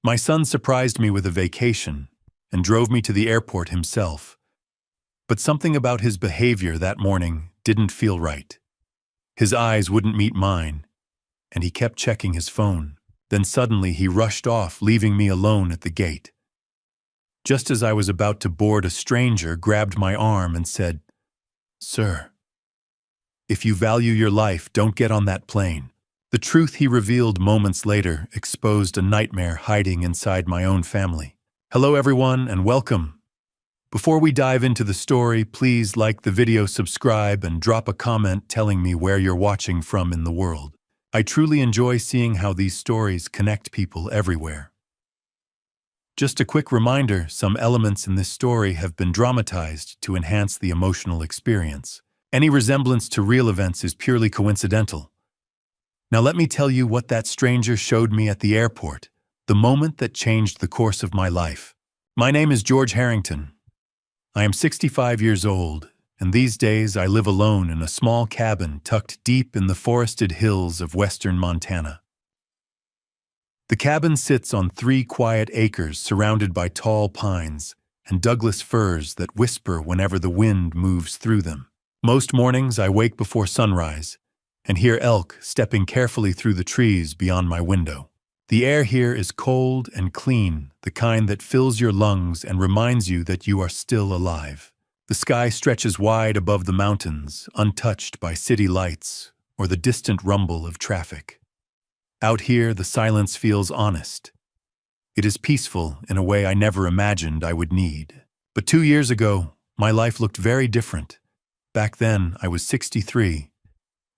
My son surprised me with a vacation and drove me to the airport himself. But something about his behavior that morning didn't feel right. His eyes wouldn't meet mine, and he kept checking his phone. Then suddenly he rushed off, leaving me alone at the gate. Just as I was about to board, a stranger grabbed my arm and said, "Sir, if you value your life, don't get on that plane." The truth he revealed moments later exposed a nightmare hiding inside my own family. Hello everyone, and welcome. Before we dive into the story, please like the video, subscribe, and drop a comment telling me where you're watching from in the world. I truly enjoy seeing how these stories connect people everywhere. Just a quick reminder, some elements in this story have been dramatized to enhance the emotional experience. Any resemblance to real events is purely coincidental. Now let me tell you what that stranger showed me at the airport, the moment that changed the course of my life. My name is George Harrington. I am 65 years old, and these days I live alone in a small cabin tucked deep in the forested hills of western Montana. The cabin sits on 3 quiet acres surrounded by tall pines and Douglas firs that whisper whenever the wind moves through them. Most mornings I wake before sunrise and hear elk stepping carefully through the trees beyond my window. The air here is cold and clean, the kind that fills your lungs and reminds you that you are still alive. The sky stretches wide above the mountains, untouched by city lights or the distant rumble of traffic. Out here, the silence feels honest. It is peaceful in a way I never imagined I would need. But 2 years ago, my life looked very different. Back then, I was 63,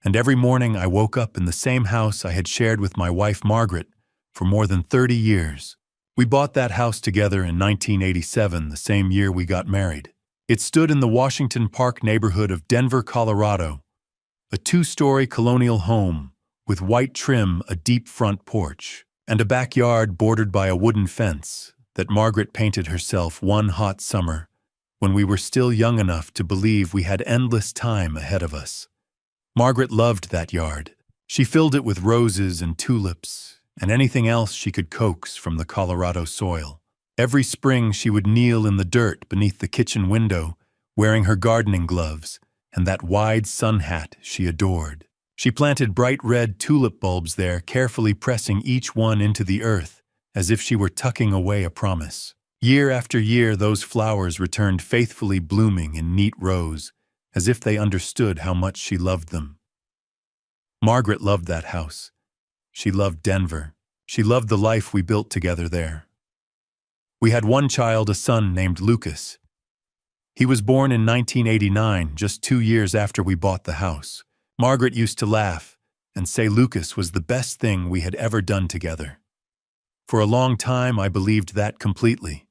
and every morning I woke up in the same house I had shared with my wife Margaret for more than 30 years. We bought that house together in 1987, the same year we got married. It stood in the Washington Park neighborhood of Denver, Colorado, a 2-story colonial home with white trim, a deep front porch, and a backyard bordered by a wooden fence that Margaret painted herself one hot summer when we were still young enough to believe we had endless time ahead of us. Margaret loved that yard. She filled it with roses and tulips and anything else she could coax from the Colorado soil. Every spring she would kneel in the dirt beneath the kitchen window, wearing her gardening gloves and that wide sun hat she adored. She planted bright red tulip bulbs there, carefully pressing each one into the earth as if she were tucking away a promise. Year after year, those flowers returned faithfully blooming in neat rows, as if they understood how much she loved them. Margaret loved that house. She loved Denver. She loved the life we built together there. We had one child, a son named Lucas. He was born in 1989, just 2 years after we bought the house. Margaret used to laugh and say Lucas was the best thing we had ever done together. For a long time, I believed that completely.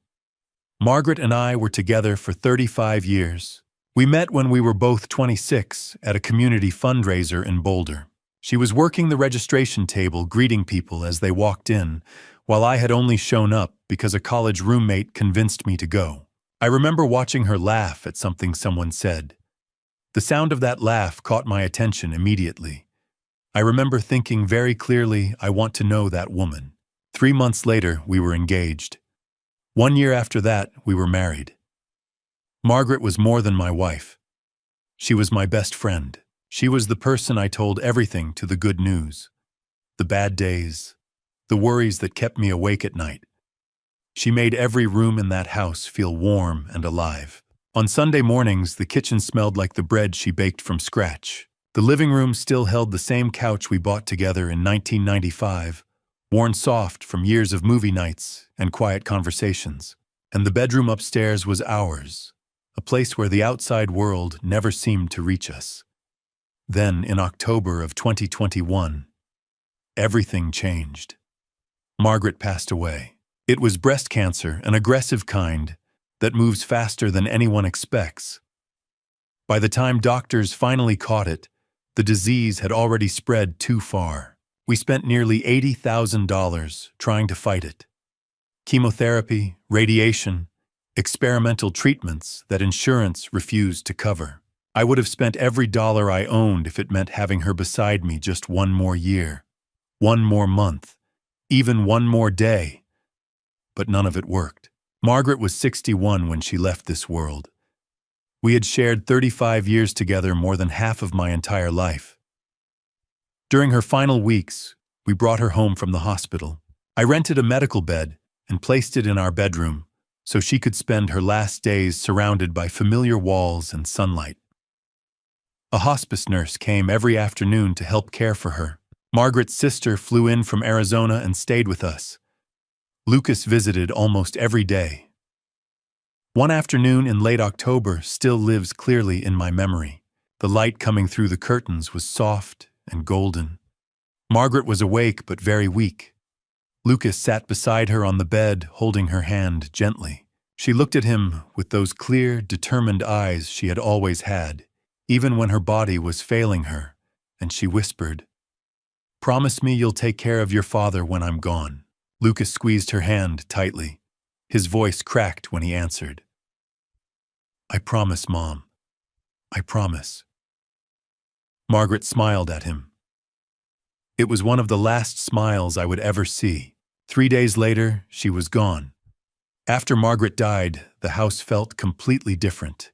Margaret and I were together for 35 years. We met when we were both 26 at a community fundraiser in Boulder. She was working the registration table, greeting people as they walked in, while I had only shown up because a college roommate convinced me to go. I remember watching her laugh at something someone said. The sound of that laugh caught my attention immediately. I remember thinking very clearly, I want to know that woman. 3 months later, we were engaged. 1 year after that, we were married. Margaret was more than my wife. She was my best friend. She was the person I told everything to, the good news, the bad days, the worries that kept me awake at night. She made every room in that house feel warm and alive. On Sunday mornings, the kitchen smelled like the bread she baked from scratch. The living room still held the same couch we bought together in 1995, worn soft from years of movie nights and quiet conversations. And the bedroom upstairs was ours, a place where the outside world never seemed to reach us. Then, in October of 2021, everything changed. Margaret passed away. It was breast cancer, an aggressive kind that moves faster than anyone expects. By the time doctors finally caught it, the disease had already spread too far. We spent nearly $80,000 trying to fight it. Chemotherapy, radiation, experimental treatments that insurance refused to cover. I would have spent every dollar I owned if it meant having her beside me just one more year, one more month, even one more day. but none of it worked. Margaret was 61 when she left this world. We had shared 35 years together, more than half of my entire life. During her final weeks, we brought her home from the hospital. I rented a medical bed and placed it in our bedroom so she could spend her last days surrounded by familiar walls and sunlight. A hospice nurse came every afternoon to help care for her. Margaret's sister flew in from Arizona and stayed with us. Lucas visited almost every day. One afternoon in late October still lives clearly in my memory. The light coming through the curtains was soft and golden. Margaret was awake but very weak. Lucas sat beside her on the bed, holding her hand gently. She looked at him with those clear, determined eyes she had always had, even when her body was failing her, and she whispered, "Promise me you'll take care of your father when I'm gone." Lucas squeezed her hand tightly. His voice cracked when he answered, "I promise, Mom. I promise." Margaret smiled at him. It was one of the last smiles I would ever see. 3 days later, she was gone. After Margaret died, the house felt completely different.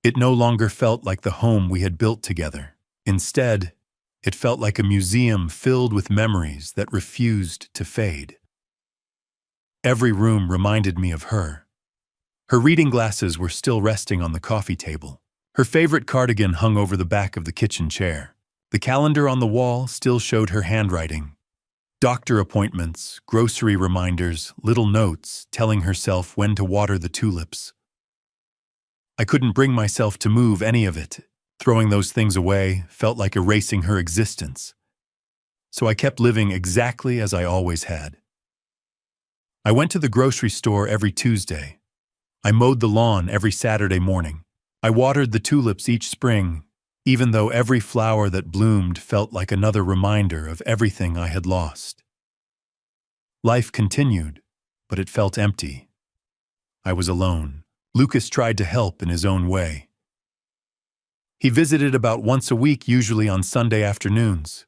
It no longer felt like the home we had built together. Instead, it felt like a museum filled with memories that refused to fade. Every room reminded me of her. Her reading glasses were still resting on the coffee table. Her favorite cardigan hung over the back of the kitchen chair. The calendar on the wall still showed her handwriting. Doctor appointments, grocery reminders, little notes telling herself when to water the tulips. I couldn't bring myself to move any of it. Throwing those things away felt like erasing her existence. So I kept living exactly as I always had. I went to the grocery store every Tuesday. I mowed the lawn every Saturday morning. I watered the tulips each spring, even though every flower that bloomed felt like another reminder of everything I had lost. Life continued, but it felt empty. I was alone. Lucas tried to help in his own way. He visited about once a week, usually on Sunday afternoons.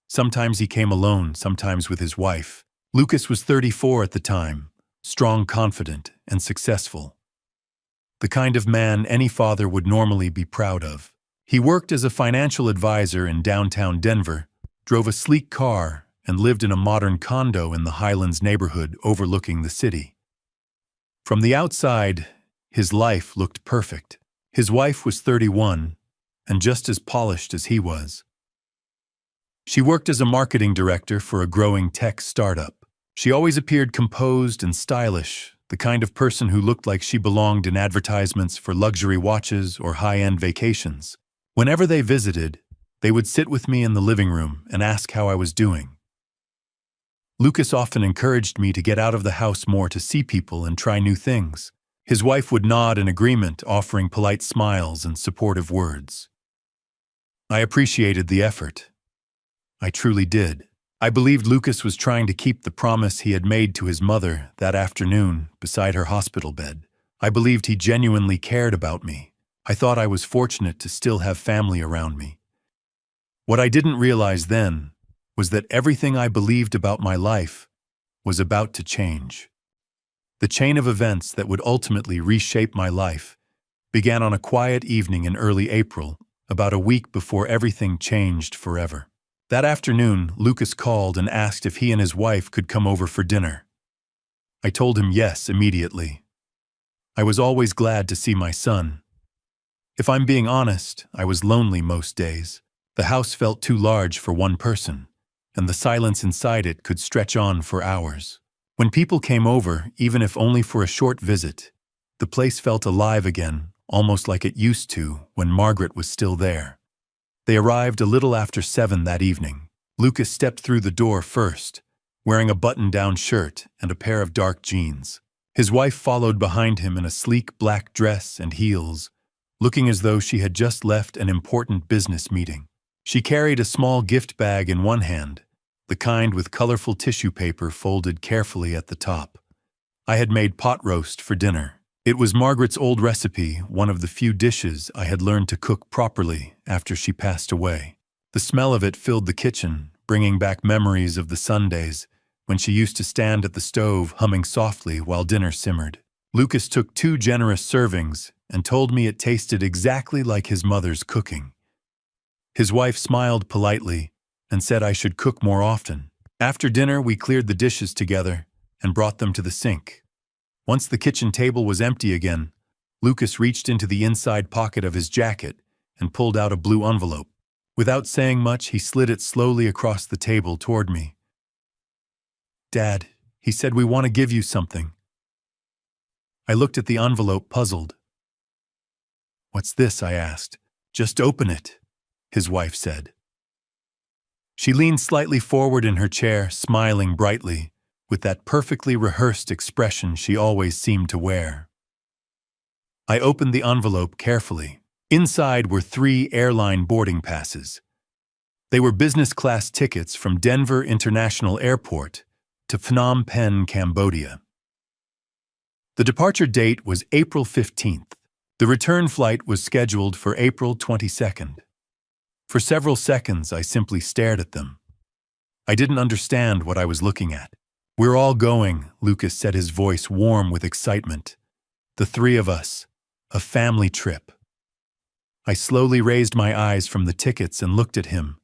Sometimes he came alone, sometimes with his wife. Lucas was 34 at the time, strong, confident, and successful. The kind of man any father would normally be proud of. He worked as a financial advisor in downtown Denver, drove a sleek car, and lived in a modern condo in the Highlands neighborhood overlooking the city. From the outside, his life looked perfect. His wife was 31, and just as polished as he was. She worked as a marketing director for a growing tech startup. She always appeared composed and stylish, the kind of person who looked like she belonged in advertisements for luxury watches or high-end vacations. Whenever they visited, they would sit with me in the living room and ask how I was doing. Lucas often encouraged me to get out of the house more, to see people and try new things. His wife would nod in agreement, offering polite smiles and supportive words. I appreciated the effort. I truly did. I believed Lucas was trying to keep the promise he had made to his mother that afternoon beside her hospital bed. I believed he genuinely cared about me. I thought I was fortunate to still have family around me. What I didn't realize then was that everything I believed about my life was about to change. The chain of events that would ultimately reshape my life began on a quiet evening in early April, about a week before everything changed forever. That afternoon, Lucas called and asked if he and his wife could come over for dinner. I told him yes immediately. I was always glad to see my son. If I'm being honest, I was lonely most days. The house felt too large for one person, and the silence inside it could stretch on for hours. When people came over, even if only for a short visit, the place felt alive again, almost like it used to when Margaret was still there. They arrived a little after 7 that evening. Lucas stepped through the door first, wearing a button-down shirt and a pair of dark jeans. His wife followed behind him in a sleek black dress and heels, looking as though she had just left an important business meeting. She carried a small gift bag in one hand, the kind with colorful tissue paper folded carefully at the top. I had made pot roast for dinner. It was Margaret's old recipe, one of the few dishes I had learned to cook properly after she passed away. The smell of it filled the kitchen, bringing back memories of the Sundays when she used to stand at the stove humming softly while dinner simmered. Lucas took 2 generous servings and told me it tasted exactly like his mother's cooking. His wife smiled politely and said I should cook more often. After dinner, we cleared the dishes together and brought them to the sink. Once the kitchen table was empty again, Lucas reached into the inside pocket of his jacket and pulled out a blue envelope. Without saying much, he slid it slowly across the table toward me. "Dad," he said, "we want to give you something." I looked at the envelope, puzzled. "What's this?" I asked. "Just open it," his wife said. She leaned slightly forward in her chair, smiling brightly, with that perfectly rehearsed expression she always seemed to wear. I opened the envelope carefully. Inside were 3 airline boarding passes. They were business-class tickets from Denver International Airport to Phnom Penh, Cambodia. The departure date was April 15th. The return flight was scheduled for April 22nd. For several seconds, I simply stared at them. I didn't understand what I was looking at. "We're all going," Lucas said, his voice warm with excitement. "The 3 of us. A family trip." I slowly raised my eyes from the tickets and looked at him.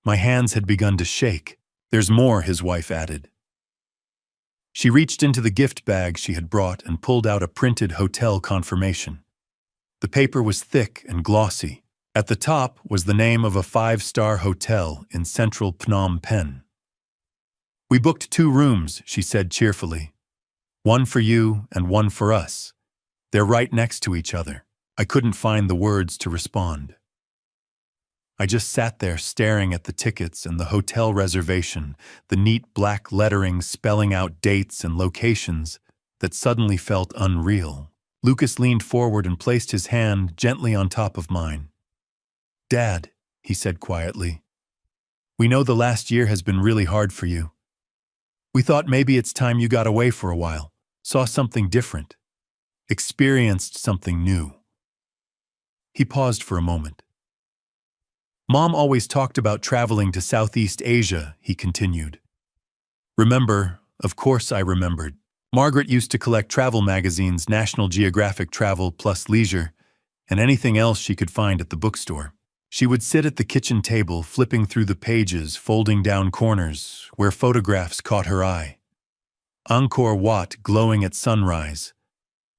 My hands had begun to shake. "There's more," his wife added. She reached into the gift bag she had brought and pulled out a printed hotel confirmation. The paper was thick and glossy. At the top was the name of a 5-star hotel in central Phnom Penh. "We booked 2 rooms," she said cheerfully. "One for you and one for us. They're right next to each other." I couldn't find the words to respond. I just sat there staring at the tickets and the hotel reservation, the neat black lettering spelling out dates and locations that suddenly felt unreal. Lucas leaned forward and placed his hand gently on top of mine. "Dad," he said quietly, "we know the last year has been really hard for you. We thought maybe it's time you got away for a while, saw something different, experienced something new." He paused for a moment. "Mom always talked about traveling to Southeast Asia," he continued. "Remember?" Of course I remembered. Margaret used to collect travel magazines, National Geographic Travel plus Leisure, and anything else she could find at the bookstore. She would sit at the kitchen table, flipping through the pages, folding down corners, where photographs caught her eye. Angkor Wat glowing at sunrise,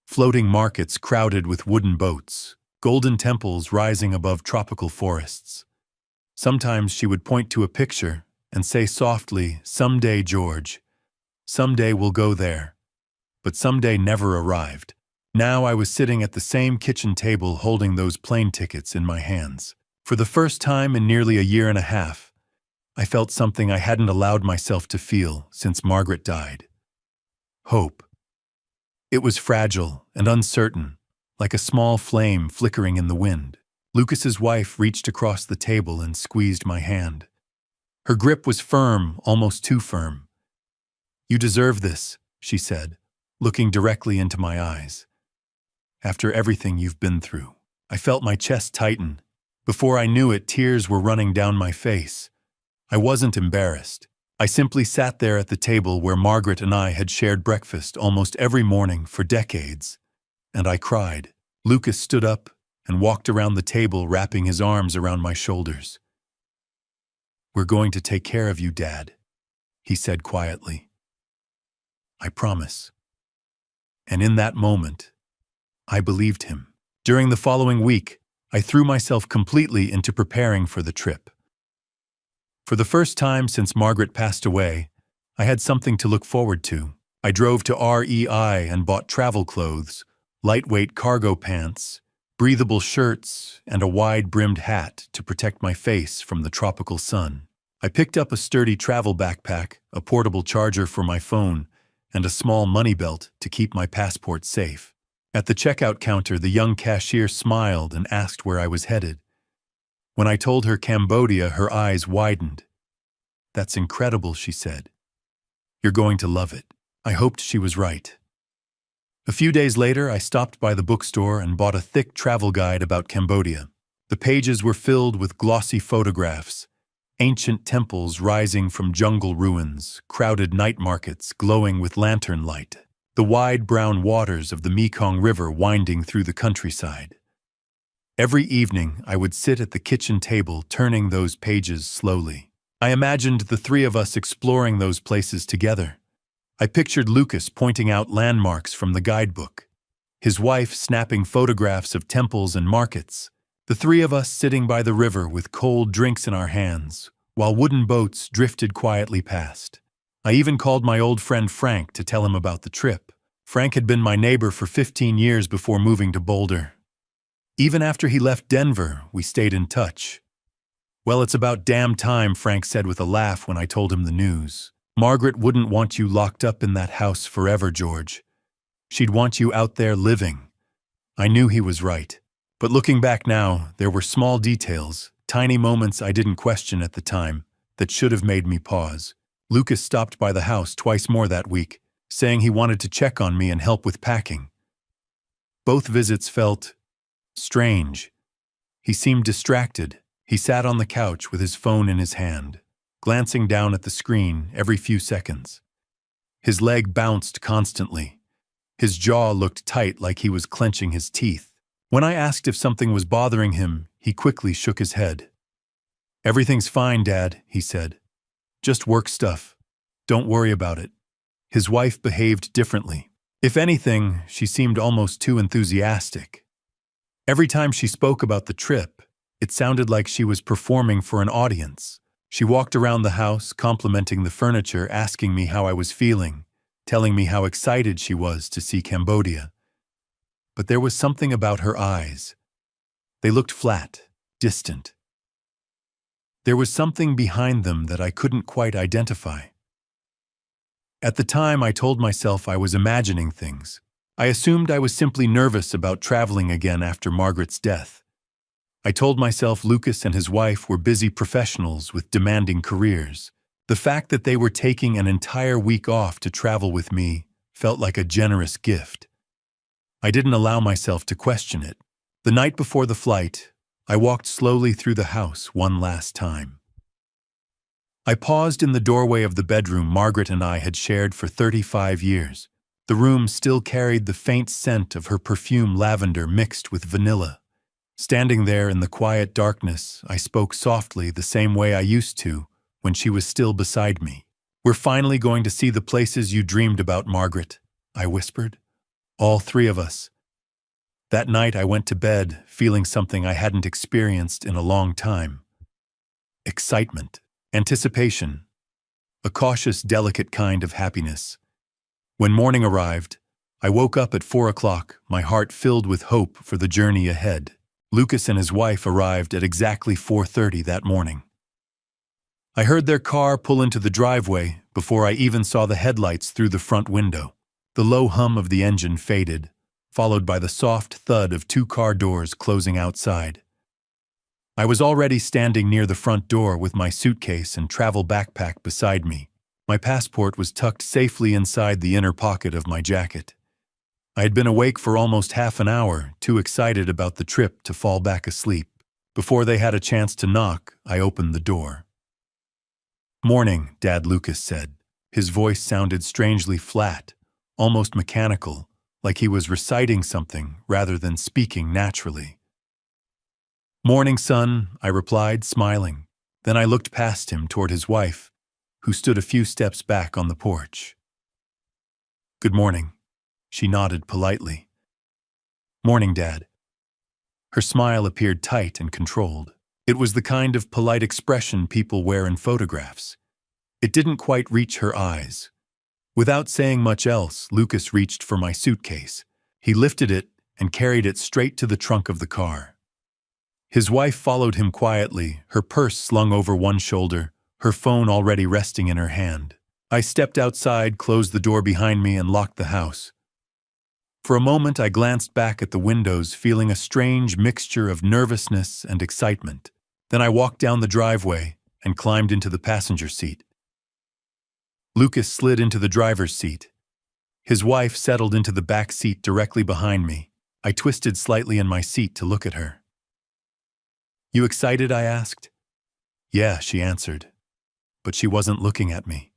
floating markets crowded with wooden boats, golden temples rising above tropical forests. Sometimes she would point to a picture and say softly, "Someday, George. Someday we'll go there." But someday never arrived. Now I was sitting at the same kitchen table holding those plane tickets in my hands. For the first time in nearly a year and a half, I felt something I hadn't allowed myself to feel since Margaret died. Hope. It was fragile and uncertain, like a small flame flickering in the wind. Lucas's wife reached across the table and squeezed my hand. Her grip was firm, almost too firm. "You deserve this," she said, looking directly into my eyes. "After everything you've been through." I felt my chest tighten. Before I knew it, tears were running down my face. I wasn't embarrassed. I simply sat there at the table where Margaret and I had shared breakfast almost every morning for decades. And I cried. Lucas stood up and walked around the table, wrapping his arms around my shoulders. "We're going to take care of you, Dad," he said quietly. "I promise." And in that moment, I believed him. During the following week, I threw myself completely into preparing for the trip. For the first time since Margaret passed away, I had something to look forward to. I drove to REI and bought travel clothes, lightweight cargo pants, breathable shirts, and a wide-brimmed hat to protect my face from the tropical sun. I picked up a sturdy travel backpack, a portable charger for my phone, and a small money belt to keep my passport safe. At the checkout counter, the young cashier smiled and asked where I was headed. When I told her Cambodia, her eyes widened. "That's incredible," she said. "You're going to love it." I hoped she was right. A few days later, I stopped by the bookstore and bought a thick travel guide about Cambodia. The pages were filled with glossy photographs, Ancient temples rising from jungle ruins, crowded night markets glowing with lantern light, the wide brown waters of the Mekong River winding through the countryside. Every evening, I would sit at the kitchen table turning those pages slowly. I imagined the three of us exploring those places together. I pictured Lucas pointing out landmarks from the guidebook, his wife snapping photographs of temples and markets, the three of us sitting by the river with cold drinks in our hands, while wooden boats drifted quietly past. I even called my old friend Frank to tell him about the trip. Frank had been my neighbor for 15 years before moving to Boulder. Even after he left Denver, we stayed in touch. "Well, it's about damn time," Frank said with a laugh when I told him the news. "Margaret wouldn't want you locked up in that house forever, George. She'd want you out there living." I knew he was right. But looking back now, there were small details, tiny moments I didn't question at the time, that should have made me pause. Lucas stopped by the house twice more that week, saying he wanted to check on me and help with packing. Both visits felt strange. He seemed distracted. He sat on the couch with his phone in his hand, glancing down at the screen every few seconds. His leg bounced constantly. His jaw looked tight like he was clenching his teeth. When I asked if something was bothering him, he quickly shook his head. "Everything's fine, Dad," he said. "Just work stuff. Don't worry about it." His wife behaved differently. If anything, she seemed almost too enthusiastic. Every time she spoke about the trip, it sounded like she was performing for an audience. She walked around the house, complimenting the furniture, asking me how I was feeling, telling me how excited she was to see Cambodia. But there was something about her eyes. They looked flat, distant. There was something behind them that I couldn't quite identify. At the time, I told myself I was imagining things. I assumed I was simply nervous about traveling again after Margaret's death. I told myself Lucas and his wife were busy professionals with demanding careers. The fact that they were taking an entire week off to travel with me felt like a generous gift. I didn't allow myself to question it. The night before the flight, I walked slowly through the house one last time. I paused in the doorway of the bedroom Margaret and I had shared for 35 years. The room still carried the faint scent of her perfume, lavender mixed with vanilla. Standing there in the quiet darkness, I spoke softly the same way I used to when she was still beside me. "We're finally going to see the places you dreamed about, Margaret," I whispered. "All three of us." That night I went to bed feeling something I hadn't experienced in a long time. Excitement, anticipation, a cautious, delicate kind of happiness. When morning arrived, I woke up at 4 o'clock, my heart filled with hope for the journey ahead. Lucas and his wife arrived at exactly 4:30 that morning. I heard their car pull into the driveway before I even saw the headlights through the front window. The low hum of the engine faded, followed by the soft thud of 2 car doors closing outside. I was already standing near the front door with my suitcase and travel backpack beside me. My passport was tucked safely inside the inner pocket of my jacket. I had been awake for almost half an hour, too excited about the trip to fall back asleep. Before they had a chance to knock, I opened the door. "Morning," Dad, Lucas said. His voice sounded strangely flat, almost mechanical, like he was reciting something rather than speaking naturally. "Morning, son," I replied, smiling. Then I looked past him toward his wife, who stood a few steps back on the porch. "Good morning," she nodded politely. "Morning, Dad." Her smile appeared tight and controlled. It was the kind of polite expression people wear in photographs. It didn't quite reach her eyes. Without saying much else, Lucas reached for my suitcase. He lifted it and carried it straight to the trunk of the car. His wife followed him quietly, her purse slung over one shoulder, her phone already resting in her hand. I stepped outside, closed the door behind me, and locked the house. For a moment, I glanced back at the windows, feeling a strange mixture of nervousness and excitement. Then I walked down the driveway and climbed into the passenger seat. Lucas slid into the driver's seat. His wife settled into the back seat directly behind me. I twisted slightly in my seat to look at her. "You excited?" I asked. Yeah, she answered, but she wasn't looking at me.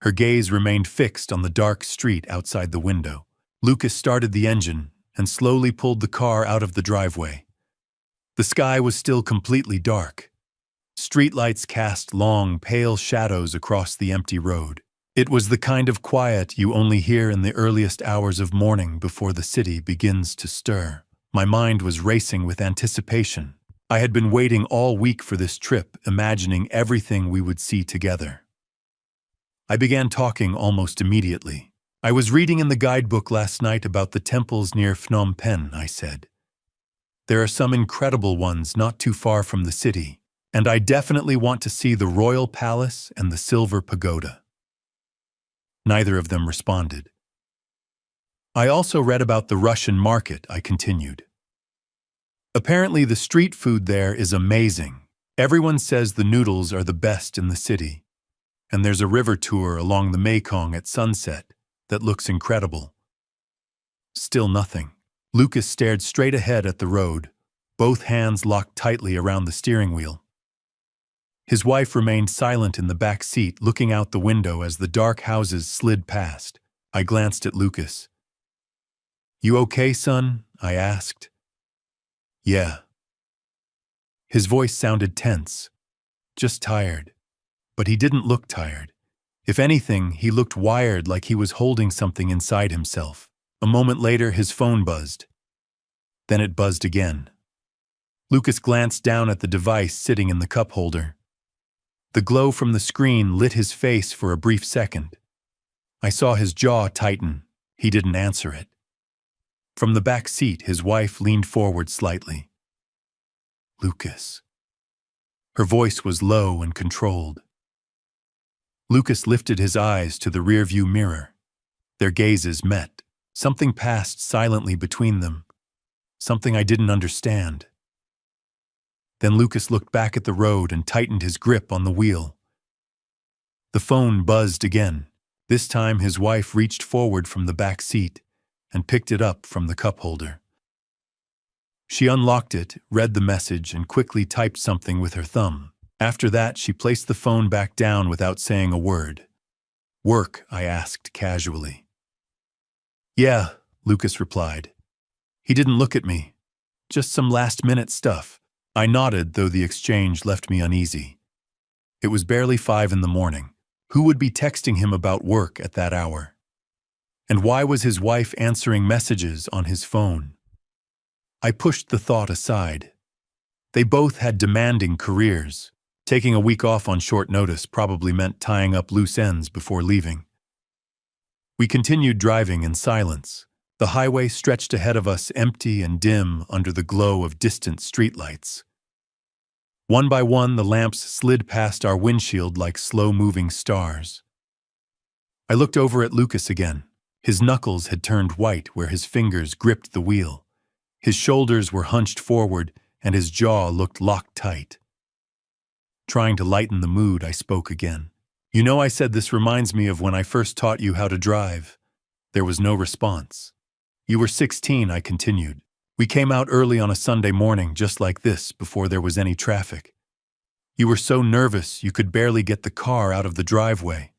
Her gaze remained fixed on the dark street outside the window. Lucas started the engine and slowly pulled the car out of the driveway. The sky was still completely dark. Streetlights cast long, pale shadows across the empty road. It was the kind of quiet you only hear in the earliest hours of morning before the city begins to stir. My mind was racing with anticipation. I had been waiting all week for this trip, imagining everything we would see together. I began talking almost immediately. I was reading in the guidebook last night about the temples near Phnom Penh, I said. There are some incredible ones not too far from the city, and I definitely want to see the Royal Palace and the Silver Pagoda. Neither of them responded. I also read about the Russian market, I continued. Apparently the street food there is amazing. Everyone says the noodles are the best in the city. And there's a river tour along the Mekong at sunset that looks incredible. Still nothing. Lucas stared straight ahead at the road, both hands locked tightly around the steering wheel. His wife remained silent in the back seat, looking out the window as the dark houses slid past. I glanced at Lucas. "You okay, son?" I asked. "Yeah." His voice sounded tense, just tired. But he didn't look tired. If anything, he looked wired, like he was holding something inside himself. A moment later, his phone buzzed. Then it buzzed again. Lucas glanced down at the device sitting in the cup holder. The glow from the screen lit his face for a brief second. I saw his jaw tighten. He didn't answer it. From the back seat, his wife leaned forward slightly. "Lucas." Her voice was low and controlled. Lucas lifted his eyes to the rearview mirror. Their gazes met. Something passed silently between them. Something I didn't understand. Then Lucas looked back at the road and tightened his grip on the wheel. The phone buzzed again. This time his wife reached forward from the back seat and picked it up from the cup holder. She unlocked it, read the message, and quickly typed something with her thumb. After that, she placed the phone back down without saying a word. "Work?" I asked casually. "Yeah," Lucas replied. He didn't look at me. "Just some last-minute stuff." I nodded, though the exchange left me uneasy. It was barely 5 in the morning. Who would be texting him about work at that hour? And why was his wife answering messages on his phone? I pushed the thought aside. They both had demanding careers. Taking a week off on short notice probably meant tying up loose ends before leaving. We continued driving in silence. The highway stretched ahead of us, empty and dim under the glow of distant streetlights. One by one, the lamps slid past our windshield like slow-moving stars. I looked over at Lucas again. His knuckles had turned white where his fingers gripped the wheel. His shoulders were hunched forward, and his jaw looked locked tight. Trying to lighten the mood, I spoke again. "You know, I said this reminds me of when I first taught you how to drive." There was no response. "You were 16, I continued. "We came out early on a Sunday morning, just like this, before there was any traffic. You were so nervous you could barely get the car out of the driveway."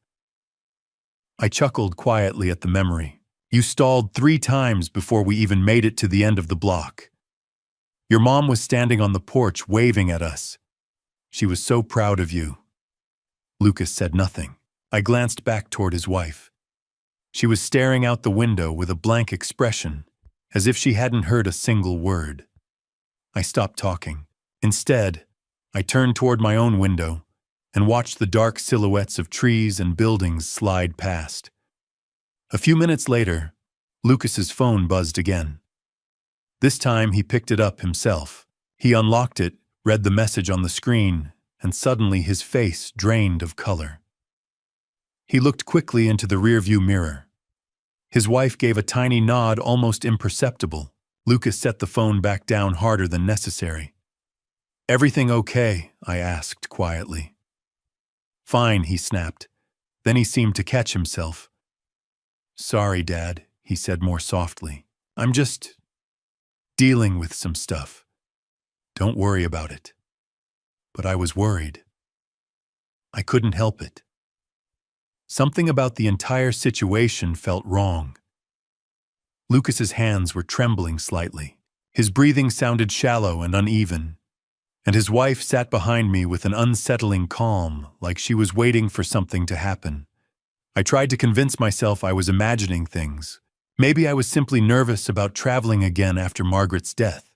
I chuckled quietly at the memory. "You stalled 3 times before we even made it to the end of the block. Your mom was standing on the porch waving at us. She was so proud of you." Lucas said nothing. I glanced back toward his wife. She was staring out the window with a blank expression, as if she hadn't heard a single word. I stopped talking. Instead, I turned toward my own window and watched the dark silhouettes of trees and buildings slide past. A few minutes later, Lucas's phone buzzed again. This time he picked it up himself. He unlocked it, read the message on the screen, and suddenly his face drained of color. He looked quickly into the rearview mirror. His wife gave a tiny nod, almost imperceptible. Lucas set the phone back down harder than necessary. "Everything okay?" I asked quietly. "Fine," he snapped. Then he seemed to catch himself. "Sorry, Dad," he said more softly. "I'm just dealing with some stuff. Don't worry about it." but I was worried. I couldn't help it. Something about the entire situation felt wrong. Lucas's hands were trembling slightly. His breathing sounded shallow and uneven, and his wife sat behind me with an unsettling calm, like she was waiting for something to happen. I tried to convince myself I was imagining things. Maybe I was simply nervous about traveling again after Margaret's death.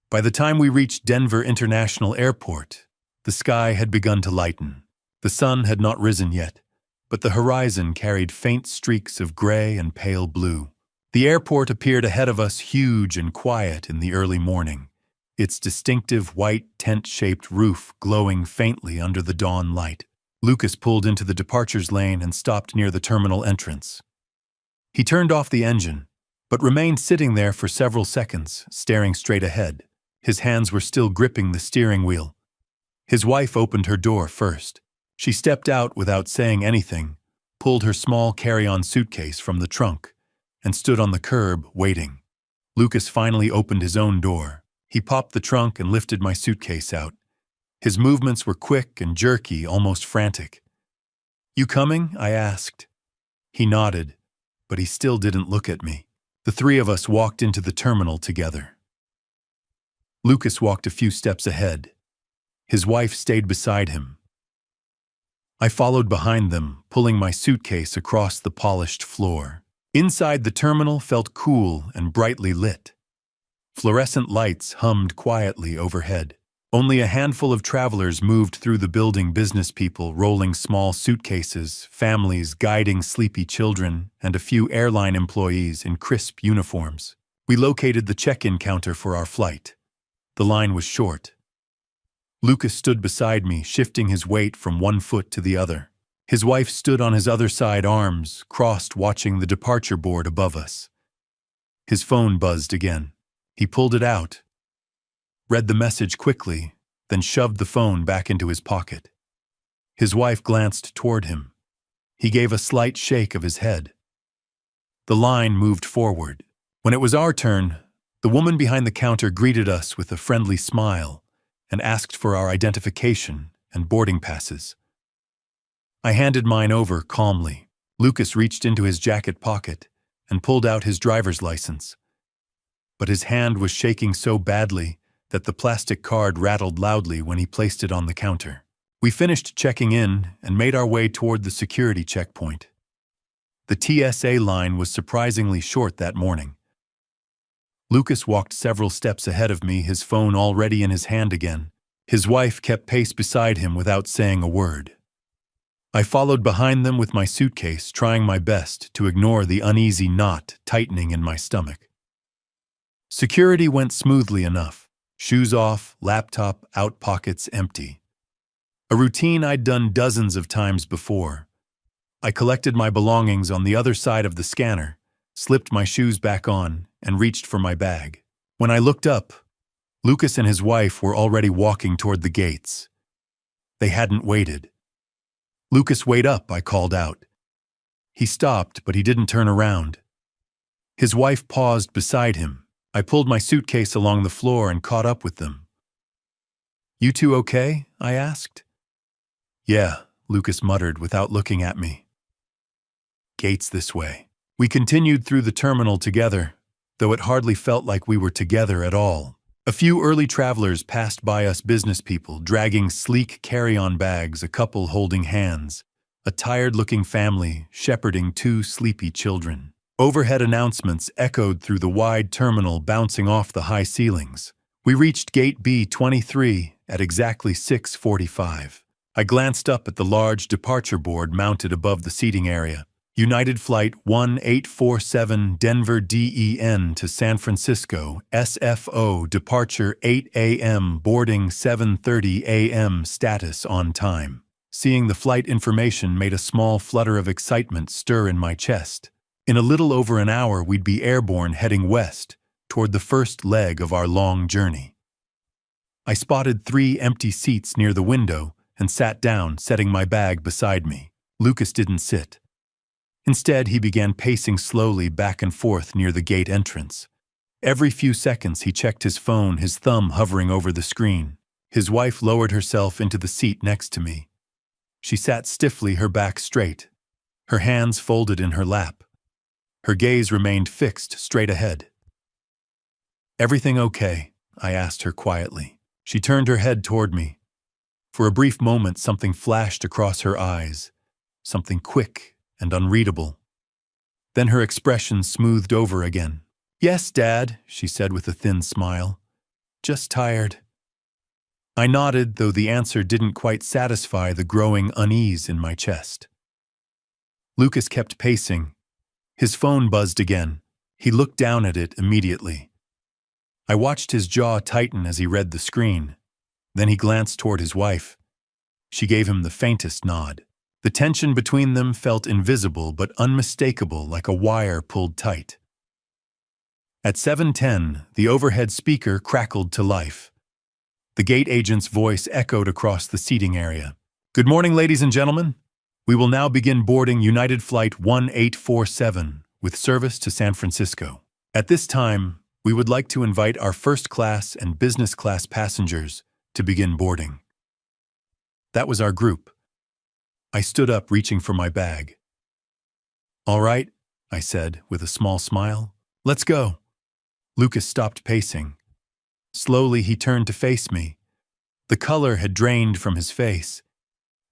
By the time we reached Denver International Airport, the sky had begun to lighten. The sun had not risen yet, but the horizon carried faint streaks of gray and pale blue. The airport appeared ahead of us, huge and quiet in the early morning, its distinctive white tent-shaped roof glowing faintly under the dawn light. Lucas pulled into the departures lane and stopped near the terminal entrance. He turned off the engine, but remained sitting there for several seconds, staring straight ahead. His hands were still gripping the steering wheel. His wife opened her door first. She stepped out without saying anything, pulled her small carry-on suitcase from the trunk, and stood on the curb, waiting. Lucas finally opened his own door. He popped the trunk and lifted my suitcase out. His movements were quick and jerky, almost frantic. "You coming?" I asked. He nodded, but he still didn't look at me. The three of us walked into the terminal together. Lucas walked a few steps ahead. His wife stayed beside him. I followed behind them, pulling my suitcase across the polished floor. Inside, the terminal felt cool and brightly lit. Fluorescent lights hummed quietly overhead. Only a handful of travelers moved through the building, business people rolling small suitcases, families guiding sleepy children, and a few airline employees in crisp uniforms. We located the check-in counter for our flight. The line was short. Lucas stood beside me, shifting his weight from one foot to the other. His wife stood on his other side, arms crossed, watching the departure board above us. His phone buzzed again. He pulled it out, read the message quickly, then shoved the phone back into his pocket. His wife glanced toward him. He gave a slight shake of his head. The line moved forward. When it was our turn, the woman behind the counter greeted us with a friendly smile and asked for our identification and boarding passes. I handed mine over calmly. Lucas reached into his jacket pocket and pulled out his driver's license. But his hand was shaking so badly that the plastic card rattled loudly when he placed it on the counter. We finished checking in and made our way toward the security checkpoint. The TSA line was surprisingly short that morning. Lucas walked several steps ahead of me, his phone already in his hand again. His wife kept pace beside him without saying a word. I followed behind them with my suitcase, trying my best to ignore the uneasy knot tightening in my stomach. Security went smoothly enough. Shoes off, laptop out, pockets empty. A routine I'd done dozens of times before. I collected my belongings on the other side of the scanner, slipped my shoes back on, and reached for my bag. When I looked up, Lucas and his wife were already walking toward the gates. They hadn't waited. "Lucas, wait up," I called out. He stopped, but he didn't turn around. His wife paused beside him. I pulled my suitcase along the floor and caught up with them. "You two okay?" I asked. "Yeah," Lucas muttered without looking at me. "Gates this way." We continued through the terminal together, though it hardly felt like we were together at all. A few early travelers passed by us, business people, dragging sleek carry-on bags, a couple holding hands, a tired-looking family shepherding two sleepy children. Overhead announcements echoed through the wide terminal, bouncing off the high ceilings. We reached Gate B23 at exactly 6:45. I glanced up at the large departure board mounted above the seating area. United Flight 1847 Denver DEN to San Francisco, SFO, departure 8 a.m., boarding 7:30 a.m., status on time. Seeing the flight information made a small flutter of excitement stir in my chest. In a little over an hour, we'd be airborne, heading west toward the first leg of our long journey. I spotted 3 empty seats near the window and sat down, setting my bag beside me. Lucas didn't sit. Instead, he began pacing slowly back and forth near the gate entrance. Every few seconds, he checked his phone, his thumb hovering over the screen. His wife lowered herself into the seat next to me. She sat stiffly, her back straight, her hands folded in her lap. Her gaze remained fixed straight ahead. "Everything okay?" I asked her quietly. She turned her head toward me. For a brief moment, something flashed across her eyes, something quick and unreadable. Then her expression smoothed over again. "Yes, Dad," she said with a thin smile. "Just tired." I nodded, though the answer didn't quite satisfy the growing unease in my chest. Lucas kept pacing. His phone buzzed again. He looked down at it immediately. I watched his jaw tighten as he read the screen. Then he glanced toward his wife. She gave him the faintest nod. The tension between them felt invisible but unmistakable, like a wire pulled tight. At 7:10, the overhead speaker crackled to life. The gate agent's voice echoed across the seating area. "Good morning, ladies and gentlemen. We will now begin boarding United Flight 1847 with service to San Francisco. At this time, we would like to invite our first class and business class passengers to begin boarding." That was our group. I stood up, reaching for my bag. "All right," I said with a small smile. "Let's go." Lucas stopped pacing. Slowly, he turned to face me. The color had drained from his face.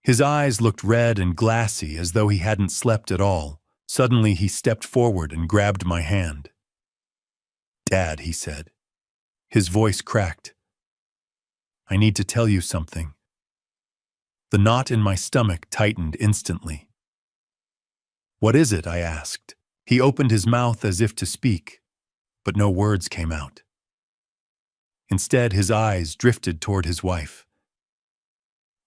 His eyes looked red and glassy, as though he hadn't slept at all. Suddenly, he stepped forward and grabbed my hand. "Dad," he said. His voice cracked. "I need to tell you something." The knot in my stomach tightened instantly. "What is it?" I asked. He opened his mouth as if to speak, but no words came out. Instead, his eyes drifted toward his wife.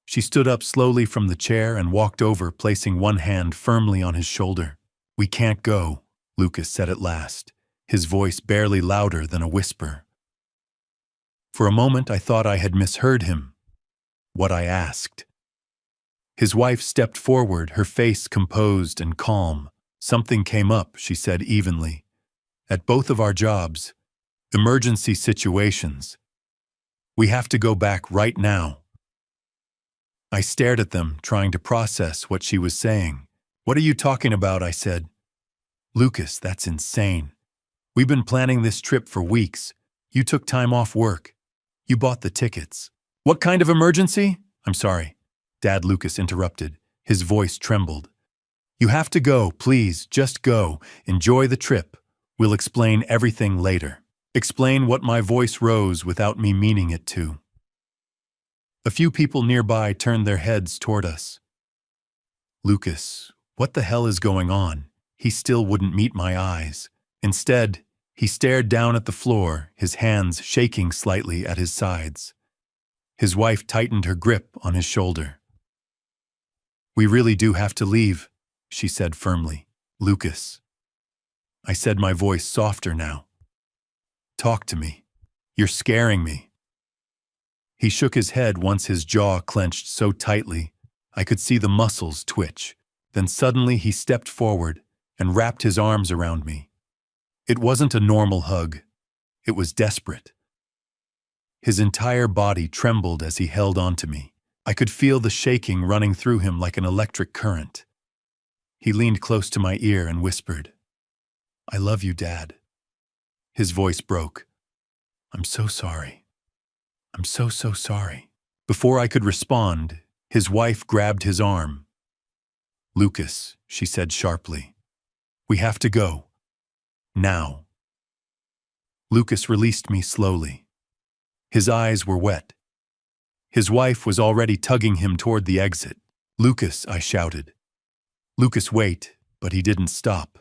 She stood up slowly from the chair and walked over, placing one hand firmly on his shoulder. "We can't go," Lucas said at last, his voice barely louder than a whisper. For a moment, I thought I had misheard him. What I asked. His wife stepped forward, her face composed and calm. "Something came up," she said evenly. "At both of our jobs. Emergency situations. We have to go back right now." I stared at them, trying to process what she was saying. "What are you talking about?" I said. "Lucas, that's insane. We've been planning this trip for weeks. You took time off work. You bought the tickets." "What kind of emergency?" "I'm sorry," Dad, Lucas interrupted. His voice trembled. "You have to go, please, just go. Enjoy the trip. We'll explain everything later." Explain what? My voice rose without me meaning it to. A few people nearby turned their heads toward us. "Lucas, what the hell is going on?" He still wouldn't meet my eyes. Instead, he stared down at the floor, his hands shaking slightly at his sides. His wife tightened her grip on his shoulder. "We really do have to leave," she said firmly. "Lucas." I said, my voice softer now. "Talk to me. You're scaring me." He shook his head once his jaw clenched so tightly I could see the muscles twitch. Then suddenly he stepped forward and wrapped his arms around me. It wasn't a normal hug. It was desperate. His entire body trembled as he held on to me. I could feel the shaking running through him like an electric current. He leaned close to my ear and whispered, "I love you, Dad." His voice broke. "I'm so sorry. I'm so sorry." Before I could respond, his wife grabbed his arm. "Lucas," she said sharply, "we have to go. Now." Lucas released me slowly. His eyes were wet. His wife was already tugging him toward the exit. "Lucas," I shouted. "Lucas, wait," but he didn't stop.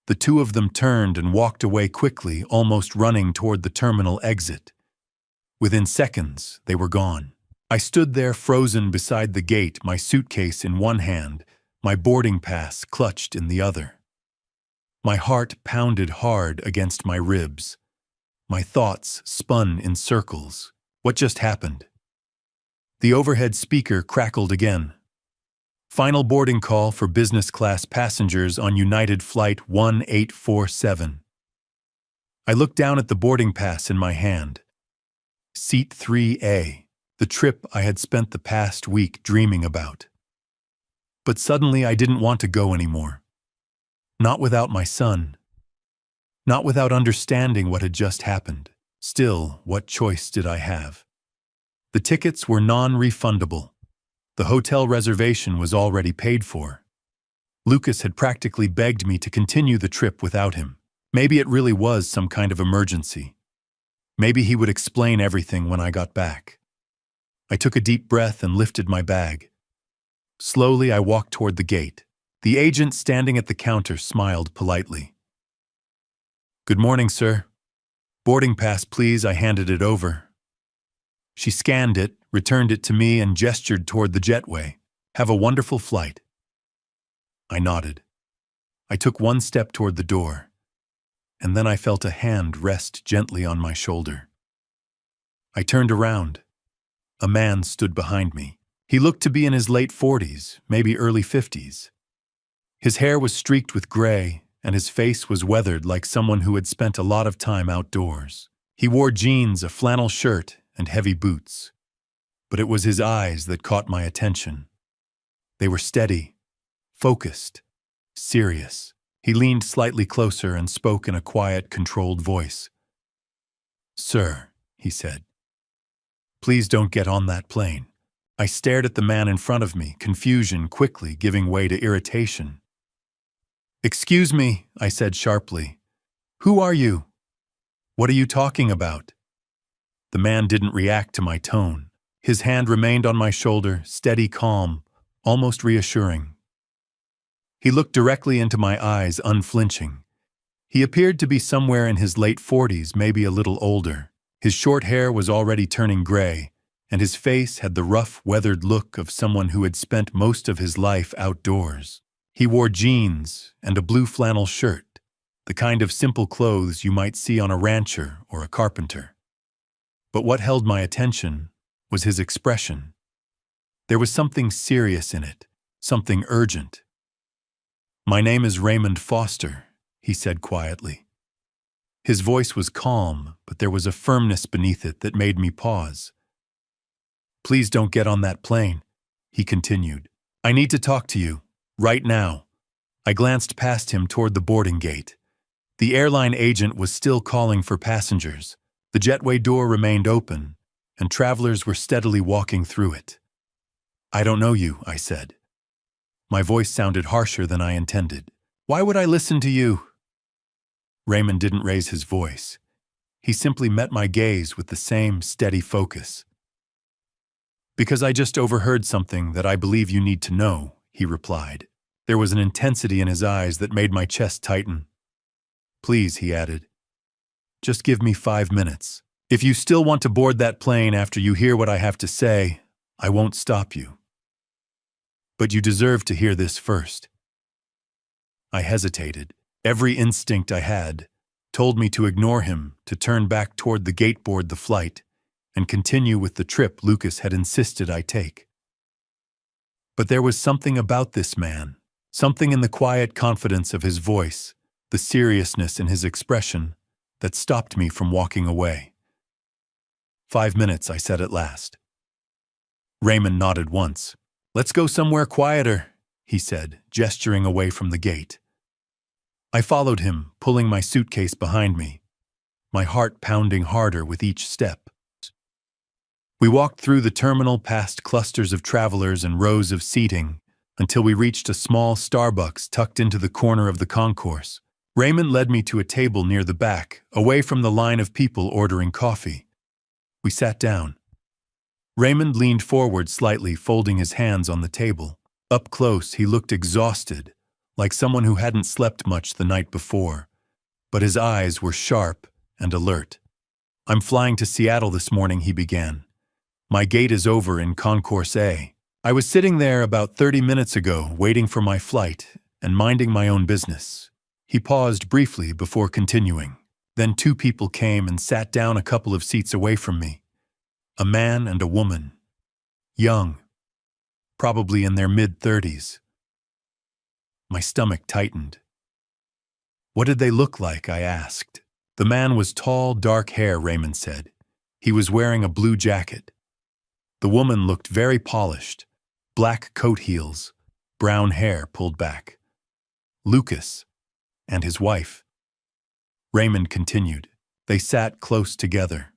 The two of them turned and walked away quickly, almost running toward the terminal exit. Within seconds, they were gone. I stood there frozen beside the gate, my suitcase in one hand, my boarding pass clutched in the other. My heart pounded hard against my ribs. My thoughts spun in circles. What just happened? The overhead speaker crackled again. "Final boarding call for business class passengers on United Flight 1847. I looked down at the boarding pass in my hand. Seat 3A. the trip I had spent the past week dreaming about. But suddenly I didn't want to go anymore. Not without my son. Not without understanding what had just happened. Still, what choice did I have? The tickets were non-refundable. The hotel reservation was already paid for. Lucas had practically begged me to continue the trip without him. Maybe it really was some kind of emergency. Maybe he would explain everything when I got back. I took a deep breath and lifted my bag. Slowly, I walked toward the gate. The agent standing at the counter smiled politely. "Good morning, sir. Boarding pass, please." I handed it over. She scanned it, returned it to me, and gestured toward the jetway. "Have a wonderful flight." I nodded. I took one step toward the door, and then I felt a hand rest gently on my shoulder. I turned around. A man stood behind me. He looked to be in his late 40s, maybe early 50s. His hair was streaked with gray, and his face was weathered like someone who had spent a lot of time outdoors. He wore jeans, a flannel shirt, and heavy boots. But it was his eyes that caught my attention. They were steady, focused, serious. He leaned slightly closer and spoke in a quiet, controlled voice. "Sir," he said, "please don't get on that plane." I stared at the man in front of me, confusion quickly giving way to irritation. "Excuse me," I said sharply. "Who are you? What are you talking about?" The man didn't react to my tone. His hand remained on my shoulder, steady, calm, almost reassuring. He looked directly into my eyes, unflinching. He appeared to be somewhere in his late 40s, maybe a little older. His short hair was already turning gray, and his face had the rough, weathered look of someone who had spent most of his life outdoors. He wore jeans and a blue flannel shirt, the kind of simple clothes you might see on a rancher or a carpenter. But what held my attention was his expression. There was something serious in it, something urgent. "My name is Raymond Foster," he said quietly. His voice was calm, but there was a firmness beneath it that made me pause. "Please don't get on that plane," he continued. "I need to talk to you, right now." I glanced past him toward the boarding gate. The airline agent was still calling for passengers. The jetway door remained open, and travelers were steadily walking through it. "I don't know you," I said. My voice sounded harsher than I intended. "Why would I listen to you?" Raymond didn't raise his voice. He simply met my gaze with the same steady focus. "Because I just overheard something that I believe you need to know," he replied. There was an intensity in his eyes that made my chest tighten. "Please," he added, "just give me 5 minutes. If you still want to board that plane after you hear what I have to say, I won't stop you. But you deserve to hear this first." I hesitated. Every instinct I had told me to ignore him, to turn back toward the gate, board the flight, and continue with the trip Lucas had insisted I take. But there was something about this man, something in the quiet confidence of his voice, the seriousness in his expression, that stopped me from walking away. 5 minutes, I said at last. Raymond nodded once. "Let's go somewhere quieter," he said, gesturing away from the gate. I followed him, pulling my suitcase behind me, my heart pounding harder with each step. We walked through the terminal past clusters of travelers and rows of seating until we reached a small Starbucks tucked into the corner of the concourse. Raymond led me to a table near the back, away from the line of people ordering coffee. We sat down. Raymond leaned forward slightly, folding his hands on the table. Up close, he looked exhausted, like someone who hadn't slept much the night before, but his eyes were sharp and alert. "I'm flying to Seattle this morning," he began. "My gate is over in Concourse A. I was sitting there about 30 minutes ago, waiting for my flight and minding my own business." He paused briefly before continuing. Then 2 people came and sat down a couple of seats away from me. A man and a woman. Young. Probably in their mid-30s. My stomach tightened. "What did they look like?" I asked. "The man was tall, dark hair," Raymond said. "He was wearing a blue jacket." The woman looked very polished, black coat heels, brown hair pulled back. Lucas and his wife. Raymond continued. They sat close together.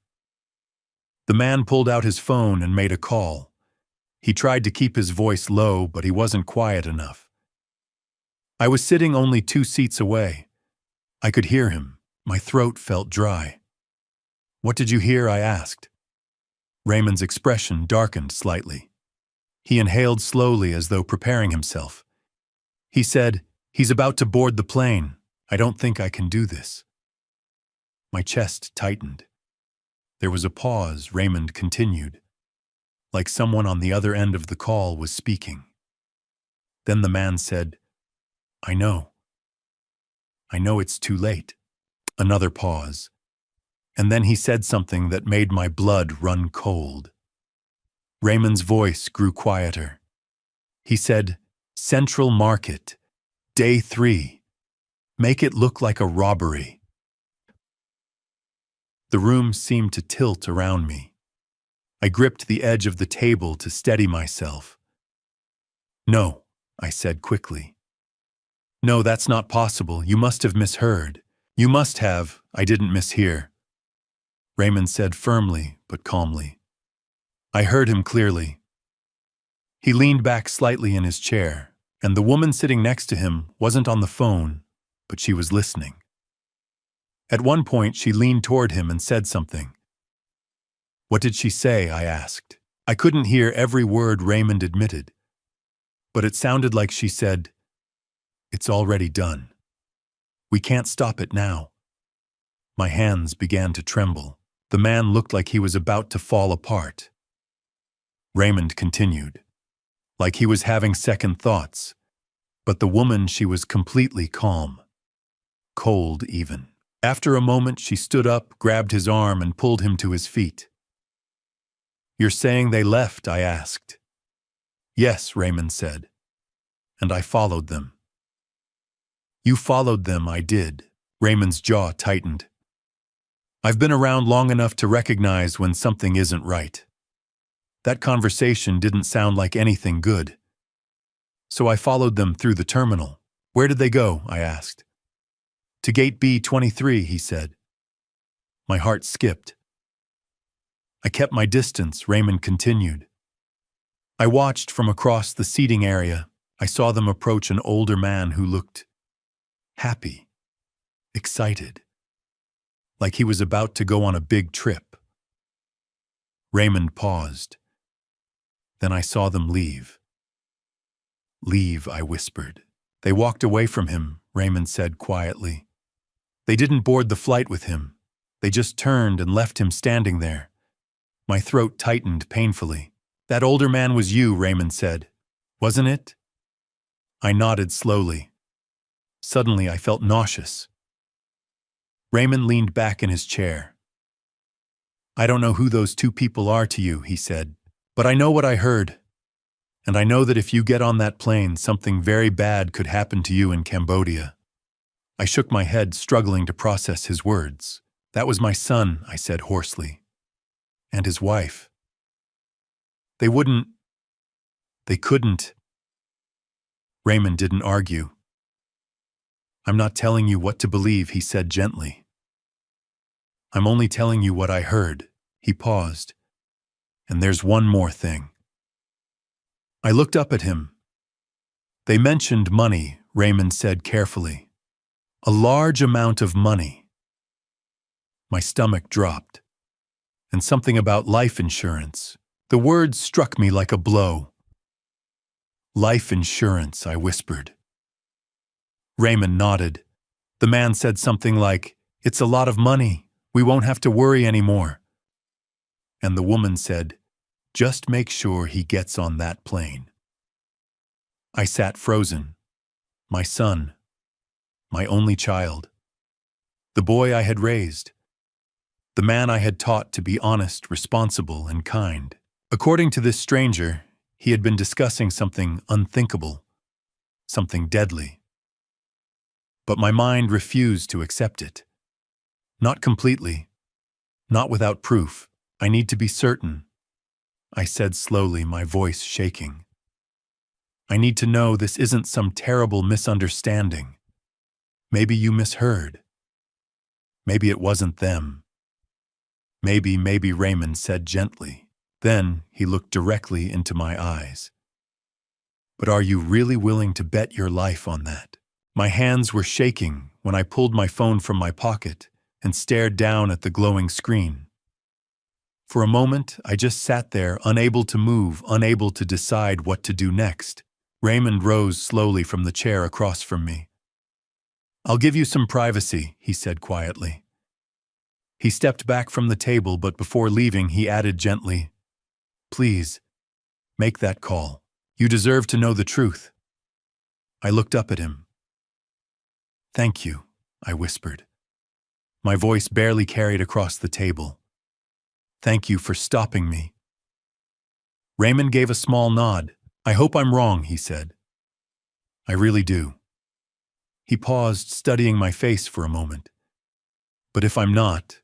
The man pulled out his phone and made a call. He tried to keep his voice low, but he wasn't quiet enough. I was sitting only 2 seats away. I could hear him. My throat felt dry. "What did you hear?" I asked. Raymond's expression darkened slightly. He inhaled slowly as though preparing himself. He said, "He's about to board the plane. I don't think I can do this." My chest tightened. There was a pause. Raymond continued, like someone on the other end of the call was speaking. Then the man said, I know it's too late." Another pause. And then he said something that made my blood run cold. Raymond's voice grew quieter. He said, "Central Market, Day 3. Make it look like a robbery." The room seemed to tilt around me. I gripped the edge of the table to steady myself. "No," I said quickly. "No, that's not possible. You must have misheard. You must have." "I didn't mishear," Raymond said firmly but calmly. "I heard him clearly." He leaned back slightly in his chair, and the woman sitting next to him wasn't on the phone, but she was listening. At one point, she leaned toward him and said something. "What did she say?" I asked. I couldn't hear every word Raymond admitted, but it sounded like she said, "It's already done. We can't stop it now." My hands began to tremble. The man looked like he was about to fall apart. Raymond continued, like he was having second thoughts, but the woman, she was completely calm. Cold, even. After a moment, she stood up, grabbed his arm, and pulled him to his feet. "You're saying they left?" I asked. "Yes," Raymond said. "And I followed them." "You followed them?" I did. Raymond's jaw tightened. I've been around long enough to recognize when something isn't right. That conversation didn't sound like anything good. So I followed them through the terminal. "Where did they go?" I asked. "To gate B23, he said. My heart skipped. I kept my distance, Raymond continued. I watched from across the seating area. I saw them approach an older man who looked happy, excited, like he was about to go on a big trip. Raymond paused. Then I saw them leave. "Leave," I whispered. "They walked away from him," Raymond said quietly. "They didn't board the flight with him. They just turned and left him standing there." My throat tightened painfully. "That older man was you," Raymond said. "Wasn't it?" I nodded slowly. Suddenly I felt nauseous. Raymond leaned back in his chair. "I don't know who those 2 people are to you," he said, "but I know what I heard. And I know that if you get on that plane, something very bad could happen to you in Cambodia." I shook my head, struggling to process his words. "That was my son," I said hoarsely. "And his wife. They couldn't." Raymond didn't argue. "I'm not telling you what to believe," he said gently. "I'm only telling you what I heard." He paused. "And there's one more thing." I looked up at him. "They mentioned money," Raymond said carefully. "A large amount of money." My stomach dropped. And something about life insurance. The words struck me like a blow. "Life insurance," I whispered. Raymond nodded. The man said something like, "It's a lot of money. We won't have to worry anymore." And the woman said, "Just make sure he gets on that plane." I sat frozen. My son. My only child. The boy I had raised. The man I had taught to be honest, responsible, and kind. According to this stranger, he had been discussing something unthinkable, something deadly. But my mind refused to accept it. Not completely. Not without proof. I need to be certain. I said slowly, my voice shaking. I need to know this isn't some terrible misunderstanding. Maybe you misheard. Maybe it wasn't them. Maybe, Raymond said gently. Then he looked directly into my eyes. But are you really willing to bet your life on that? My hands were shaking when I pulled my phone from my pocket and stared down at the glowing screen. For a moment, I just sat there, unable to move, unable to decide what to do next. Raymond rose slowly from the chair across from me. "I'll give you some privacy," he said quietly. He stepped back from the table, but before leaving, he added gently, "Please, make that call. You deserve to know the truth." I looked up at him. "Thank you," I whispered. My voice barely carried across the table. "Thank you for stopping me." Raymond gave a small nod. "I hope I'm wrong," he said. "I really do." He paused, studying my face for a moment. "But if I'm not,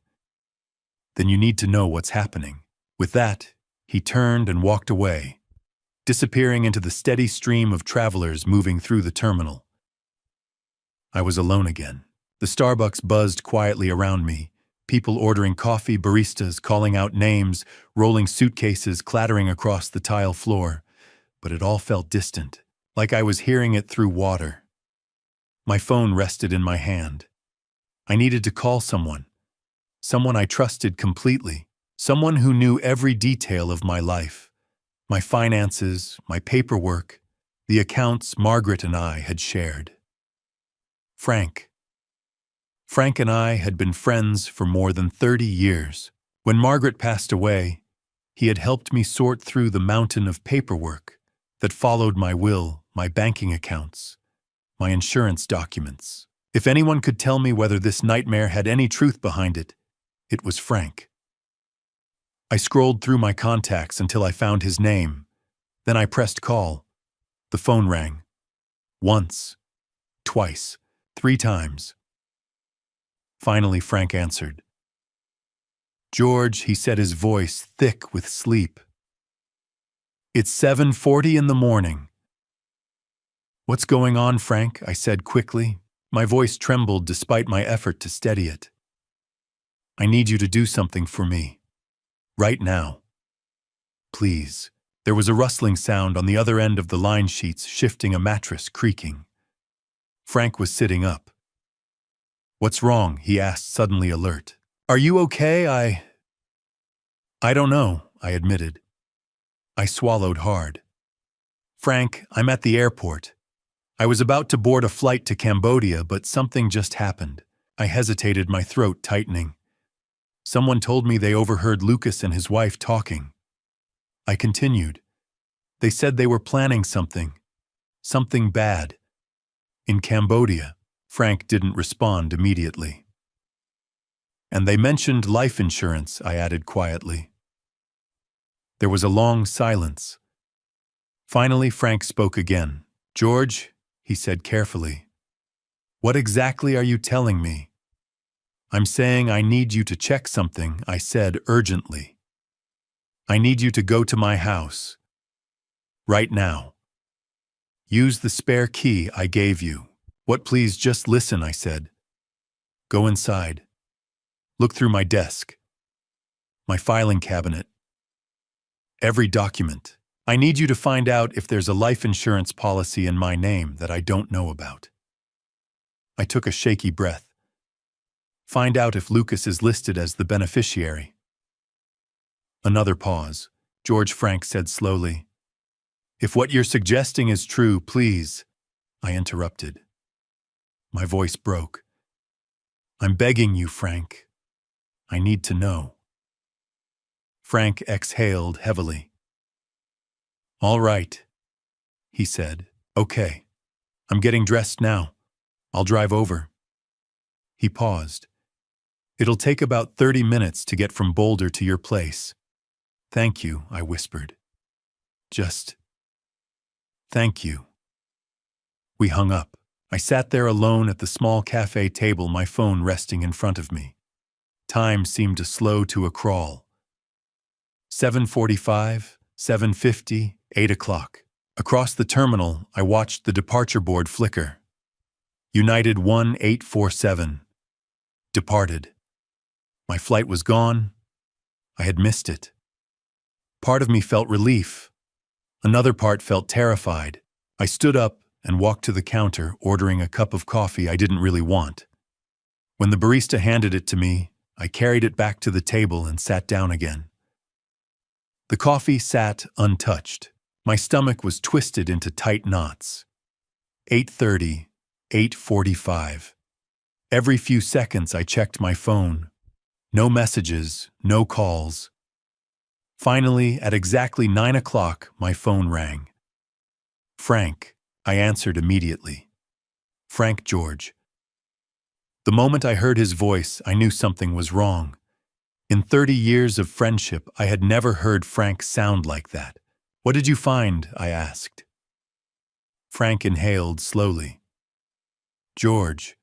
then you need to know what's happening." With that, he turned and walked away, disappearing into the steady stream of travelers moving through the terminal. I was alone again. The Starbucks buzzed quietly around me, people ordering coffee, baristas calling out names, rolling suitcases clattering across the tile floor. But it all felt distant, like I was hearing it through water. My phone rested in my hand. I needed to call someone I trusted completely, someone who knew every detail of my life, my finances, my paperwork, the accounts Margaret and I had shared. Frank. Frank and I had been friends for more than 30 years. When Margaret passed away, he had helped me sort through the mountain of paperwork that followed my will, my banking accounts, my insurance documents. If anyone could tell me whether this nightmare had any truth behind it, it was Frank. I scrolled through my contacts until I found his name. Then I pressed call. The phone rang. Once, twice, 3 times. Finally, Frank answered. "George," he said, his voice thick with sleep. "It's 7:40 in the morning." "What's going on, Frank?" I said quickly. My voice trembled despite my effort to steady it. "I need you to do something for me. Right now. Please." There was a rustling sound on the other end of the line sheets, shifting, a mattress creaking. Frank was sitting up. "What's wrong?" he asked, suddenly alert. "Are you okay? I don't know," I admitted. I swallowed hard. "Frank, I'm at the airport. I was about to board a flight to Cambodia, but something just happened." I hesitated, my throat tightening. "Someone told me they overheard Lucas and his wife talking." I continued. "They said they were planning something bad. In Cambodia." Frank didn't respond immediately. "And they mentioned life insurance," I added quietly. There was a long silence. Finally, Frank spoke again. "George," he said carefully, "what exactly are you telling me?" "I'm saying I need you to check something," I said urgently. "I need you to go to my house. Right now. Use the spare key I gave you." "What, please just listen," I said. "Go inside. Look through my desk, my filing cabinet, every document. I need you to find out if there's a life insurance policy in my name that I don't know about." I took a shaky breath. "Find out if Lucas is listed as the beneficiary." Another pause. "George," Frank said slowly, "if what you're suggesting is true, please," I interrupted. My voice broke. "I'm begging you, Frank. I need to know." Frank exhaled heavily. "All right," he said. "Okay. I'm getting dressed now. I'll drive over." He paused. "It'll take about 30 minutes to get from Boulder to your place." "Thank you," I whispered. "Just thank you." We hung up. I sat there alone at the small cafe table, my phone resting in front of me. Time seemed to slow to a crawl. 7:45, 7:50, 8 o'clock. Across the terminal, I watched the departure board flicker. United 1847. Departed. My flight was gone. I had missed it. Part of me felt relief. Another part felt terrified. I stood up and walked to the counter, ordering a cup of coffee I didn't really want. When the barista handed it to me, I carried it back to the table and sat down again. The coffee sat untouched. My stomach was twisted into tight knots. 8:30, 8:45. Every few seconds I checked my phone. No messages, no calls. Finally, at exactly 9 o'clock, my phone rang. Frank, I answered immediately. Frank George. The moment I heard his voice, I knew something was wrong. In 30 years of friendship, I had never heard Frank sound like that. What did you find? I asked. Frank inhaled slowly. George,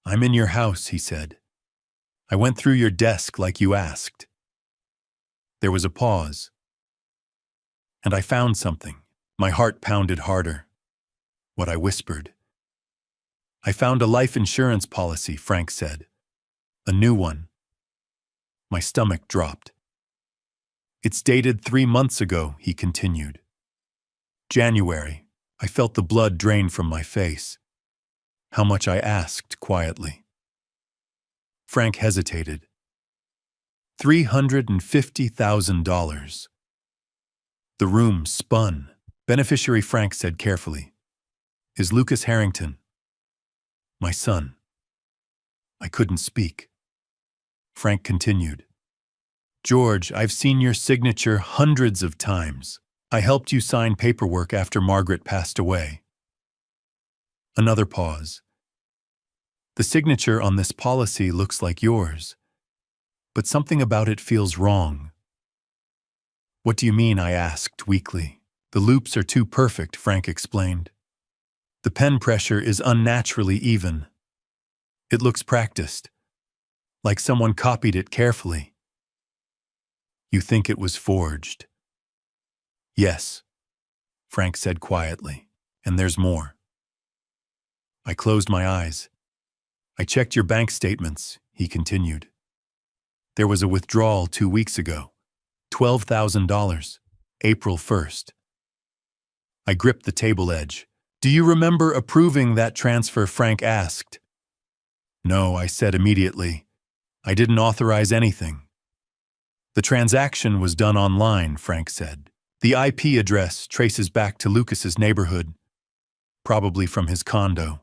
I'm in your house, he said. I went through your desk like you asked. There was a pause. And I found something. My heart pounded harder. What I whispered. I found a life insurance policy, Frank said. A new one. My stomach dropped. It's dated 3 months ago, he continued. January. I felt the blood drain from my face. How much? I asked quietly. Frank hesitated. $350,000. The room spun. Beneficiary, Frank said carefully, is Lucas Harrington. My son. I couldn't speak. Frank continued. George, I've seen your signature hundreds of times. I helped you sign paperwork after Margaret passed away. Another pause. The signature on this policy looks like yours, but something about it feels wrong. What do you mean? I asked weakly. The loops are too perfect, Frank explained. The pen pressure is unnaturally even. It looks practiced, like someone copied it carefully. You think it was forged? Yes, Frank said quietly, and there's more. I closed my eyes. I checked your bank statements, he continued. There was a withdrawal 2 weeks ago, $12,000, April 1st. I gripped the table edge. Do you remember approving that transfer? Frank asked. No, I said immediately. I didn't authorize anything. The transaction was done online, Frank said. The IP address traces back to Lucas's neighborhood, probably from his condo.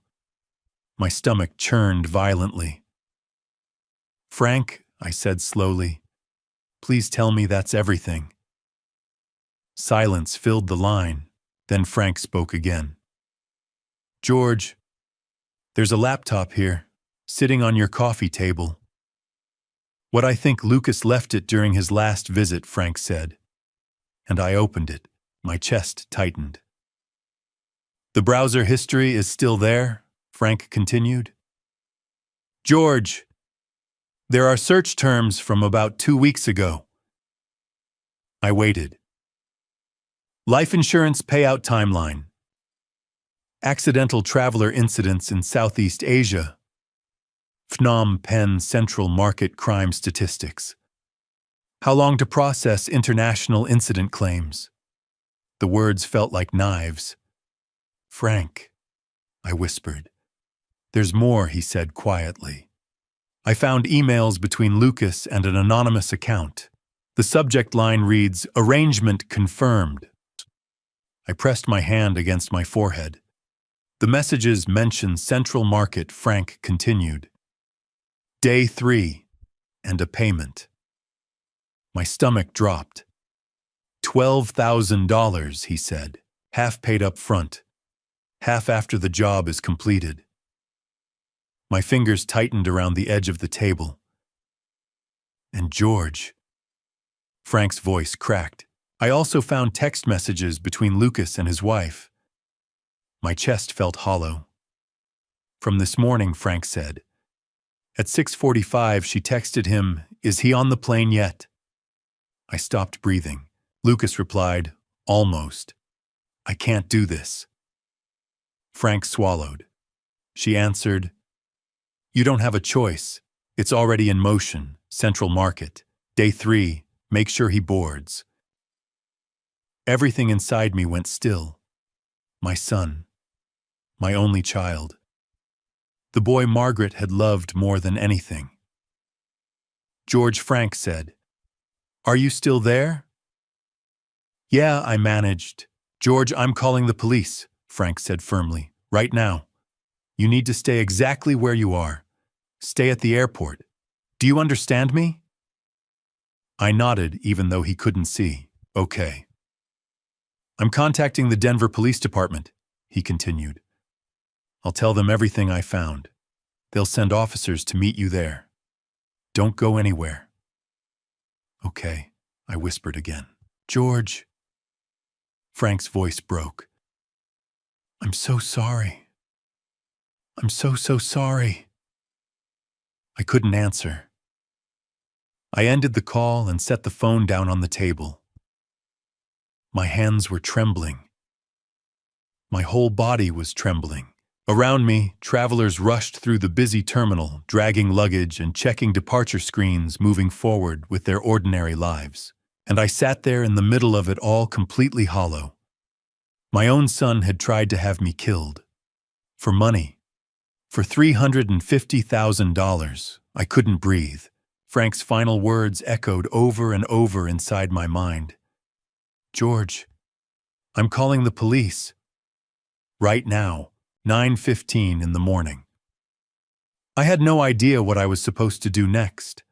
My stomach churned violently. Frank, I said slowly, please tell me that's everything. Silence filled the line. Then Frank spoke again. George, there's a laptop here, sitting on your coffee table. What I think Lucas left it during his last visit, Frank said. And I opened it. My chest tightened. The browser history is still there, Frank continued. George, there are search terms from about 2 weeks ago. I waited. Life insurance payout timeline. Accidental traveler incidents in Southeast Asia. Phnom Penh Central Market crime statistics. How long to process international incident claims? The words felt like knives. Frank, I whispered. There's more, he said quietly. I found emails between Lucas and an anonymous account. The subject line reads, Arrangement confirmed. I pressed my hand against my forehead. The messages mention Central Market, Frank continued. Day 3, and a payment. My stomach dropped. $12,000, he said, half paid up front, half after the job is completed. My fingers tightened around the edge of the table. And George. Frank's voice cracked. I also found text messages between Lucas and his wife. My chest felt hollow. From this morning, Frank said. At 6:45, she texted him, Is he on the plane yet? I stopped breathing. Lucas replied, "Almost. I can't do this." Frank swallowed. She answered, "You don't have a choice. It's already in motion. Central Market. Day 3. Make sure he boards." Everything inside me went still. My son. My only child. The boy Margaret had loved more than anything. George Frank said, "Are you still there?" "Yeah," I managed. "George, I'm calling the police," Frank said firmly. "Right now. You need to stay exactly where you are. Stay at the airport. Do you understand me?" I nodded, even though he couldn't see. "Okay." "I'm contacting the Denver Police Department," he continued. "I'll tell them everything I found. They'll send officers to meet you there. Don't go anywhere." "Okay," I whispered again. "George." Frank's voice broke. "I'm so sorry. I'm so sorry." I couldn't answer. I ended the call and set the phone down on the table. My hands were trembling. My whole body was trembling. Around me, travelers rushed through the busy terminal, dragging luggage and checking departure screens, moving forward with their ordinary lives. And I sat there in the middle of it all, completely hollow. My own son had tried to have me killed. For money. For $350,000. I couldn't breathe. Frank's final words echoed over and over inside my mind. "George, I'm calling the police. Right now, 9:15 in the morning." I had no idea what I was supposed to do next.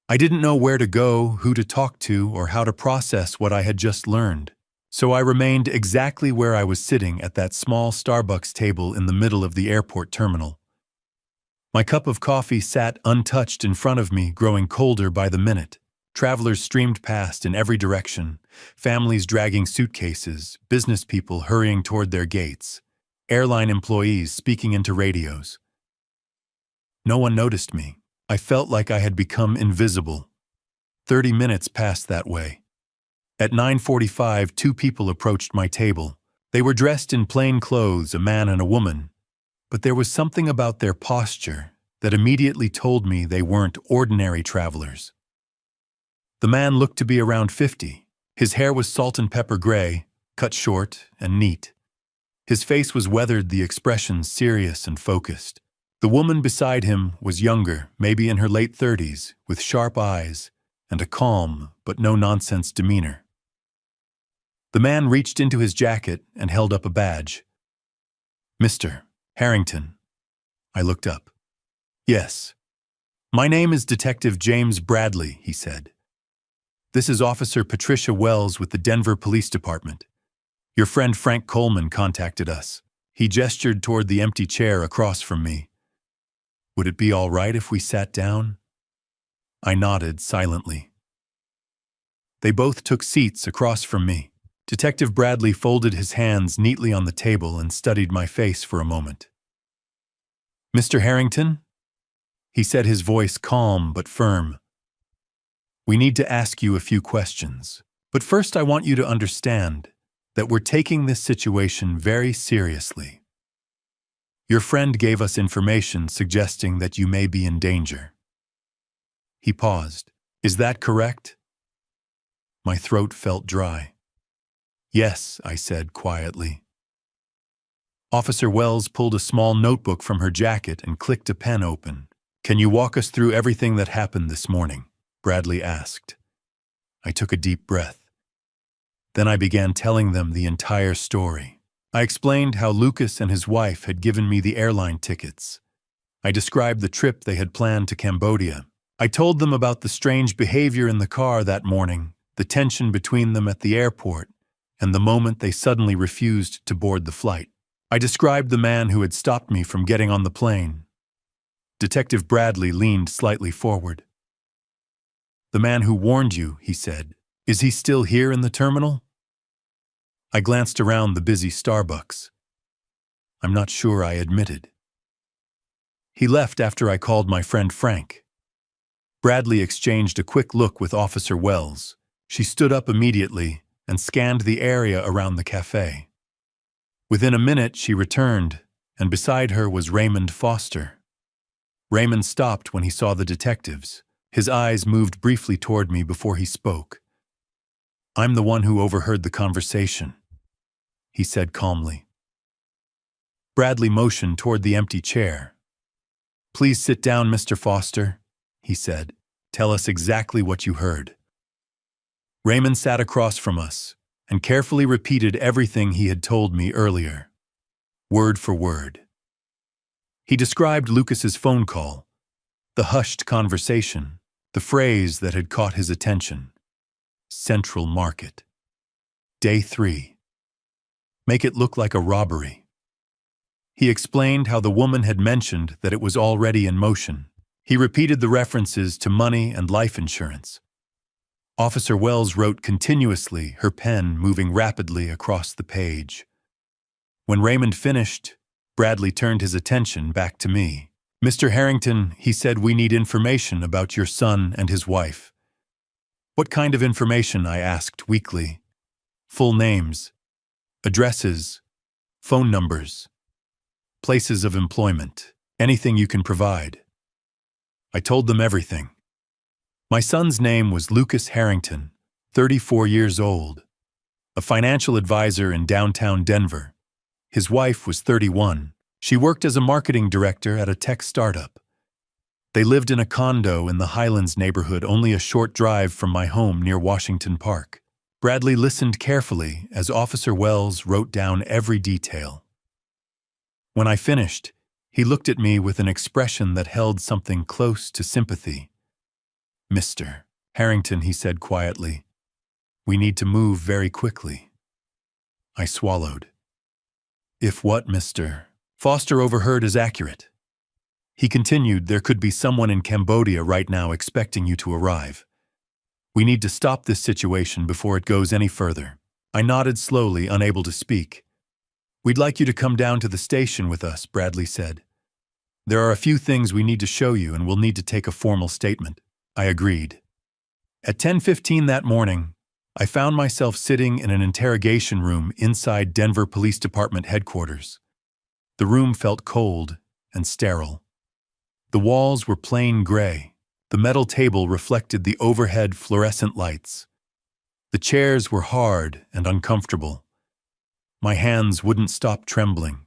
I didn't know where to go, who to talk to, or how to process what I had just learned. So I remained exactly where I was sitting at that small Starbucks table in the middle of the airport terminal. My cup of coffee sat untouched in front of me, growing colder by the minute. Travelers streamed past in every direction, families dragging suitcases, business people hurrying toward their gates, airline employees speaking into radios. No one noticed me. I felt like I had become invisible. 30 minutes passed that way. At 9:45, 2 people approached my table. They were dressed in plain clothes, a man and a woman, but there was something about their posture that immediately told me they weren't ordinary travelers. The man looked to be around 50. His hair was salt and pepper gray, cut short and neat. His face was weathered, the expression serious and focused. The woman beside him was younger, maybe in her late 30s, with sharp eyes and a calm but no-nonsense demeanor. The man reached into his jacket and held up a badge. "Mr. Harrington." I looked up. "Yes. My name is Detective James Bradley," he said. "This is Officer Patricia Wells with the Denver Police Department. Your friend Frank Coleman contacted us." He gestured toward the empty chair across from me. "Would it be all right if we sat down?" I nodded silently. They both took seats across from me. Detective Bradley folded his hands neatly on the table and studied my face for a moment. "Mr. Harrington?" he said, his voice calm but firm. "We need to ask you a few questions. But first I want you to understand that we're taking this situation very seriously. Your friend gave us information suggesting that you may be in danger." He paused. "Is that correct?" My throat felt dry. "Yes," I said quietly. Officer Wells pulled a small notebook from her jacket and clicked a pen open. "Can you walk us through everything that happened this morning?" Bradley asked. I took a deep breath. Then I began telling them the entire story. I explained how Lucas and his wife had given me the airline tickets. I described the trip they had planned to Cambodia. I told them about the strange behavior in the car that morning, the tension between them at the airport, and the moment they suddenly refused to board the flight. I described the man who had stopped me from getting on the plane. Detective Bradley leaned slightly forward. "The man who warned you," he said, "is he still here in the terminal?" I glanced around the busy Starbucks. "I'm not sure," I admitted. "He left after I called my friend Frank." Bradley exchanged a quick look with Officer Wells. She stood up immediately and scanned the area around the cafe. Within a minute, she returned, and beside her was Raymond Foster. Raymond stopped when he saw the detectives. His eyes moved briefly toward me before he spoke. "I'm the one who overheard the conversation," he said calmly. Bradley motioned toward the empty chair. "Please sit down, Mr. Foster," he said. "Tell us exactly what you heard." Raymond sat across from us and carefully repeated everything he had told me earlier, word for word. He described Lucas's phone call, the hushed conversation, the phrase that had caught his attention. Central Market. Day 3. Make it look like a robbery. He explained how the woman had mentioned that it was already in motion. He repeated the references to money and life insurance. Officer Wells wrote continuously, her pen moving rapidly across the page. When Raymond finished, Bradley turned his attention back to me. "Mr. Harrington," he said, "we need information about your son and his wife." "What kind of information?" I asked weakly. "Full names, addresses, phone numbers, places of employment, anything you can provide." I told them everything. My son's name was Lucas Harrington, 34 years old, a financial advisor in downtown Denver. His wife was 31. She worked as a marketing director at a tech startup. They lived in a condo in the Highlands neighborhood, only a short drive from my home near Washington Park. Bradley listened carefully as Officer Wells wrote down every detail. When I finished, he looked at me with an expression that held something close to sympathy. "Mr. Harrington," he said quietly, "we need to move very quickly." I swallowed. "If what Mr. Foster overheard is accurate," he continued, "there could be someone in Cambodia right now expecting you to arrive. We need to stop this situation before it goes any further." I nodded slowly, unable to speak. "We'd like you to come down to the station with us," Bradley said. "There are a few things we need to show you, and we'll need to take a formal statement." I agreed. At 10:15 that morning, I found myself sitting in an interrogation room inside Denver Police Department headquarters. The room felt cold and sterile. The walls were plain gray. The metal table reflected the overhead fluorescent lights. The chairs were hard and uncomfortable. My hands wouldn't stop trembling.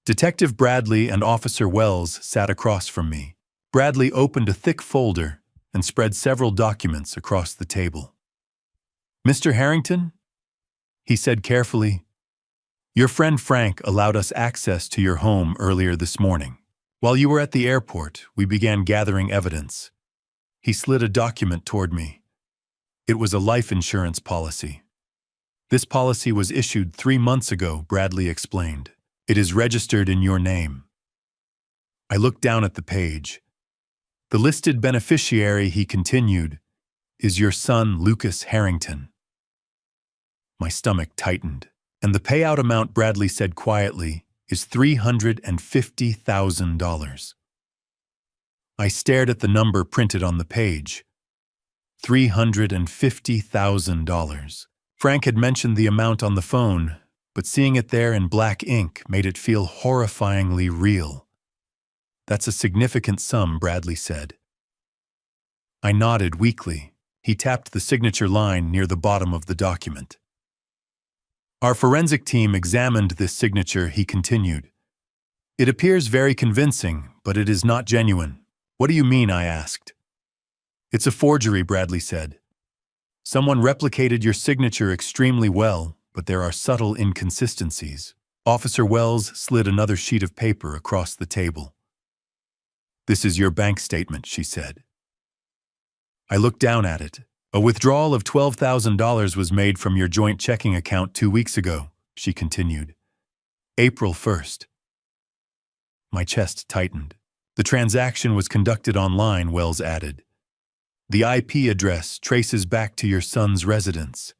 Detective Bradley and Officer Wells sat across from me. Bradley opened a thick folder and spread several documents across the table. "Mr. Harrington," he said carefully, "your friend Frank allowed us access to your home earlier this morning. While you were at the airport, we began gathering evidence." He slid a document toward me. It was a life insurance policy. "This policy was issued 3 months ago," Bradley explained. "It is registered in your name." I looked down at the page. "The listed beneficiary," he continued, "is your son, Lucas Harrington." My stomach tightened. "And the payout amount," Bradley said quietly, "is $350,000. I stared at the number printed on the page. $350,000. Frank had mentioned the amount on the phone, but seeing it there in black ink made it feel horrifyingly real. "That's a significant sum," Bradley said. I nodded weakly. He tapped the signature line near the bottom of the document. "Our forensic team examined this signature," he continued. "It appears very convincing, but it is not genuine." "What do you mean?" I asked. "It's a forgery," Bradley said. "Someone replicated your signature extremely well, but there are subtle inconsistencies." Officer Wells slid another sheet of paper across the table. "This is your bank statement," she said. I looked down at it. "A withdrawal of $12,000 was made from your joint checking account 2 weeks ago," she continued. "April 1st. My chest tightened. "The transaction was conducted online," Wells added. "The IP address traces back to your son's residence."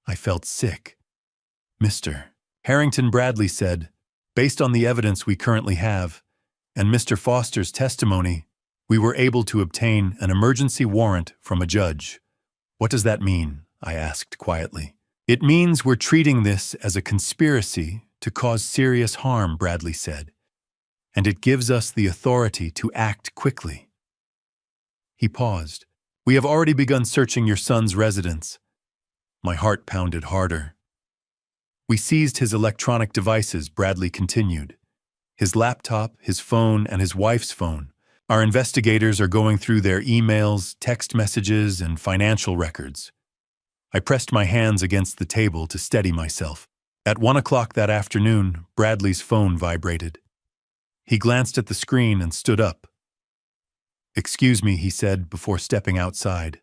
I felt sick. "Mr. Harrington," Bradley said, "based on the evidence we currently have, and Mr. Foster's testimony, we were able to obtain an emergency warrant from a judge. What does that mean? I asked quietly. It means we're treating this as a conspiracy to cause serious harm, Bradley said, and it gives us the authority to act quickly. He paused. We have already begun searching your son's residence. My heart pounded harder. We seized his electronic devices, Bradley continued. His laptop, his phone, and his wife's phone. Our investigators are going through their emails, text messages, and financial records. I pressed my hands against the table to steady myself. At 1 o'clock that afternoon, Bradley's phone vibrated. He glanced at the screen and stood up. "Excuse me," he said before stepping outside.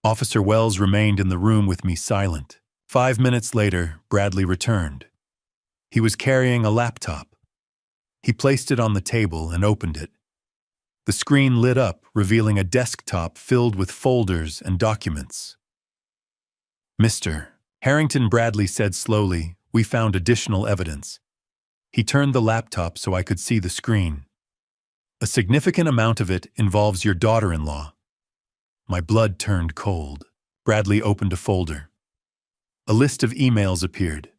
Officer Wells remained in the room with me silent. 5 minutes later, Bradley returned. He was carrying a laptop. He placed it on the table and opened it. The screen lit up, revealing a desktop filled with folders and documents. "Mr. Harrington," Bradley said slowly, "we found additional evidence." He turned the laptop so I could see the screen. "A significant amount of it involves your daughter-in-law." My blood turned cold. Bradley opened a folder. A list of emails appeared.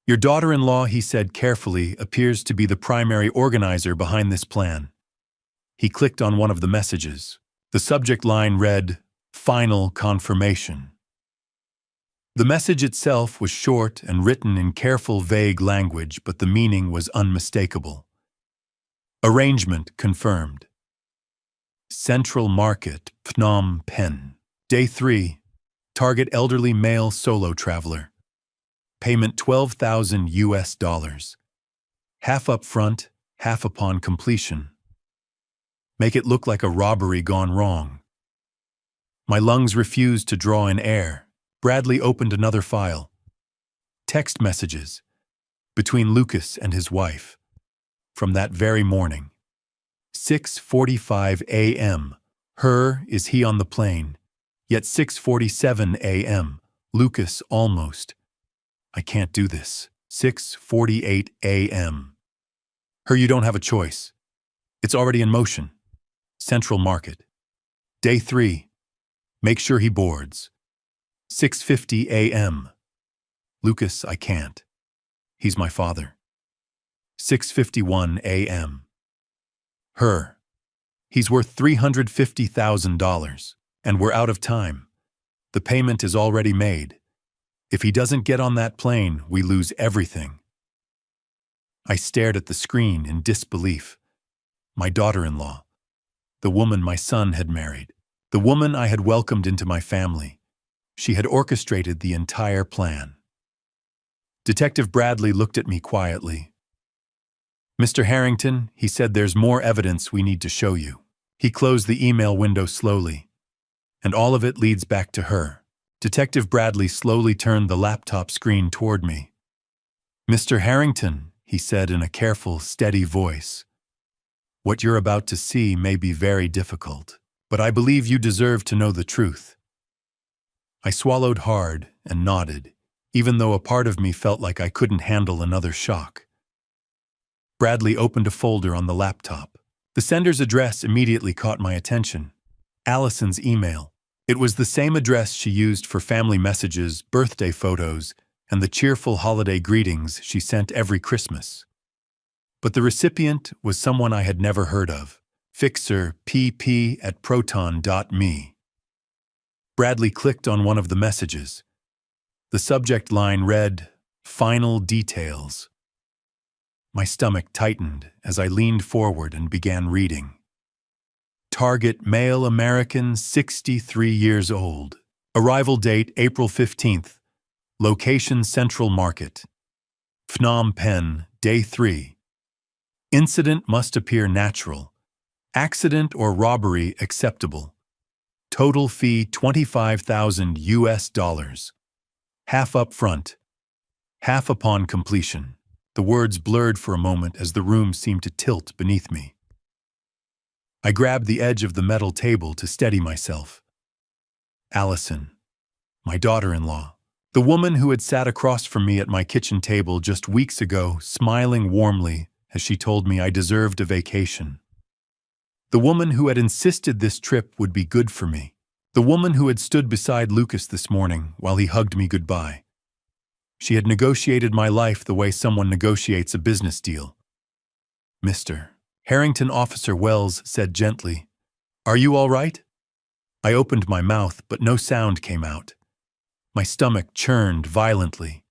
"Your daughter-in-law," he said carefully, "appears to be the primary organizer behind this plan." He clicked on one of the messages. The subject line read, "Final confirmation." The message itself was short and written in careful, vague language, but the meaning was unmistakable. Arrangement confirmed. Central Market, Phnom Penh. Day 3. Target elderly male solo traveler. Payment $12,000. Half up front, half upon completion. Make it look like a robbery gone wrong. My lungs refused to draw in air. Bradley opened another file. Text messages. Between Lucas and his wife. From that very morning. 6:45 a.m. Her, is he on the plane? Yet 6:47 a.m. Lucas almost. I can't do this. 6:48 a.m. Her, you don't have a choice. It's already in motion. Central Market. Day 3. Make sure he boards. 6:50 a.m. Lucas, I can't. He's my father. 6:51 a.m. Her. He's worth $350,000, and we're out of time. The payment is already made. If he doesn't get on that plane, we lose everything. I stared at the screen in disbelief. My daughter-in-law. The woman my son had married. The woman I had welcomed into my family. She had orchestrated the entire plan. Detective Bradley looked at me quietly. "Mr. Harrington," he said, "there's more evidence we need to show you." He closed the email window slowly. "And all of it leads back to her." Detective Bradley slowly turned the laptop screen toward me. "Mr. Harrington," he said in a careful, steady voice, "what you're about to see may be very difficult, but I believe you deserve to know the truth." I swallowed hard and nodded, even though a part of me felt like I couldn't handle another shock. Bradley opened a folder on the laptop. The sender's address immediately caught my attention. Allison's email. It was the same address she used for family messages, birthday photos, and the cheerful holiday greetings she sent every Christmas. But the recipient was someone I had never heard of. Fixer pp@proton.me. Bradley clicked on one of the messages. The subject line read, "Final details." My stomach tightened as I leaned forward and began reading. Target male American, 63 years old. Arrival date April 15th. Location Central Market. Phnom Penh, Day 3. Incident must appear natural. Accident or robbery acceptable. Total fee $25,000. Half up front. Half upon completion. The words blurred for a moment as the room seemed to tilt beneath me. I grabbed the edge of the metal table to steady myself. Allison, my daughter-in-law, the woman who had sat across from me at my kitchen table just weeks ago, smiling warmly as she told me I deserved a vacation. The woman who had insisted this trip would be good for me. The woman who had stood beside Lucas this morning while he hugged me goodbye. She had negotiated my life the way someone negotiates a business deal. Mr. Harrington, Officer Wells said gently, "Are you all right?" I opened my mouth, but no sound came out. My stomach churned violently.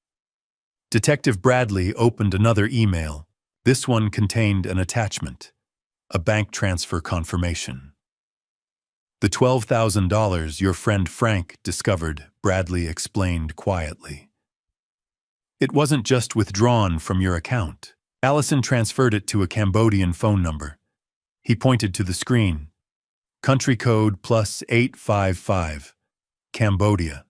Detective Bradley opened another email. This one contained an attachment, a bank transfer confirmation. "The $12,000 your friend Frank discovered," Bradley explained quietly. "It wasn't just withdrawn from your account. Allison transferred it to a Cambodian phone number." He pointed to the screen. "Country code +855, Cambodia."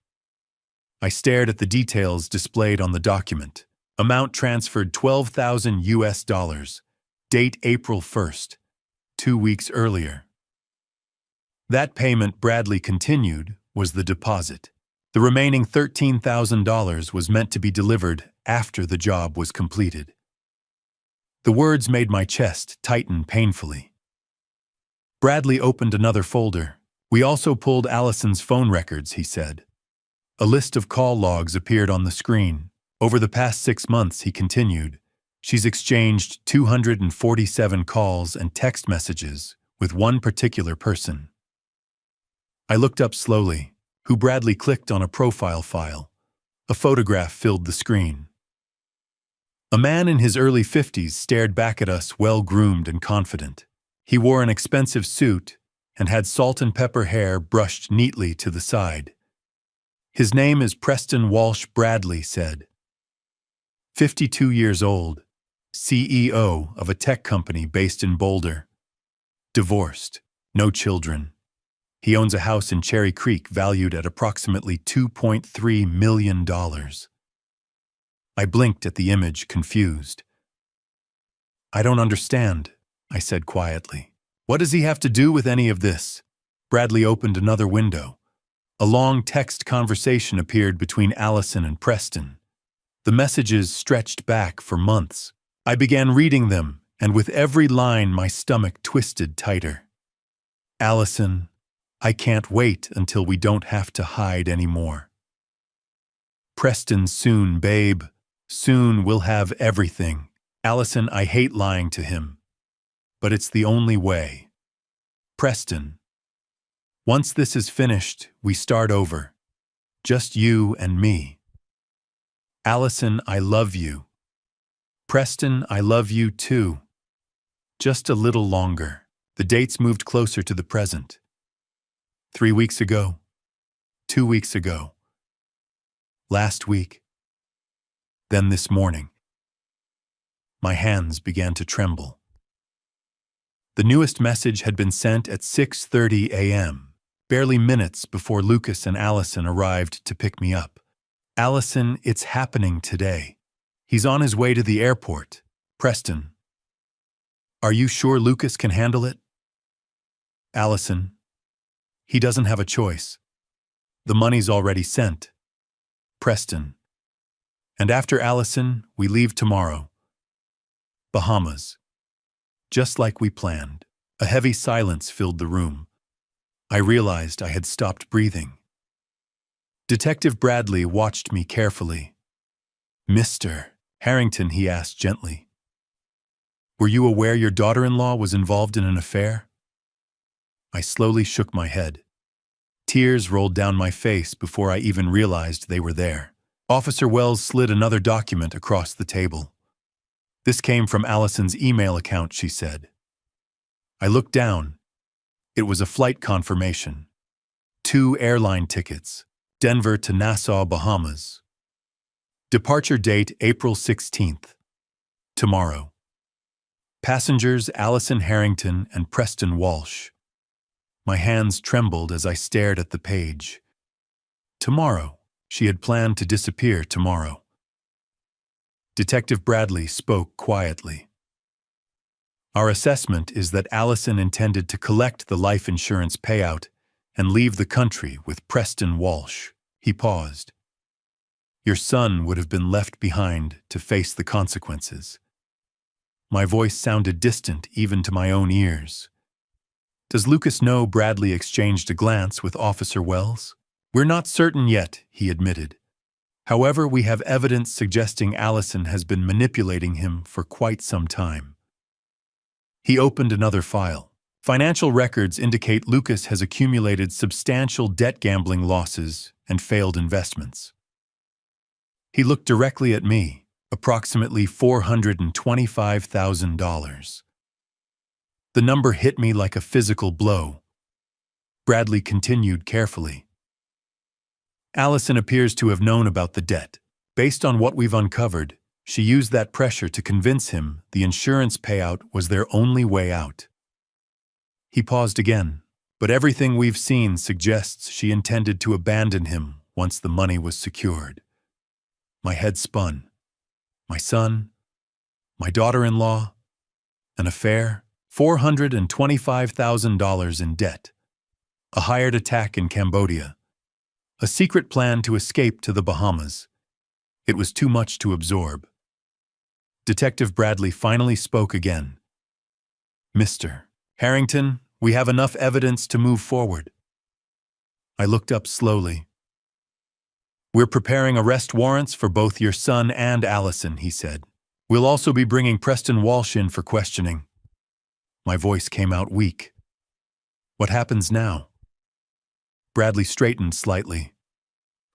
I stared at the details displayed on the document. Amount transferred $12,000. Date April 1st, 2 weeks earlier. That payment, Bradley continued, was the deposit. The remaining $13,000 was meant to be delivered after the job was completed. The words made my chest tighten painfully. Bradley opened another folder. "We also pulled Allison's phone records," he said. A list of call logs appeared on the screen. "Over the past 6 months," he continued, "she's exchanged 247 calls and text messages with one particular person." I looked up slowly. Who? Bradley clicked on a profile file. A photograph filled the screen. A man in his early 50s stared back at us, well-groomed and confident. He wore an expensive suit and had salt and pepper hair brushed neatly to the side. "His name is Preston Walsh," Bradley said. 52 years old, CEO of a tech company based in Boulder. Divorced, no children. He owns a house in Cherry Creek valued at approximately $2.3 million. I blinked at the image, confused. "I don't understand," I said quietly. "What does he have to do with any of this?" Bradley opened another window. A long text conversation appeared between Allison and Preston. The messages stretched back for months. I began reading them, and with every line my stomach twisted tighter. "Allison, I can't wait until we don't have to hide anymore." Preston, "Soon, babe. Soon we'll have everything." "Allison, I hate lying to him, but it's the only way." Preston, "Once this is finished, we start over. Just you and me." "Allison, I love you." Preston, "I love you too. Just a little longer." The dates moved closer to the present. 3 weeks ago. 2 weeks ago. Last week. Then this morning. My hands began to tremble. The newest message had been sent at 6:30 a.m., barely minutes before Lucas and Allison arrived to pick me up. "Allison, it's happening today. He's on his way to the airport." Preston, "Are you sure Lucas can handle it?" Allison, "He doesn't have a choice. The money's already sent." Preston, "And after Allison, we leave tomorrow. Bahamas. Just like we planned." A heavy silence filled the room. I realized I had stopped breathing. Detective Bradley watched me carefully. "Mr. Harrington," he asked gently, "were you aware your daughter-in-law was involved in an affair?" I slowly shook my head. Tears rolled down my face before I even realized they were there. Officer Wells slid another document across the table. "This came from Allison's email account," she said. I looked down. It was a flight confirmation. 2 airline tickets, Denver to Nassau, Bahamas. Departure date April 16th. Tomorrow. Passengers Allison Harrington and Preston Walsh. My hands trembled as I stared at the page. Tomorrow. She had planned to disappear tomorrow. Detective Bradley spoke quietly. "Our assessment is that Allison intended to collect the life insurance payout and leave the country with Preston Walsh." He paused. "Your son would have been left behind to face the consequences." My voice sounded distant even to my own ears. Does Lucas know Bradley exchanged a glance with Officer Wells? We're not certain yet, he admitted. However, we have evidence suggesting Allison has been manipulating him for quite some time. He opened another file. Financial records indicate Lucas has accumulated substantial debt gambling losses and failed investments. He looked directly at me, approximately $425,000. The number hit me like a physical blow. Bradley continued carefully. Allison appears to have known about the debt. Based on what we've uncovered, she used that pressure to convince him the insurance payout was their only way out. He paused again, but everything we've seen suggests she intended to abandon him once the money was secured. My head spun. My son, my daughter-in-law, an affair, $425,000 in debt, a hired attack in Cambodia, a secret plan to escape to the Bahamas. It was too much to absorb. Detective Bradley finally spoke again. Mr. Harrington, we have enough evidence to move forward. I looked up slowly. We're preparing arrest warrants for both your son and Allison, he said. We'll also be bringing Preston Walsh in for questioning. My voice came out weak. What happens now? Bradley straightened slightly.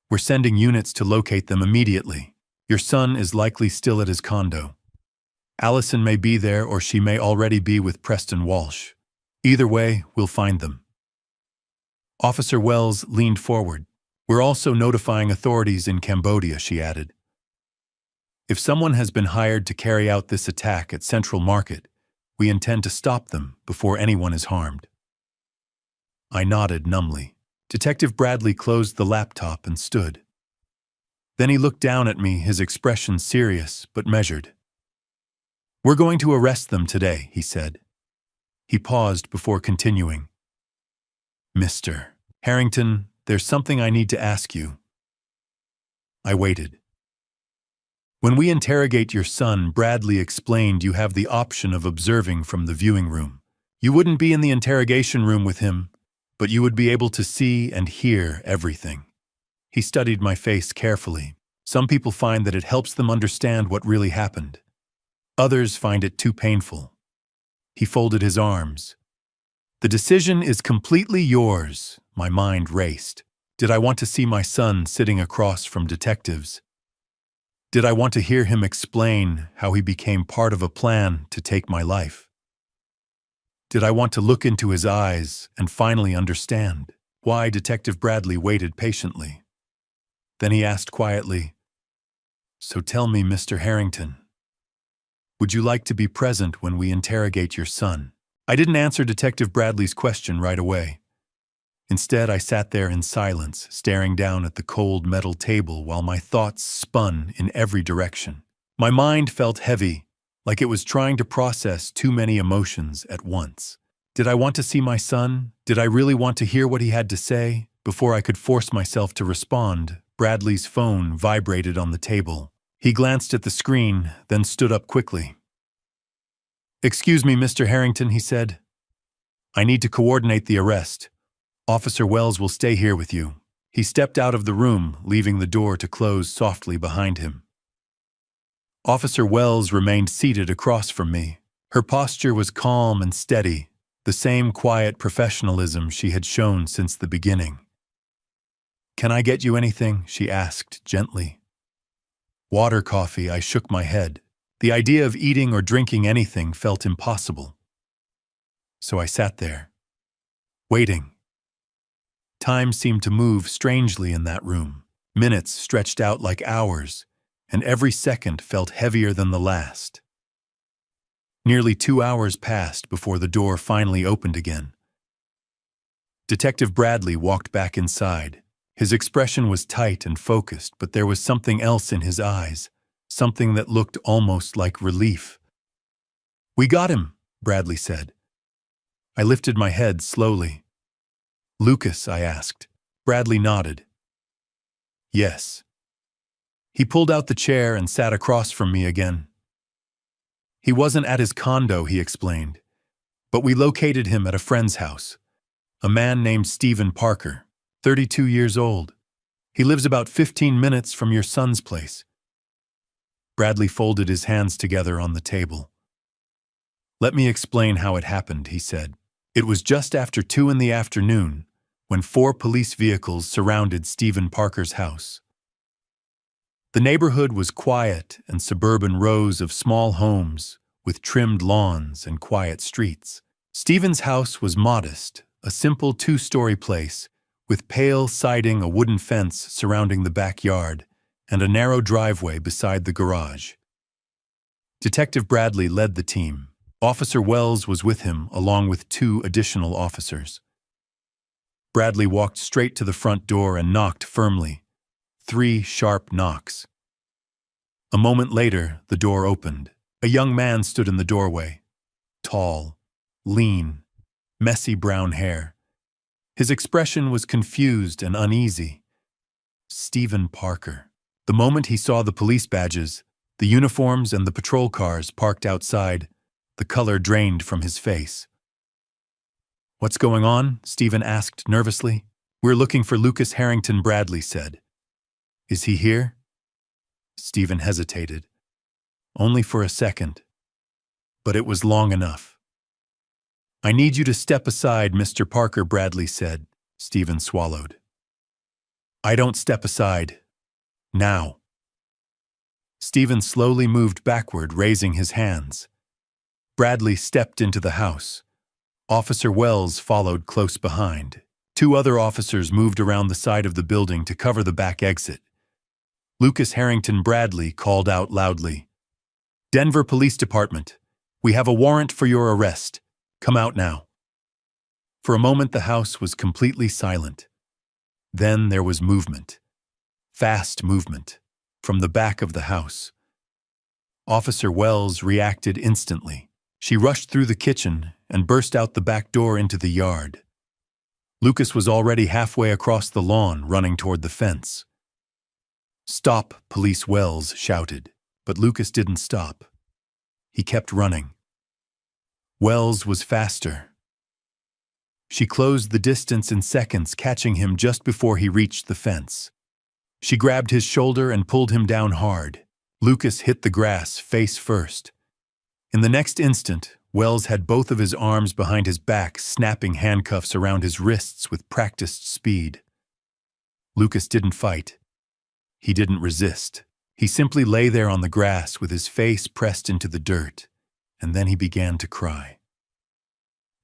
We're sending units to locate them immediately. Your son is likely still at his condo. Allison may be there or she may already be with Preston Walsh. Either way, we'll find them. Officer Wells leaned forward. We're also notifying authorities in Cambodia, she added. If someone has been hired to carry out this attack at Central Market, we intend to stop them before anyone is harmed. I nodded numbly. Detective Bradley closed the laptop and stood. Then he looked down at me, his expression serious but measured. We're going to arrest them today, he said. He paused before continuing. Mr. Harrington, there's something I need to ask you. I waited. When we interrogate your son, Bradley explained you have the option of observing from the viewing room. You wouldn't be in the interrogation room with him, but you would be able to see and hear everything. He studied my face carefully. Some people find that it helps them understand what really happened. Others find it too painful. He folded his arms. The decision is completely yours. My mind raced. Did I want to see my son sitting across from detectives? Did I want to hear him explain how he became part of a plan to take my life? Did I want to look into his eyes and finally understand why? Detective Bradley waited patiently. Then he asked quietly, So tell me, Mr. Harrington, would you like to be present when we interrogate your son? I didn't answer Detective Bradley's question right away. Instead, I sat there in silence, staring down at the cold metal table while my thoughts spun in every direction. My mind felt heavy, like it was trying to process too many emotions at once. Did I want to see my son? Did I really want to hear what he had to say? Before I could force myself to respond, Bradley's phone vibrated on the table. He glanced at the screen, then stood up quickly. Excuse me, Mr. Harrington, he said. I need to coordinate the arrest. Officer Wells will stay here with you. He stepped out of the room, leaving the door to close softly behind him. Officer Wells remained seated across from me. Her posture was calm and steady, the same quiet professionalism she had shown since the beginning. Can I get you anything? She asked gently. Water, coffee, I shook my head. The idea of eating or drinking anything felt impossible. So I sat there, waiting. Time seemed to move strangely in that room. Minutes stretched out like hours, and every second felt heavier than the last. Nearly 2 hours passed before the door finally opened again. Detective Bradley walked back inside. His expression was tight and focused, but there was something else in his eyes, something that looked almost like relief. We got him, Bradley said. I lifted my head slowly. Lucas, I asked. Bradley nodded. Yes. He pulled out the chair and sat across from me again. He wasn't at his condo, he explained, But we located him at a friend's house, a man named Stephen Parker, 32 years old. He lives about 15 minutes from your son's place. Bradley folded his hands together on the table. Let me explain how it happened, he said. It was just after 2 in the afternoon when 4 police vehicles surrounded Stephen Parker's house. The neighborhood was quiet and suburban rows of small homes with trimmed lawns and quiet streets. Stephen's house was modest, a simple 2-story place with pale siding, a wooden fence surrounding the backyard, and a narrow driveway beside the garage. Detective Bradley led the team. Officer Wells was with him, along with 2 additional officers. Bradley walked straight to the front door and knocked firmly. 3 sharp knocks. A moment later, the door opened. A young man stood in the doorway. Tall, lean, messy brown hair. His expression was confused and uneasy. Stephen Parker. The moment he saw the police badges, the uniforms and the patrol cars parked outside, the color drained from his face. What's going on? Stephen asked nervously. We're looking for Lucas Harrington, Bradley said. Is he here? Stephen hesitated. Only for a second. But it was long enough. I need you to step aside, Mr. Parker, Bradley said. Stephen swallowed. I don't step aside. Now. Stephen slowly moved backward, raising his hands. Bradley stepped into the house. Officer Wells followed close behind. 2 other officers moved around the side of the building to cover the back exit. Lucas Harrington Bradley called out loudly, Denver Police Department, we have a warrant for your arrest. Come out now. For a moment the house was completely silent. Then there was movement. Fast movement. From the back of the house. Officer Wells reacted instantly. She rushed through the kitchen and burst out the back door into the yard. Lucas was already halfway across the lawn, running toward the fence. Stop, Police Wells shouted, but Lucas didn't stop. He kept running. Wells was faster. She closed the distance in seconds, catching him just before he reached the fence. She grabbed his shoulder and pulled him down hard. Lucas hit the grass face first. In the next instant, Wells had both of his arms behind his back, snapping handcuffs around his wrists with practiced speed. Lucas didn't fight. He didn't resist. He simply lay there on the grass with his face pressed into the dirt, and then he began to cry.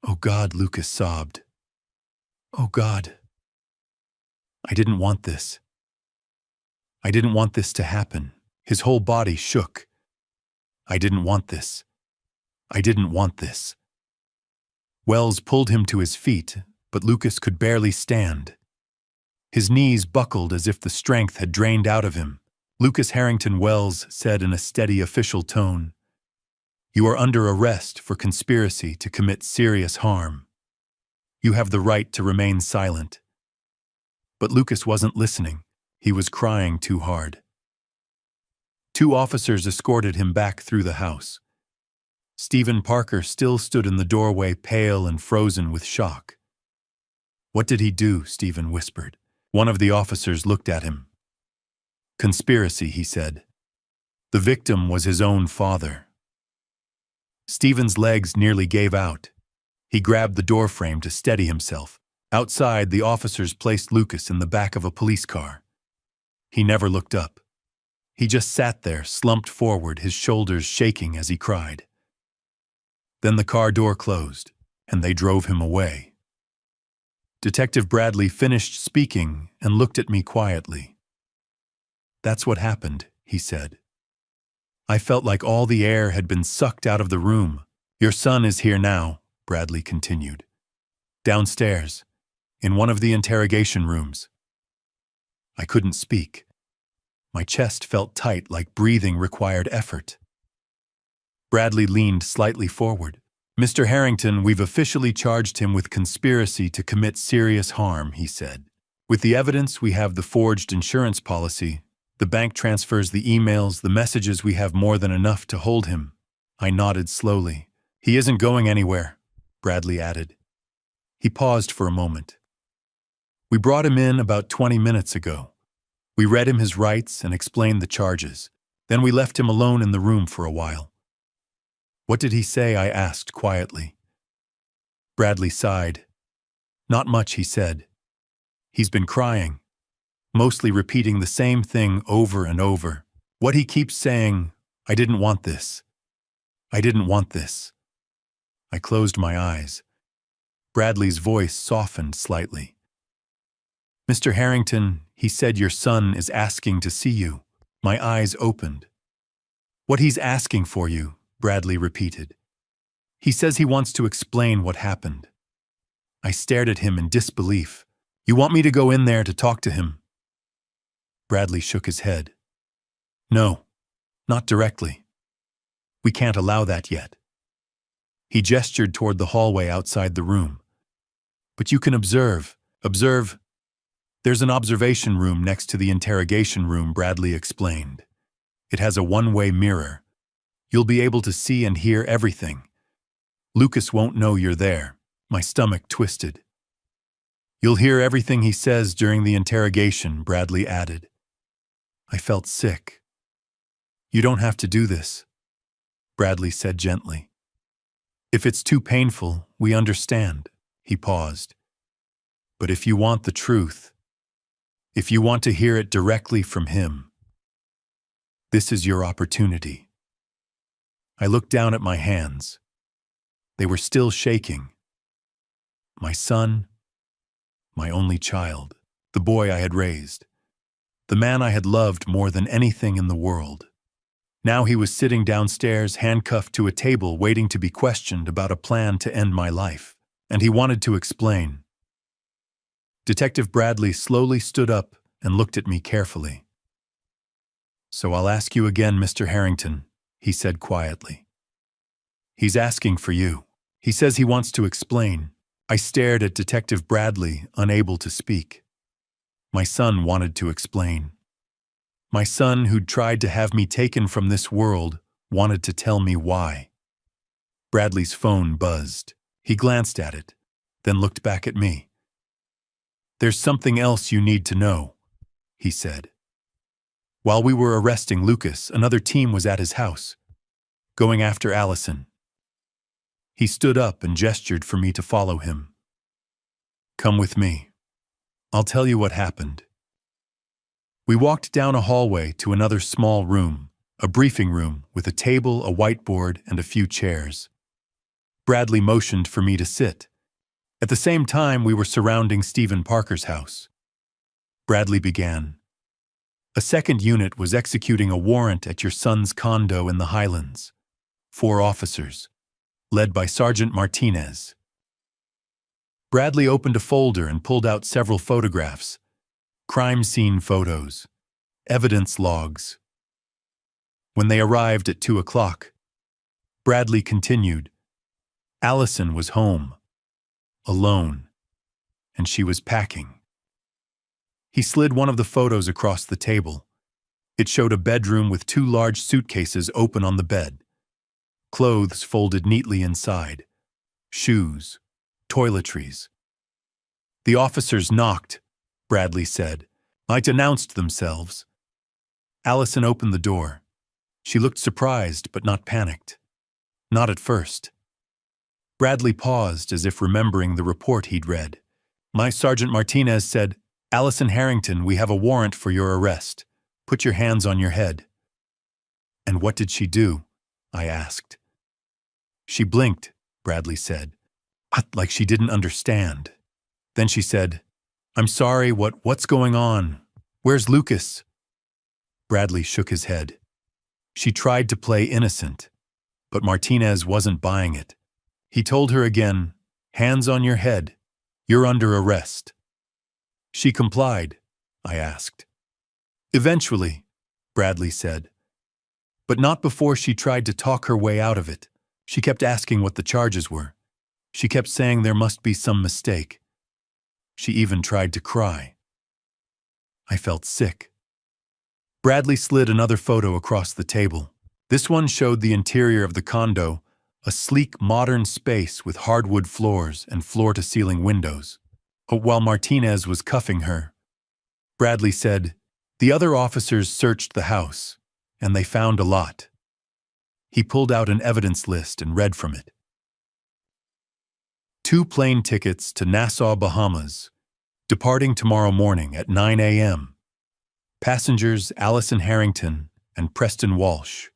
Oh God, Lucas sobbed. Oh God. I didn't want this. I didn't want this to happen. His whole body shook. I didn't want this. I didn't want this. Wells pulled him to his feet, but Lucas could barely stand. His knees buckled as if the strength had drained out of him. Lucas Harrington Wells said in a steady official tone, You are under arrest for conspiracy to commit serious harm. You have the right to remain silent. But Lucas wasn't listening. He was crying too hard. 2 officers escorted him back through the house. Stephen Parker still stood in the doorway, pale and frozen with shock. What did he do? Stephen whispered. One of the officers looked at him. Conspiracy, he said. The victim was his own father. Stephen's legs nearly gave out. He grabbed the doorframe to steady himself. Outside, the officers placed Lucas in the back of a police car. He never looked up. He just sat there, slumped forward, his shoulders shaking as he cried. Then the car door closed, and they drove him away. Detective Bradley finished speaking and looked at me quietly. That's what happened, he said. I felt like all the air had been sucked out of the room. Your son is here now, Bradley continued. Downstairs, in one of the interrogation rooms. I couldn't speak. My chest felt tight, like breathing required effort. Bradley leaned slightly forward. Mr. Harrington, we've officially charged him with conspiracy to commit serious harm, he said. With the evidence, we have the forged insurance policy, the bank transfers, the emails, the messages, we have more than enough to hold him. I nodded slowly. He isn't going anywhere. Bradley added. He paused for a moment. We brought him in about 20 minutes ago. We read him his rights and explained the charges. Then we left him alone in the room for a while. What did he say? I asked quietly. Bradley sighed. Not much, he said. He's been crying, mostly repeating the same thing over and over. What he keeps saying, I didn't want this. I didn't want this. I closed my eyes. Bradley's voice softened slightly. Mr. Harrington, he said your son is asking to see you. My eyes opened. What he's asking for you, Bradley repeated. He says he wants to explain what happened. I stared at him in disbelief. You want me to go in there to talk to him? Bradley shook his head. No, not directly. We can't allow that yet. He gestured toward the hallway outside the room. But you can observe. There's an observation room next to the interrogation room, Bradley explained. It has a one-way mirror. You'll be able to see and hear everything. Lucas won't know you're there. My stomach twisted. You'll hear everything he says during the interrogation, Bradley added. I felt sick. You don't have to do this, Bradley said gently. If it's too painful, we understand. He paused. But if you want the truth, if you want to hear it directly from him, this is your opportunity. I looked down at my hands. They were still shaking. My son, my only child, the boy I had raised, the man I had loved more than anything in the world. Now he was sitting downstairs, handcuffed to a table, waiting to be questioned about a plan to end my life, and he wanted to explain. Detective Bradley slowly stood up and looked at me carefully. So I'll ask you again, Mr. Harrington, he said quietly. He's asking for you. He says he wants to explain. I stared at Detective Bradley, unable to speak. My son wanted to explain. My son, who'd tried to have me taken from this world, wanted to tell me why. Bradley's phone buzzed. He glanced at it, then looked back at me. There's something else you need to know, he said. While we were arresting Lucas, another team was at his house, going after Allison. He stood up and gestured for me to follow him. Come with me. I'll tell you what happened. We walked down a hallway to another small room, a briefing room with a table, a whiteboard, and a few chairs. Bradley motioned for me to sit. At the same time, we were surrounding Stephen Parker's house. Bradley began. A second unit was executing a warrant at your son's condo in the Highlands. 4 officers, led by Sergeant Martinez. Bradley opened a folder and pulled out several photographs. Crime scene photos, evidence logs. When they arrived at 2 o'clock, Bradley continued. Allison was home, alone, and she was packing. He slid one of the photos across the table. It showed a bedroom with 2 large suitcases open on the bed, clothes folded neatly inside, shoes, toiletries. The officers knocked, Bradley said. Might announced themselves. Allison opened the door. She looked surprised but not panicked. Not at first. Bradley paused as if remembering the report he'd read. My Sergeant Martinez said, Allison Harrington, we have a warrant for your arrest. Put your hands on your head. And what did she do? I asked. She blinked, Bradley said. Like she didn't understand. Then she said, I'm sorry, what's going on? Where's Lucas? Bradley shook his head. She tried to play innocent, but Martinez wasn't buying it. He told her again, hands on your head, you're under arrest. She complied, I asked. Eventually, Bradley said. But not before she tried to talk her way out of it. She kept asking what the charges were. She kept saying there must be some mistake. She even tried to cry. I felt sick. Bradley slid another photo across the table. This one showed the interior of the condo, a sleek, modern space with hardwood floors and floor-to-ceiling windows. While Martinez was cuffing her, Bradley said, "The other officers searched the house, and they found a lot." He pulled out an evidence list and read from it. 2 plane tickets to Nassau, Bahamas, departing tomorrow morning at 9 a.m. Passengers Allison Harrington and Preston Walsh.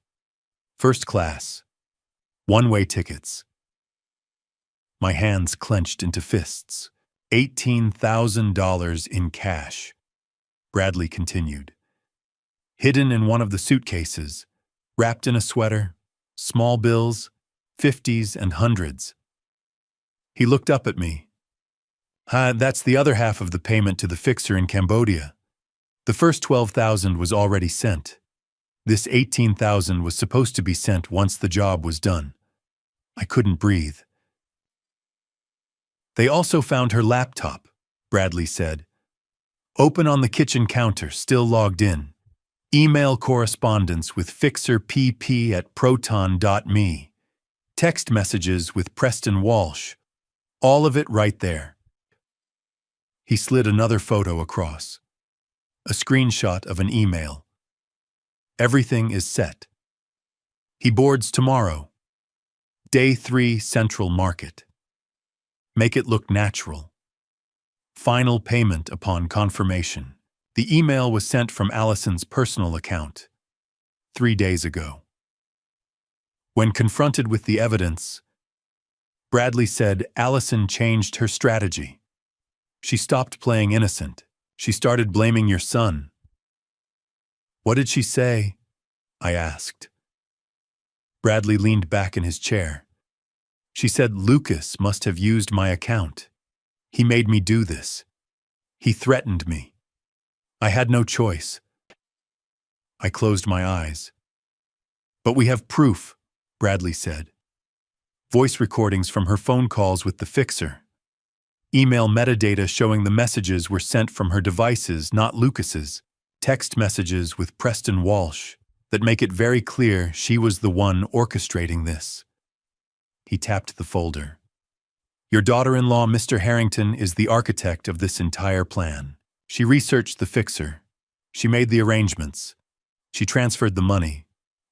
First class. One-way tickets. My hands clenched into fists. $18,000 in cash. Bradley continued. Hidden in one of the suitcases, wrapped in a sweater, small bills, 50s and 100s. He looked up at me. That's the other half of the payment to the fixer in Cambodia. The first $12,000 was already sent. This $18,000 was supposed to be sent once the job was done. I couldn't breathe. They also found her laptop, Bradley said. Open on the kitchen counter, still logged in. Email correspondence with fixer pp@proton.me. Text messages with Preston Walsh. All of it right there. He slid another photo across. A screenshot of an email. Everything is set. He boards tomorrow. Day 3, Central Market. Make it look natural. Final payment upon confirmation. The email was sent from Allison's personal account 3 days ago. When confronted with the evidence, Bradley said Allison changed her strategy. She stopped playing innocent. She started blaming your son. What did she say? I asked. Bradley leaned back in his chair. She said Lucas must have used my account. He made me do this. He threatened me. I had no choice. I closed my eyes. But we have proof, Bradley said. Voice recordings from her phone calls with the fixer. Email metadata showing the messages were sent from her devices, not Lucas's. Text messages with Preston Walsh that make it very clear she was the one orchestrating this. He tapped the folder. Your daughter-in-law, Mr. Harrington, is the architect of this entire plan. She researched the fixer. She made the arrangements. She transferred the money.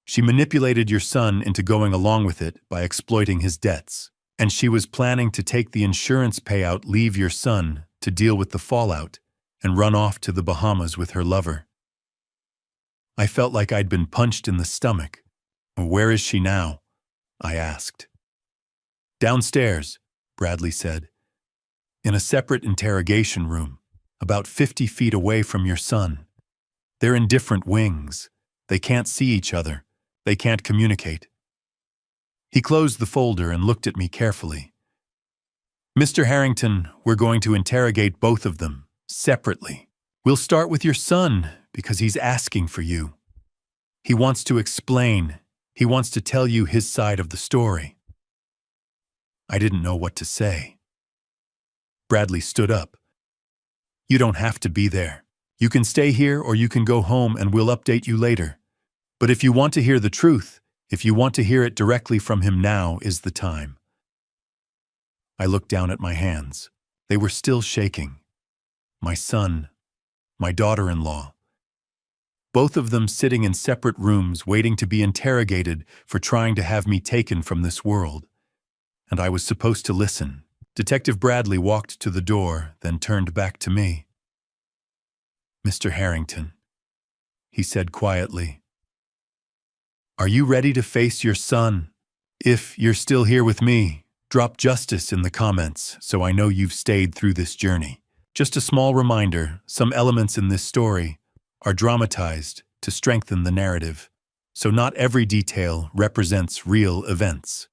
She manipulated your son into going along with it by exploiting his debts. And she was planning to take the insurance payout, leave your son to deal with the fallout, and run off to the Bahamas with her lover. I felt like I'd been punched in the stomach. Where is she now? I asked. Downstairs, Bradley said. In a separate interrogation room, about 50 feet away from your son. They're in different wings. They can't see each other. They can't communicate. He closed the folder and looked at me carefully. Mr. Harrington, we're going to interrogate both of them, separately. We'll start with your son, because he's asking for you. He wants to explain. He wants to tell you his side of the story. I didn't know what to say. Bradley stood up. You don't have to be there. You can stay here or you can go home and we'll update you later. But if you want to hear the truth, if you want to hear it directly from him, now is the time. I looked down at my hands. They were still shaking. My son, my daughter-in-law. Both of them sitting in separate rooms waiting to be interrogated for trying to have me taken from this world. And I was supposed to listen. Detective Bradley walked to the door, then turned back to me. Mr. Harrington, he said quietly. Are you ready to face your son? If you're still here with me, drop justice in the comments so I know you've stayed through this journey. Just a small reminder, some elements in this story are dramatized to strengthen the narrative, so not every detail represents real events.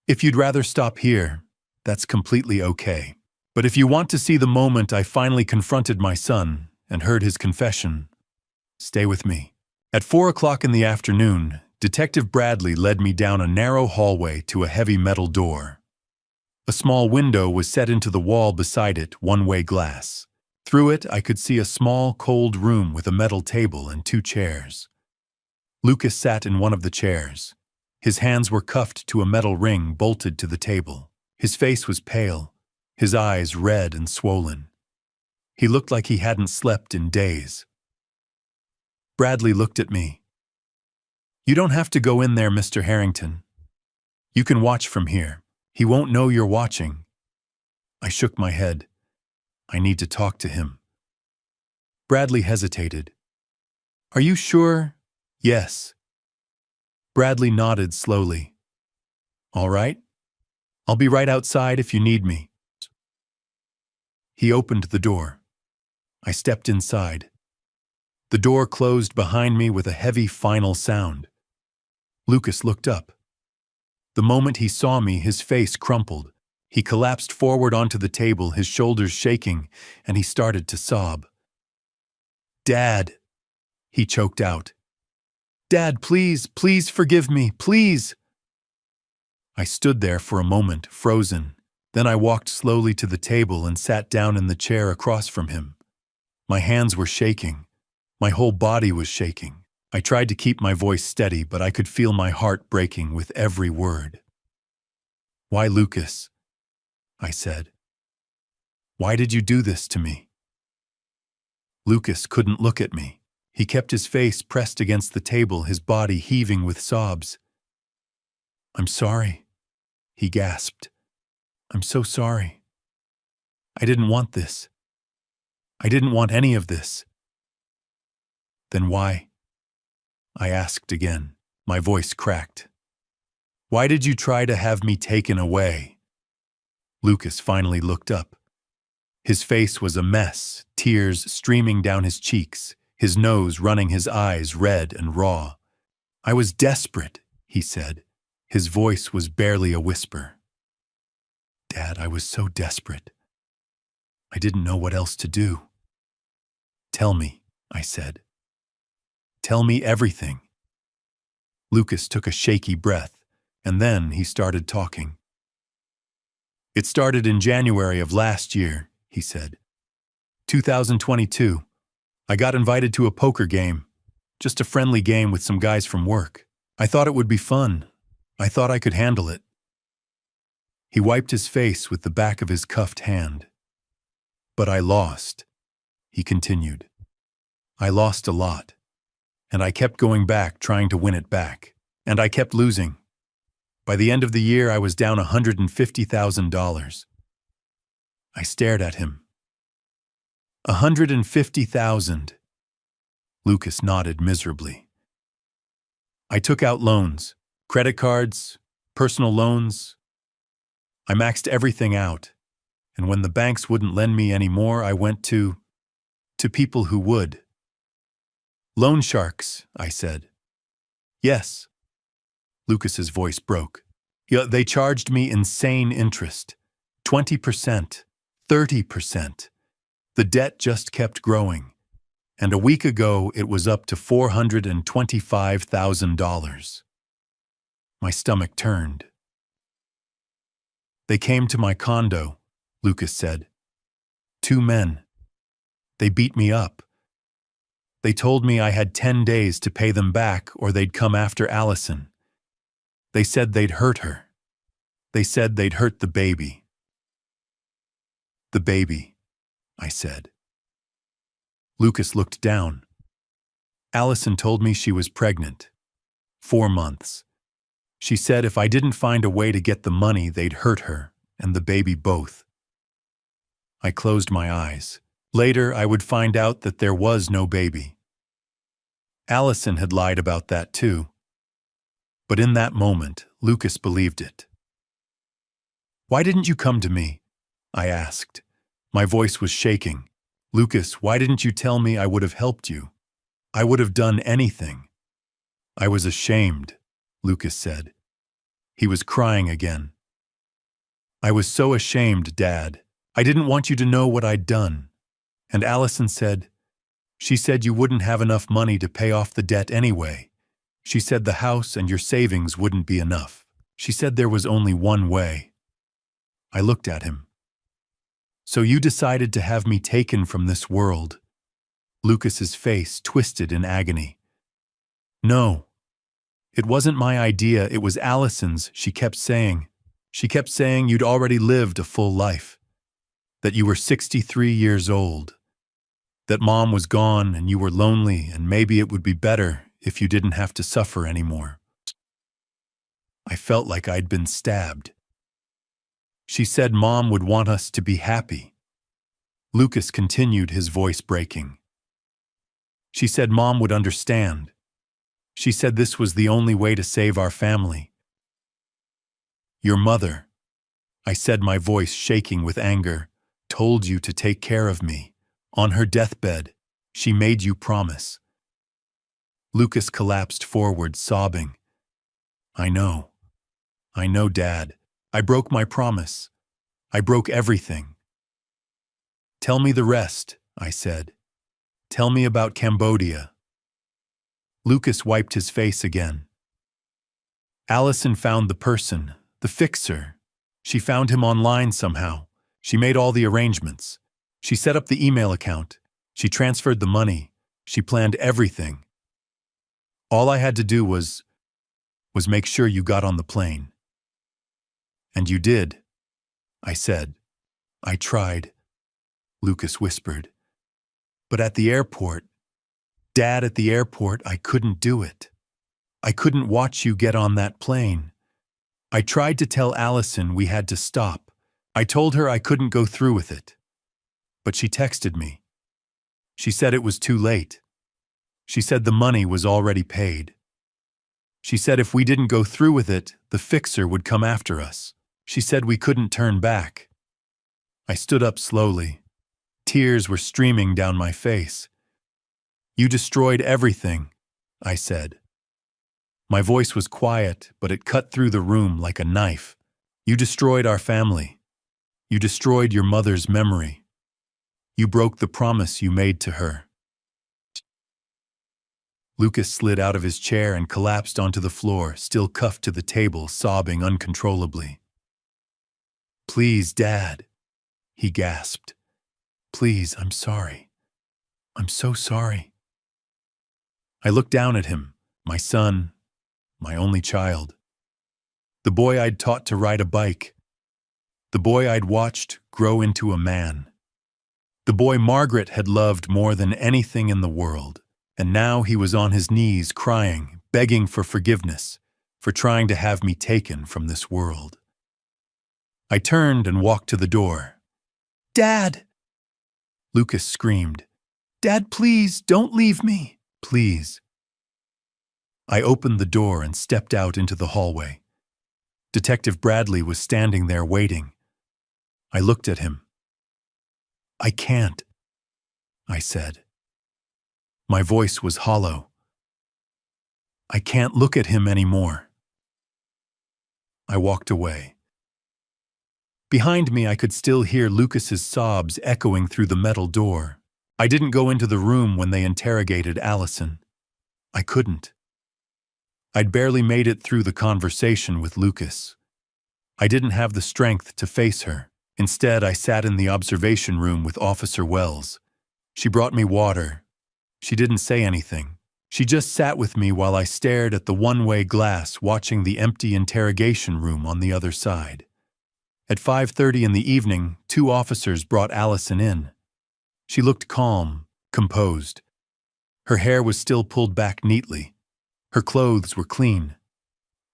If you'd rather stop here, that's completely okay. But if you want to see the moment I finally confronted my son and heard his confession, stay with me. At 4 o'clock in the afternoon, Detective Bradley led me down a narrow hallway to a heavy metal door. A small window was set into the wall beside it, one-way glass. Through it, I could see a small, cold room with a metal table and 2 chairs. Lucas sat in one of the chairs, His hands were cuffed to a metal ring bolted to the table. His face was pale, his eyes red and swollen. He looked like he hadn't slept in days. Bradley looked at me. "You don't have to go in there, Mr. Harrington. You can watch from here. He won't know you're watching." I shook my head. "I need to talk to him." Bradley hesitated. "Are you sure?" "Yes." Bradley nodded slowly. "All right. I'll be right outside if you need me." He opened the door. I stepped inside. The door closed behind me with a heavy final sound. Lucas looked up. The moment he saw me, his face crumpled. He collapsed forward onto the table, his shoulders shaking, and he started to sob. "Dad," he choked out. "Dad, please, please forgive me, please." I stood there for a moment, frozen. Then I walked slowly to the table and sat down in the chair across from him. My hands were shaking. My whole body was shaking. I tried to keep my voice steady, but I could feel my heart breaking with every word. "Why, Lucas?" I said. "Why did you do this to me?" Lucas couldn't look at me. He kept his face pressed against the table, his body heaving with sobs. "I'm sorry," he gasped. "I'm so sorry. I didn't want this. I didn't want any of this." "Then why?" I asked again. My voice cracked. "Why did you try to have me taken away?" Lucas finally looked up. His face was a mess, tears streaming down his cheeks, his nose running, his eyes red and raw. "I was desperate," he said. His voice was barely a whisper. "Dad, I was so desperate. I didn't know what else to do." "Tell me," I said. "Tell me everything." Lucas took a shaky breath, and then he started talking. "It started in January of last year," he said. 2022. I got invited to a poker game, just a friendly game with some guys from work. I thought it would be fun. I thought I could handle it. He wiped his face with the back of his cuffed hand. "But I lost," he continued. "I lost a lot. And I kept going back, trying to win it back. And I kept losing. By the end of the year, I was down $150,000. I stared at him. $150,000. Lucas nodded miserably. "I took out loans, credit cards, personal loans. I maxed everything out. And when the banks wouldn't lend me any more, I went to people who would." "Loan sharks," I said. "Yes." Lucas's voice broke. "Yeah, they charged me insane interest. 20%, 30%. The debt just kept growing. And a week ago, it was up to $425,000. My stomach turned. "They came to my condo," Lucas said. "Two men. They beat me up. They told me I had 10 days to pay them back or they'd come after Allison. They said they'd hurt her. They said they'd hurt the baby." "The baby," I said. Lucas looked down. "Allison told me she was pregnant. 4 months. She said if I didn't find a way to get the money, they'd hurt her and the baby both." I closed my eyes. Later, I would find out that there was no baby. Allison had lied about that too. But in that moment, Lucas believed it. "Why didn't you come to me?" I asked. My voice was shaking. "Lucas, why didn't you tell me? I would have helped you. I would have done anything." "I was ashamed," Lucas said. He was crying again. "I was so ashamed, Dad. I didn't want you to know what I'd done. And Allison said, she said you wouldn't have enough money to pay off the debt anyway. She said the house and your savings wouldn't be enough. She said there was only one way." I looked at him. "So you decided to have me taken from this world?" Lucas's face twisted in agony. "No. It wasn't my idea, it was Allison's, she kept saying. She kept saying you'd already lived a full life, that you were 63 years old, that Mom was gone and you were lonely and maybe it would be better if you didn't have to suffer anymore. I felt like I'd been stabbed. She said Mom would want us to be happy. Lucas continued, his voice breaking. She said Mom would understand. She said this was the only way to save our family. Your mother, I said, my voice shaking with anger, told you to take care of me. On her deathbed, she made you promise. Lucas collapsed forward, sobbing. I know, Dad. I broke my promise. I broke everything. Tell me the rest, I said. Tell me about Cambodia. Lucas wiped his face again. Allison found the person, the fixer. She found him online somehow. She made all the arrangements. She set up the email account. She transferred the money. She planned everything. All I had to do was make sure you got on the plane. And you did, I said. I tried, Lucas whispered. But at the airport, Dad, at the airport, I couldn't do it. I couldn't watch you get on that plane. I tried to tell Allison we had to stop. I told her I couldn't go through with it. But she texted me. She said it was too late. She said the money was already paid. She said if we didn't go through with it, the fixer would come after us. She said we couldn't turn back. I stood up slowly. Tears were streaming down my face. You destroyed everything, I said. My voice was quiet, but it cut through the room like a knife. You destroyed our family. You destroyed your mother's memory. You broke the promise you made to her. Lucas slid out of his chair and collapsed onto the floor, still cuffed to the table, sobbing uncontrollably. Please, Dad, he gasped. Please, I'm sorry. I'm so sorry. I looked down at him, my son, my only child. The boy I'd taught to ride a bike. The boy I'd watched grow into a man. The boy Margaret had loved more than anything in the world. And now he was on his knees crying, begging for forgiveness, for trying to have me taken from this world. I turned and walked to the door. Dad! Lucas screamed. Dad, please, don't leave me. Please. I opened the door and stepped out into the hallway. Detective Bradley was standing there waiting. I looked at him. I can't, I said. My voice was hollow. I can't look at him anymore. I walked away. Behind me, I could still hear Lucas's sobs echoing through the metal door. I didn't go into the room when they interrogated Allison. I couldn't. I'd barely made it through the conversation with Lucas. I didn't have the strength to face her. Instead, I sat in the observation room with Officer Wells. She brought me water. She didn't say anything. She just sat with me while I stared at the one-way glass, watching the empty interrogation room on the other side. At 5:30 in the evening, 2 officers brought Allison in. She looked calm, composed. Her hair was still pulled back neatly. Her clothes were clean.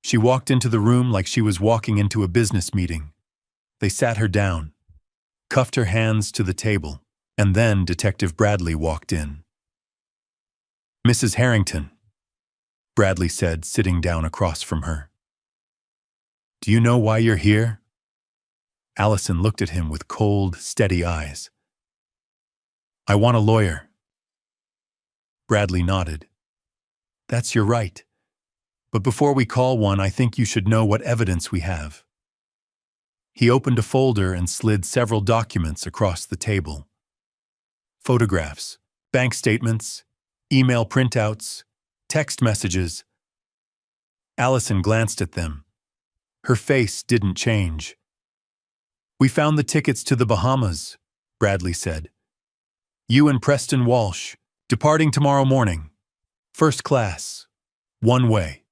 She walked into the room like she was walking into a business meeting. They sat her down, cuffed her hands to the table, and then Detective Bradley walked in. Mrs. Harrington, Bradley said, sitting down across from her. Do you know why you're here? Allison looked at him with cold, steady eyes. I want a lawyer. Bradley nodded. That's your right. But before we call one, I think you should know what evidence we have. He opened a folder and slid several documents across the table. Photographs, bank statements, email printouts, text messages. Allison glanced at them. Her face didn't change. We found the tickets to the Bahamas, Bradley said. You and Preston Walsh, departing tomorrow morning. First class, one way.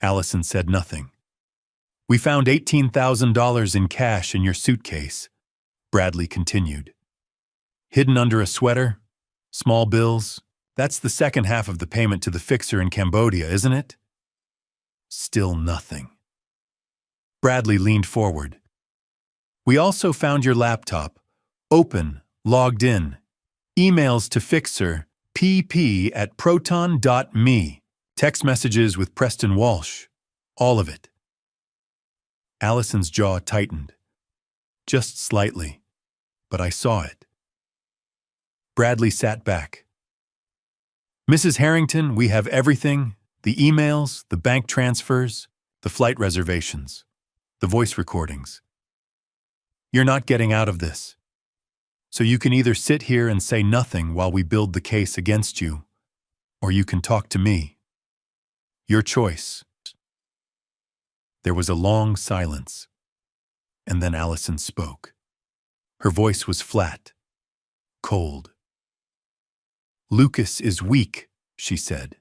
Allison said nothing. We found $18,000 in cash in your suitcase, Bradley continued. Hidden under a sweater, small bills, that's the second half of the payment to the fixer in Cambodia, isn't it? Still nothing. Bradley leaned forward. We also found your laptop, open, logged in, emails to fixer, pp@proton.me, text messages with Preston Walsh, all of it. Allison's jaw tightened. Just slightly, but I saw it. Bradley sat back. Mrs. Harrington, we have everything, the emails, the bank transfers, the flight reservations, the voice recordings. You're not getting out of this. So you can either sit here and say nothing while we build the case against you, or you can talk to me. Your choice. There was a long silence, and then Allison spoke. Her voice was flat, cold. Lucas is weak, she said.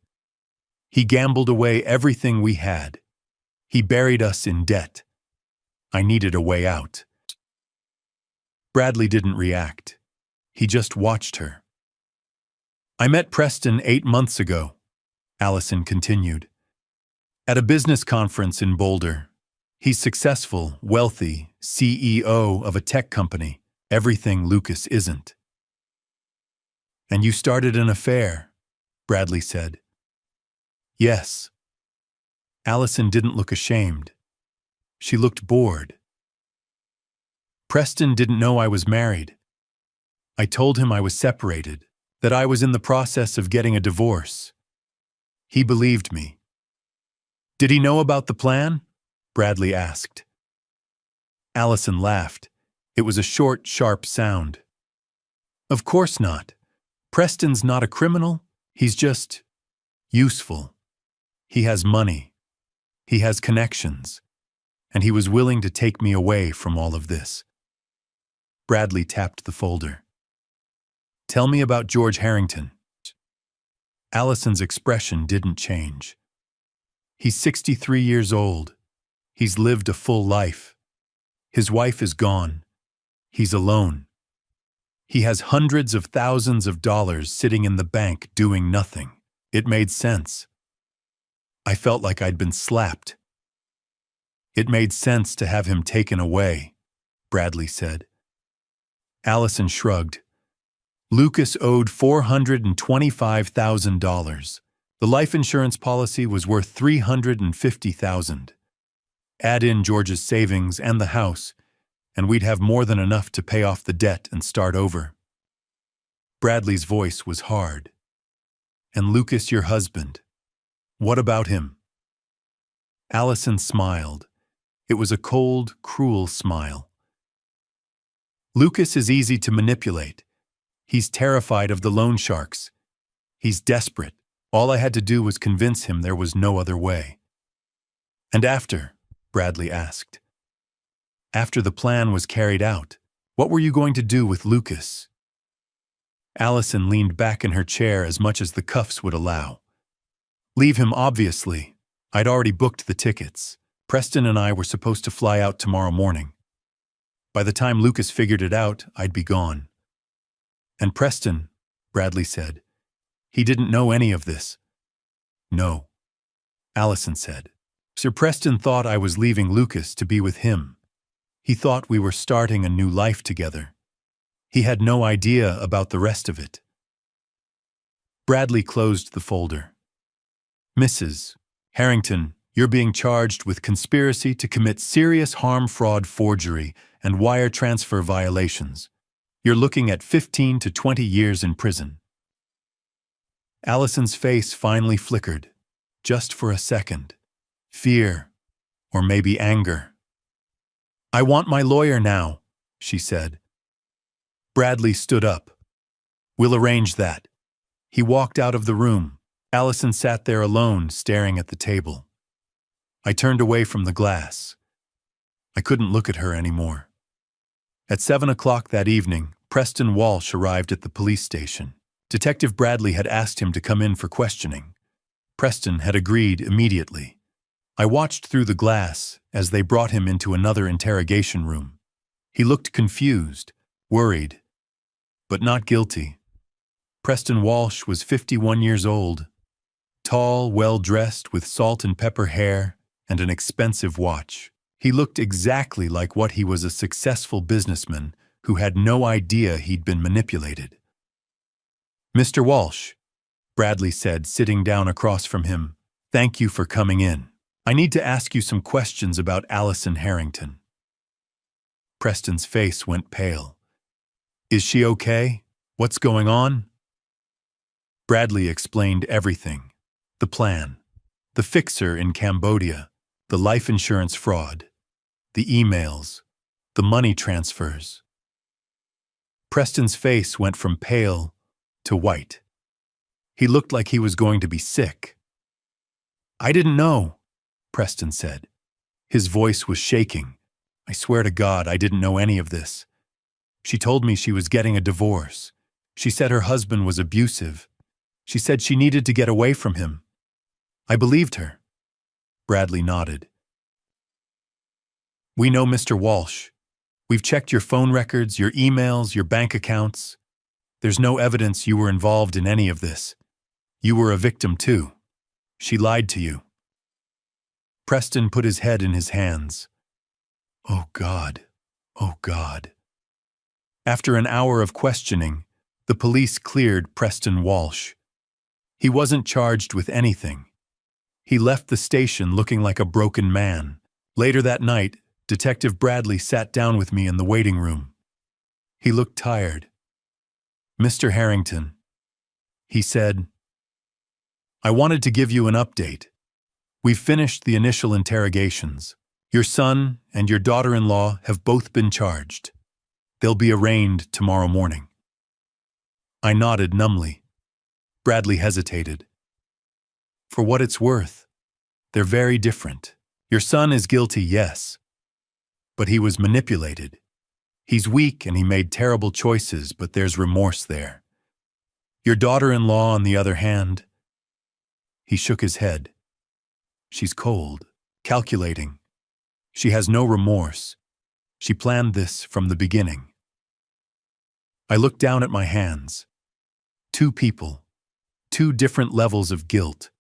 He gambled away everything we had. He buried us in debt. I needed a way out. Bradley didn't react. He just watched her. I met Preston 8 months ago, Allison continued. At a business conference in Boulder. He's successful, wealthy, CEO of a tech company, everything Lucas isn't. And you started an affair, Bradley said. Yes. Allison didn't look ashamed. She looked bored. Preston didn't know I was married. I told him I was separated, that I was in the process of getting a divorce. He believed me. Did he know about the plan? Bradley asked. Allison laughed. It was a short, sharp sound. Of course not. Preston's not a criminal. He's just useful. He has money. He has connections. And he was willing to take me away from all of this. Bradley tapped the folder. Tell me about George Harrington. Allison's expression didn't change. He's 63 years old. He's lived a full life. His wife is gone. He's alone. He has hundreds of thousands of dollars sitting in the bank doing nothing. It made sense. I felt like I'd been slapped. It made sense to have him taken away, Bradley said. Allison shrugged. Lucas owed $425,000. The life insurance policy was worth $350,000. Add in George's savings and the house, and we'd have more than enough to pay off the debt and start over. Bradley's voice was hard. And Lucas, your husband, what about him? Allison smiled. It was a cold, cruel smile. Lucas is easy to manipulate. He's terrified of the loan sharks. He's desperate. All I had to do was convince him there was no other way. And after, Bradley asked. After the plan was carried out, what were you going to do with Lucas? Allison leaned back in her chair as much as the cuffs would allow. Leave him, obviously. I'd already booked the tickets. Preston and I were supposed to fly out tomorrow morning. By the time Lucas figured it out, I'd be gone. And Preston, Bradley said, he didn't know any of this. No, Allison said. Sir Preston thought I was leaving Lucas to be with him. He thought we were starting a new life together. He had no idea about the rest of it. Bradley closed the folder. Mrs. Harrington, you're being charged with conspiracy to commit serious harm, fraud, forgery, and wire transfer violations. You're looking at 15 to 20 years in prison. Allison's face finally flickered, just for a second. Fear, or maybe anger. I want my lawyer now, she said. Bradley stood up. We'll arrange that. He walked out of the room. Allison sat there alone, staring at the table. I turned away from the glass. I couldn't look at her anymore. At 7 o'clock that evening, Preston Walsh arrived at the police station. Detective Bradley had asked him to come in for questioning. Preston had agreed immediately. I watched through the glass as they brought him into another interrogation room. He looked confused, worried, but not guilty. Preston Walsh was 51 years old, tall, well-dressed with salt and pepper hair and an expensive watch. He looked exactly like what he was, a successful businessman who had no idea he'd been manipulated. "Mr. Walsh," Bradley said, sitting down across from him, "thank you for coming in. I need to ask you some questions about Allison Harrington." Preston's face went pale. "Is she okay? What's going on?" Bradley explained everything. The plan, the fixer in Cambodia, the life insurance fraud, the emails, the money transfers. Preston's face went from pale to white. He looked like he was going to be sick. "I didn't know," Preston said. His voice was shaking. "I swear to God, I didn't know any of this. She told me she was getting a divorce. She said her husband was abusive. She said she needed to get away from him. I believed her." Bradley nodded. "We know Mr. Walsh. We've checked your phone records, your emails, your bank accounts. There's no evidence you were involved in any of this. You were a victim too. She lied to you." Preston put his head in his hands. Oh God, oh God. After an hour of questioning, the police cleared Preston Walsh. He wasn't charged with anything. He left the station looking like a broken man. Later that night, Detective Bradley sat down with me in the waiting room. He looked tired. "Mr. Harrington," he said, "I wanted to give you an update. We've finished the initial interrogations. Your son and your daughter-in-law have both been charged. They'll be arraigned tomorrow morning." I nodded numbly. Bradley hesitated. "For what it's worth, they're very different. Your son is guilty, yes, but he was manipulated. He's weak and he made terrible choices, but there's remorse there. Your daughter-in-law, on the other hand," he shook his head. "She's cold, calculating. She has no remorse. She planned this from the beginning." I looked down at my hands. Two people, two different levels of guilt,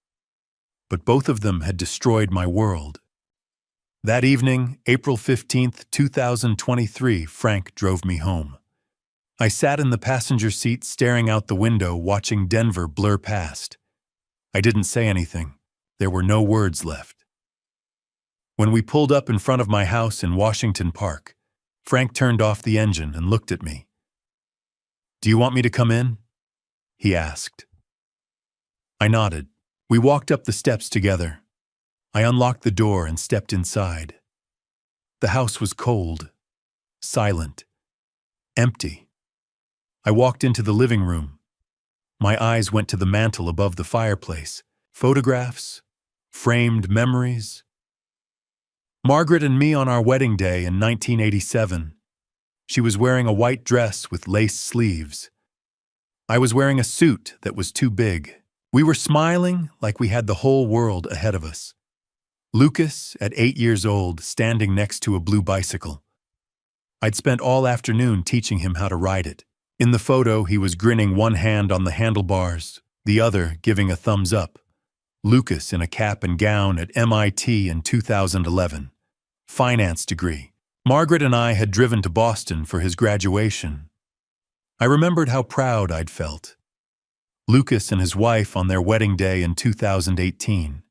but both of them had destroyed my world. That evening, April 15th, 2023, Frank drove me home. I sat in the passenger seat staring out the window, watching Denver blur past. I didn't say anything. There were no words left. When we pulled up in front of my house in Washington Park, Frank turned off the engine and looked at me. "Do you want me to come in?" he asked. I nodded. We walked up the steps together. I unlocked the door and stepped inside. The house was cold, silent, empty. I walked into the living room. My eyes went to the mantel above the fireplace. Photographs, framed memories. Margaret and me on our wedding day in 1987. She was wearing a white dress with lace sleeves. I was wearing a suit that was too big. We were smiling like we had the whole world ahead of us. Lucas, at 8 years old, standing next to a blue bicycle. I'd spent all afternoon teaching him how to ride it. In the photo, he was grinning, one hand on the handlebars, the other giving a thumbs up. Lucas in a cap and gown at MIT in 2011. Finance degree. Margaret and I had driven to Boston for his graduation. I remembered how proud I'd felt. Lucas and his wife on their wedding day in 2018.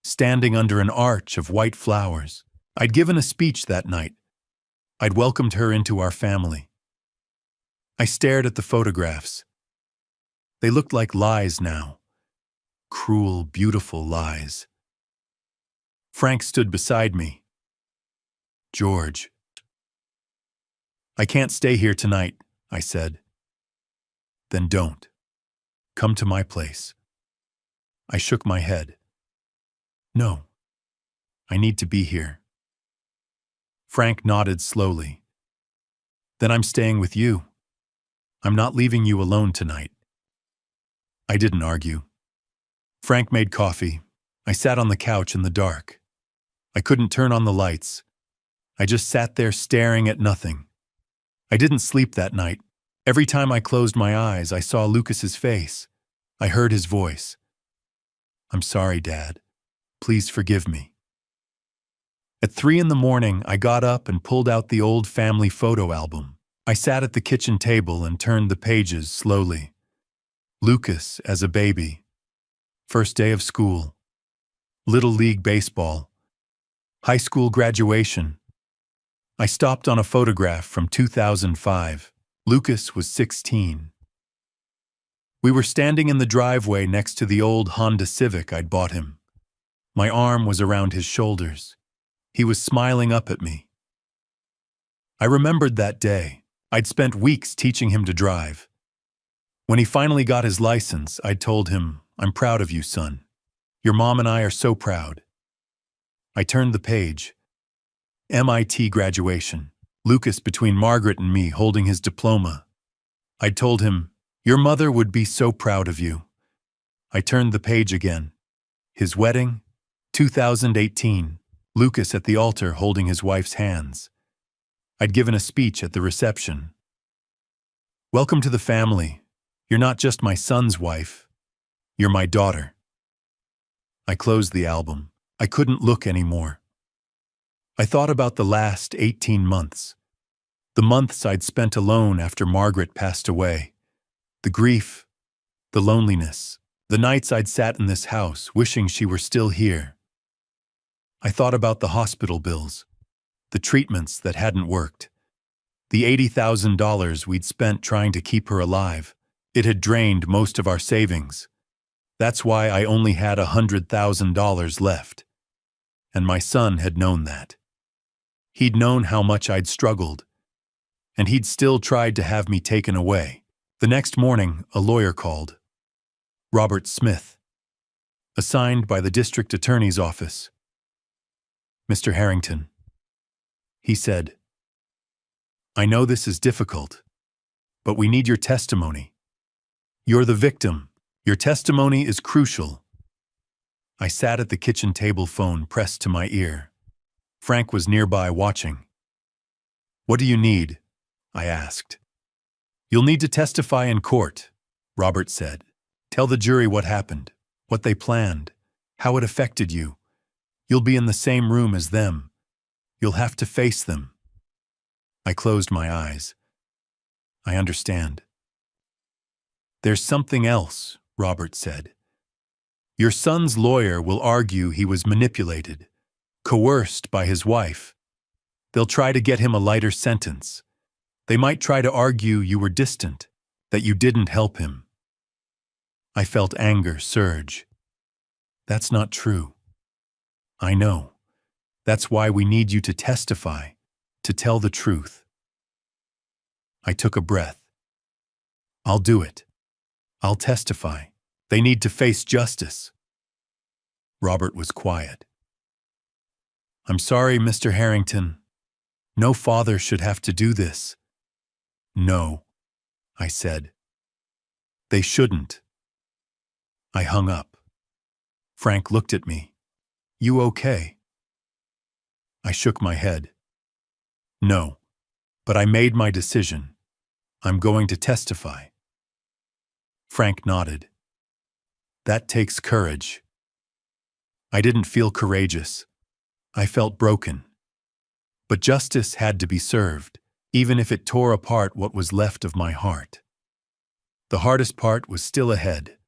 Standing under an arch of white flowers. I'd given a speech that night. I'd welcomed her into our family. I stared at the photographs. They looked like lies now. Cruel, beautiful lies. Frank stood beside me. "George." "I can't stay here tonight," I said. "Then don't. Come to my place." I shook my head. "No, I need to be here." Frank nodded slowly. "Then I'm staying with you. I'm not leaving you alone tonight." I didn't argue. Frank made coffee. I sat on the couch in the dark. I couldn't turn on the lights. I just sat there staring at nothing. I didn't sleep that night. Every time I closed my eyes, I saw Lucas's face. I heard his voice. "I'm sorry, Dad. Please forgive me." At 3 a.m, I got up and pulled out the old family photo album. I sat at the kitchen table and turned the pages slowly. Lucas as a baby. First day of school. Little League baseball. High school graduation. I stopped on a photograph from 2005. Lucas was 16. We were standing in the driveway next to the old Honda Civic I'd bought him. My arm was around his shoulders. He was smiling up at me. I remembered that day. I'd spent weeks teaching him to drive. When he finally got his license, I'd told him, "I'm proud of you, son. Your mom and I are so proud." I turned the page. MIT graduation. Lucas between Margaret and me holding his diploma. I'd told him, "Your mother would be so proud of you." I turned the page again. His wedding, 2018. Lucas at the altar holding his wife's hands. I'd given a speech at the reception. "Welcome to the family. You're not just my son's wife. You're my daughter." I closed the album. I couldn't look anymore. I thought about the last 18 months. The months I'd spent alone after Margaret passed away. The grief, the loneliness, the nights I'd sat in this house wishing she were still here. I thought about the hospital bills, the treatments that hadn't worked, the $80,000 we'd spent trying to keep her alive. It had drained most of our savings. That's why I only had $100,000 left. And my son had known that. He'd known how much I'd struggled, and he'd still tried to have me taken away. The next morning, a lawyer called. Robert Smith, assigned by the district attorney's office. "Mr. Harrington," he said, "I know this is difficult, but we need your testimony. You're the victim. Your testimony is crucial." I sat at the kitchen table, phone pressed to my ear. Frank was nearby watching. "What do you need?" I asked. "You'll need to testify in court," Robert said. "Tell the jury what happened, what they planned, how it affected you. You'll be in the same room as them. You'll have to face them." I closed my eyes. "I understand." "There's something else," Robert said. "Your son's lawyer will argue he was manipulated, coerced by his wife. They'll try to get him a lighter sentence. They might try to argue you were distant, that you didn't help him." I felt anger surge. "That's not true." "I know. That's why we need you to testify, to tell the truth." I took a breath. "I'll do it. I'll testify. They need to face justice." Robert was quiet. "I'm sorry, Mr. Harrington. No father should have to do this." "No," I said. "They shouldn't." I hung up. Frank looked at me. "You okay?" I shook my head. "No, but I made my decision. I'm going to testify." Frank nodded. "That takes courage." I didn't feel courageous. I felt broken. But justice had to be served, even if it tore apart what was left of my heart. The hardest part was still ahead.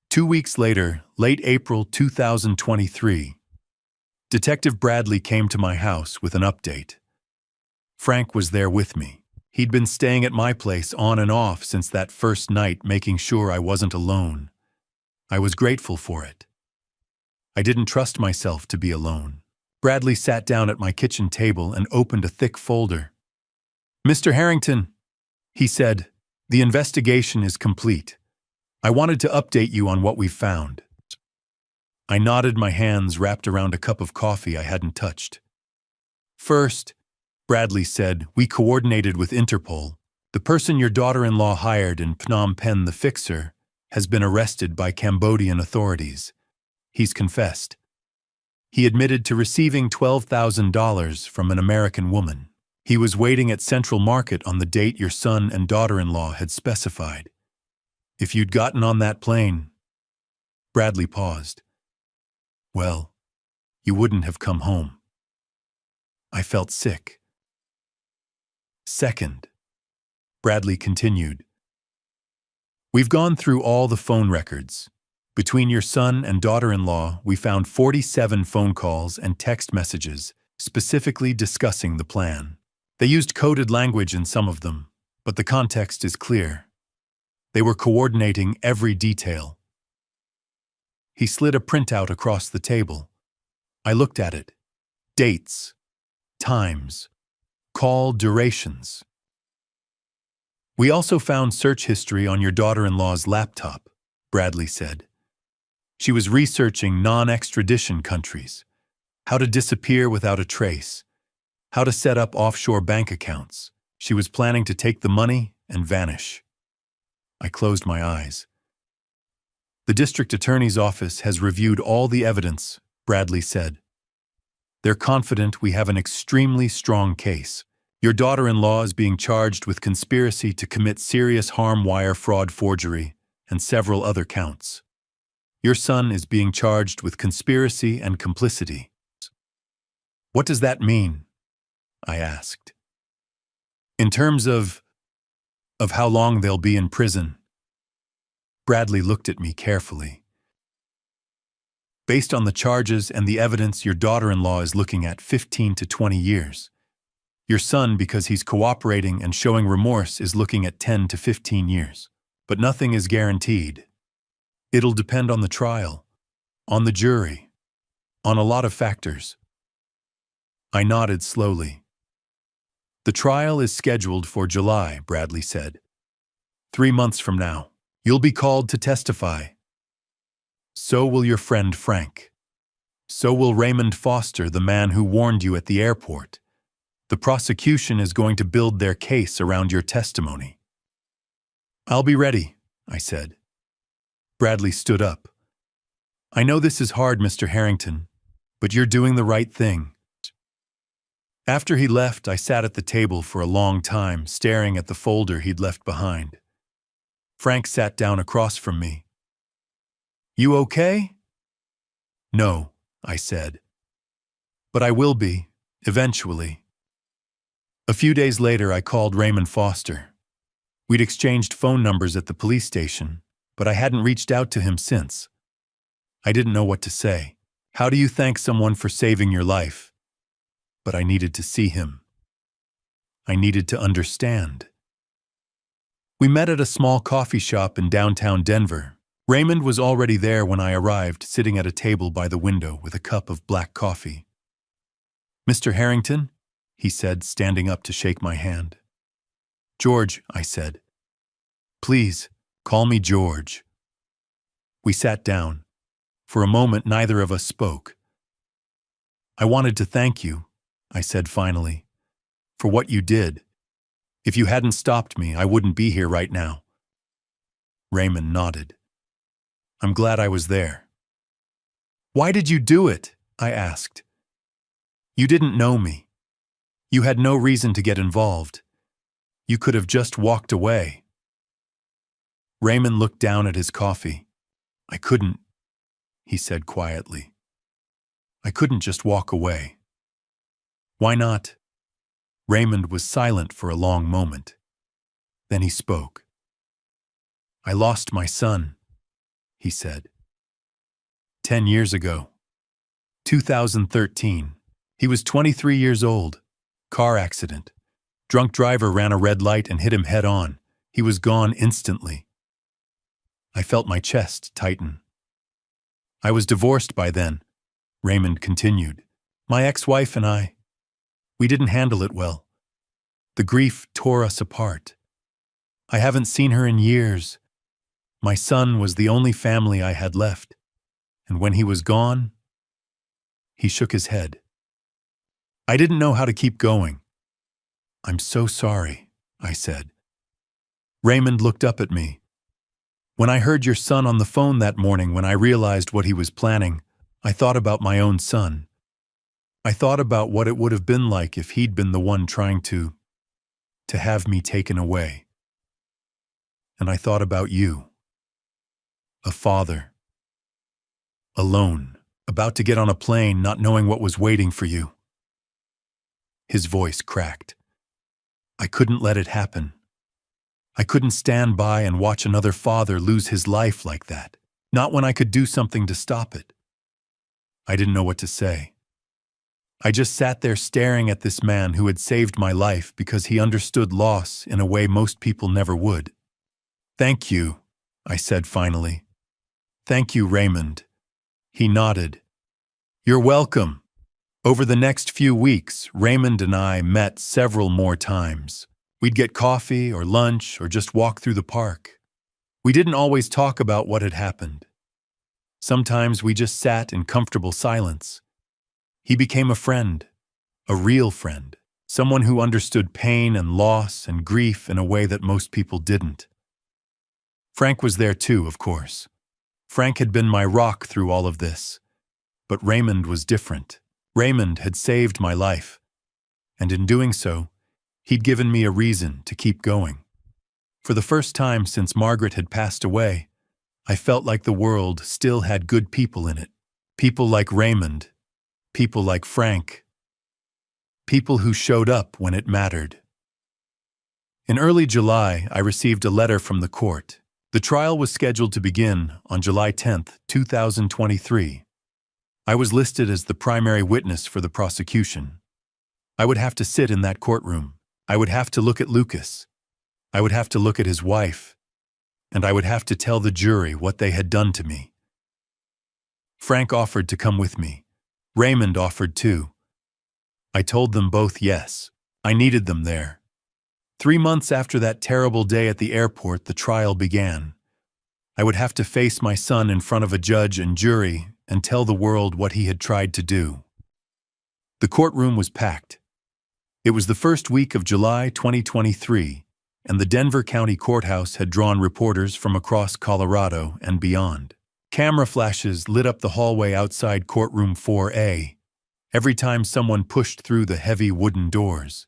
2 weeks later, late April 2023, Detective Bradley came to my house with an update. Frank was there with me. He'd been staying at my place on and off since that first night, making sure I wasn't alone. I was grateful for it. I didn't trust myself to be alone. Bradley sat down at my kitchen table and opened a thick folder. "Mr. Harrington," he said, "the investigation is complete. I wanted to update you on what we've found." I nodded, my hands wrapped around a cup of coffee I hadn't touched. "First," Bradley said, "we coordinated with Interpol. The person your daughter-in-law hired in Phnom Penh, the fixer, has been arrested by Cambodian authorities. He's confessed." He admitted to receiving $12,000 from an American woman. He was waiting at Central Market on the date your son and daughter-in-law had specified. If you'd gotten on that plane— Bradley paused. Well, you wouldn't have come home. I felt sick. Second, Bradley continued, we've gone through all the phone records. Between your son and daughter-in-law, we found 47 phone calls and text messages specifically discussing the plan. They used coded language in some of them, but the context is clear. They were coordinating every detail. He slid a printout across the table. I looked at it. Dates, times, call durations. We also found search history on your daughter-in-law's laptop, Bradley said. She was researching non-extradition countries, how to disappear without a trace, how to set up offshore bank accounts. She was planning to take the money and vanish. I closed my eyes. The district attorney's office has reviewed all the evidence, Bradley said. They're confident we have an extremely strong case. Your daughter-in-law is being charged with conspiracy to commit serious harm, wire fraud, forgery, and several other counts. Your son is being charged with conspiracy and complicity. What does that mean? I asked. In terms of how long they'll be in prison. Bradley looked at me carefully. Based on the charges and the evidence, your daughter-in-law is looking at 15 to 20 years. Your son, because he's cooperating and showing remorse, is looking at 10 to 15 years. But nothing is guaranteed. It'll depend on the trial, on the jury, on a lot of factors. I nodded slowly. The trial is scheduled for July, Bradley said. 3 months from now, you'll be called to testify. So will your friend Frank. So will Raymond Foster, the man who warned you at the airport. The prosecution is going to build their case around your testimony. I'll be ready, I said. Bradley stood up. I know this is hard, Mr. Harrington, but you're doing the right thing. After he left, I sat at the table for a long time, staring at the folder he'd left behind. Frank sat down across from me. You okay? No, I said. But I will be, eventually. A few days later, I called Raymond Foster. We'd exchanged phone numbers at the police station, but I hadn't reached out to him since. I didn't know what to say. How do you thank someone for saving your life? But I needed to see him. I needed to understand. We met at a small coffee shop in downtown Denver. Raymond was already there when I arrived, sitting at a table by the window with a cup of black coffee. Mr. Harrington, he said, standing up to shake my hand. George, I said. Please, call me George. We sat down. For a moment, neither of us spoke. I wanted to thank you, I said finally, for what you did. If you hadn't stopped me, I wouldn't be here right now. Raymond nodded. I'm glad I was there. Why did you do it? I asked. You didn't know me. You had no reason to get involved. You could have just walked away. Raymond looked down at his coffee. I couldn't, he said quietly. I couldn't just walk away. Why not? Raymond was silent for a long moment. Then he spoke. I lost my son, he said. 10 years ago. 2013. He was 23 years old. Car accident. Drunk driver ran a red light and hit him head on. He was gone instantly. I felt my chest tighten. I was divorced by then, Raymond continued. My ex-wife and I, we didn't handle it well. The grief tore us apart. I haven't seen her in years. My son was the only family I had left, and when he was gone, he shook his head. I didn't know how to keep going. I'm so sorry, I said. Raymond looked up at me. When I heard your son on the phone that morning, when I realized what he was planning, I thought about my own son. I thought about what it would have been like if he'd been the one trying to have me taken away. And I thought about you, a father, alone, about to get on a plane not knowing what was waiting for you. His voice cracked. I couldn't let it happen. I couldn't stand by and watch another father lose his life like that, not when I could do something to stop it. I didn't know what to say. I just sat there staring at this man who had saved my life because he understood loss in a way most people never would. "Thank you," I said finally. "Thank you, Raymond." He nodded. "You're welcome." Over the next few weeks, Raymond and I met several more times. We'd get coffee or lunch or just walk through the park. We didn't always talk about what had happened. Sometimes we just sat in comfortable silence. He became a friend, a real friend, someone who understood pain and loss and grief in a way that most people didn't. Frank was there too, of course. Frank had been my rock through all of this. But Raymond was different. Raymond had saved my life. And in doing so, he'd given me a reason to keep going. For the first time since Margaret had passed away, I felt like the world still had good people in it. People like Raymond. People like Frank. People who showed up when it mattered. In early July, I received a letter from the court. The trial was scheduled to begin on July 10th, 2023. I was listed as the primary witness for the prosecution. I would have to sit in that courtroom. I would have to look at Lucas. I would have to look at his wife. And I would have to tell the jury what they had done to me. Frank offered to come with me. Raymond offered too. I told them both yes. I needed them there. 3 months after that terrible day at the airport, the trial began. I would have to face my son in front of a judge and jury and tell the world what he had tried to do. The courtroom was packed. It was the first week of July 2023, and the Denver County Courthouse had drawn reporters from across Colorado and beyond. Camera flashes lit up the hallway outside courtroom 4A, every time someone pushed through the heavy wooden doors.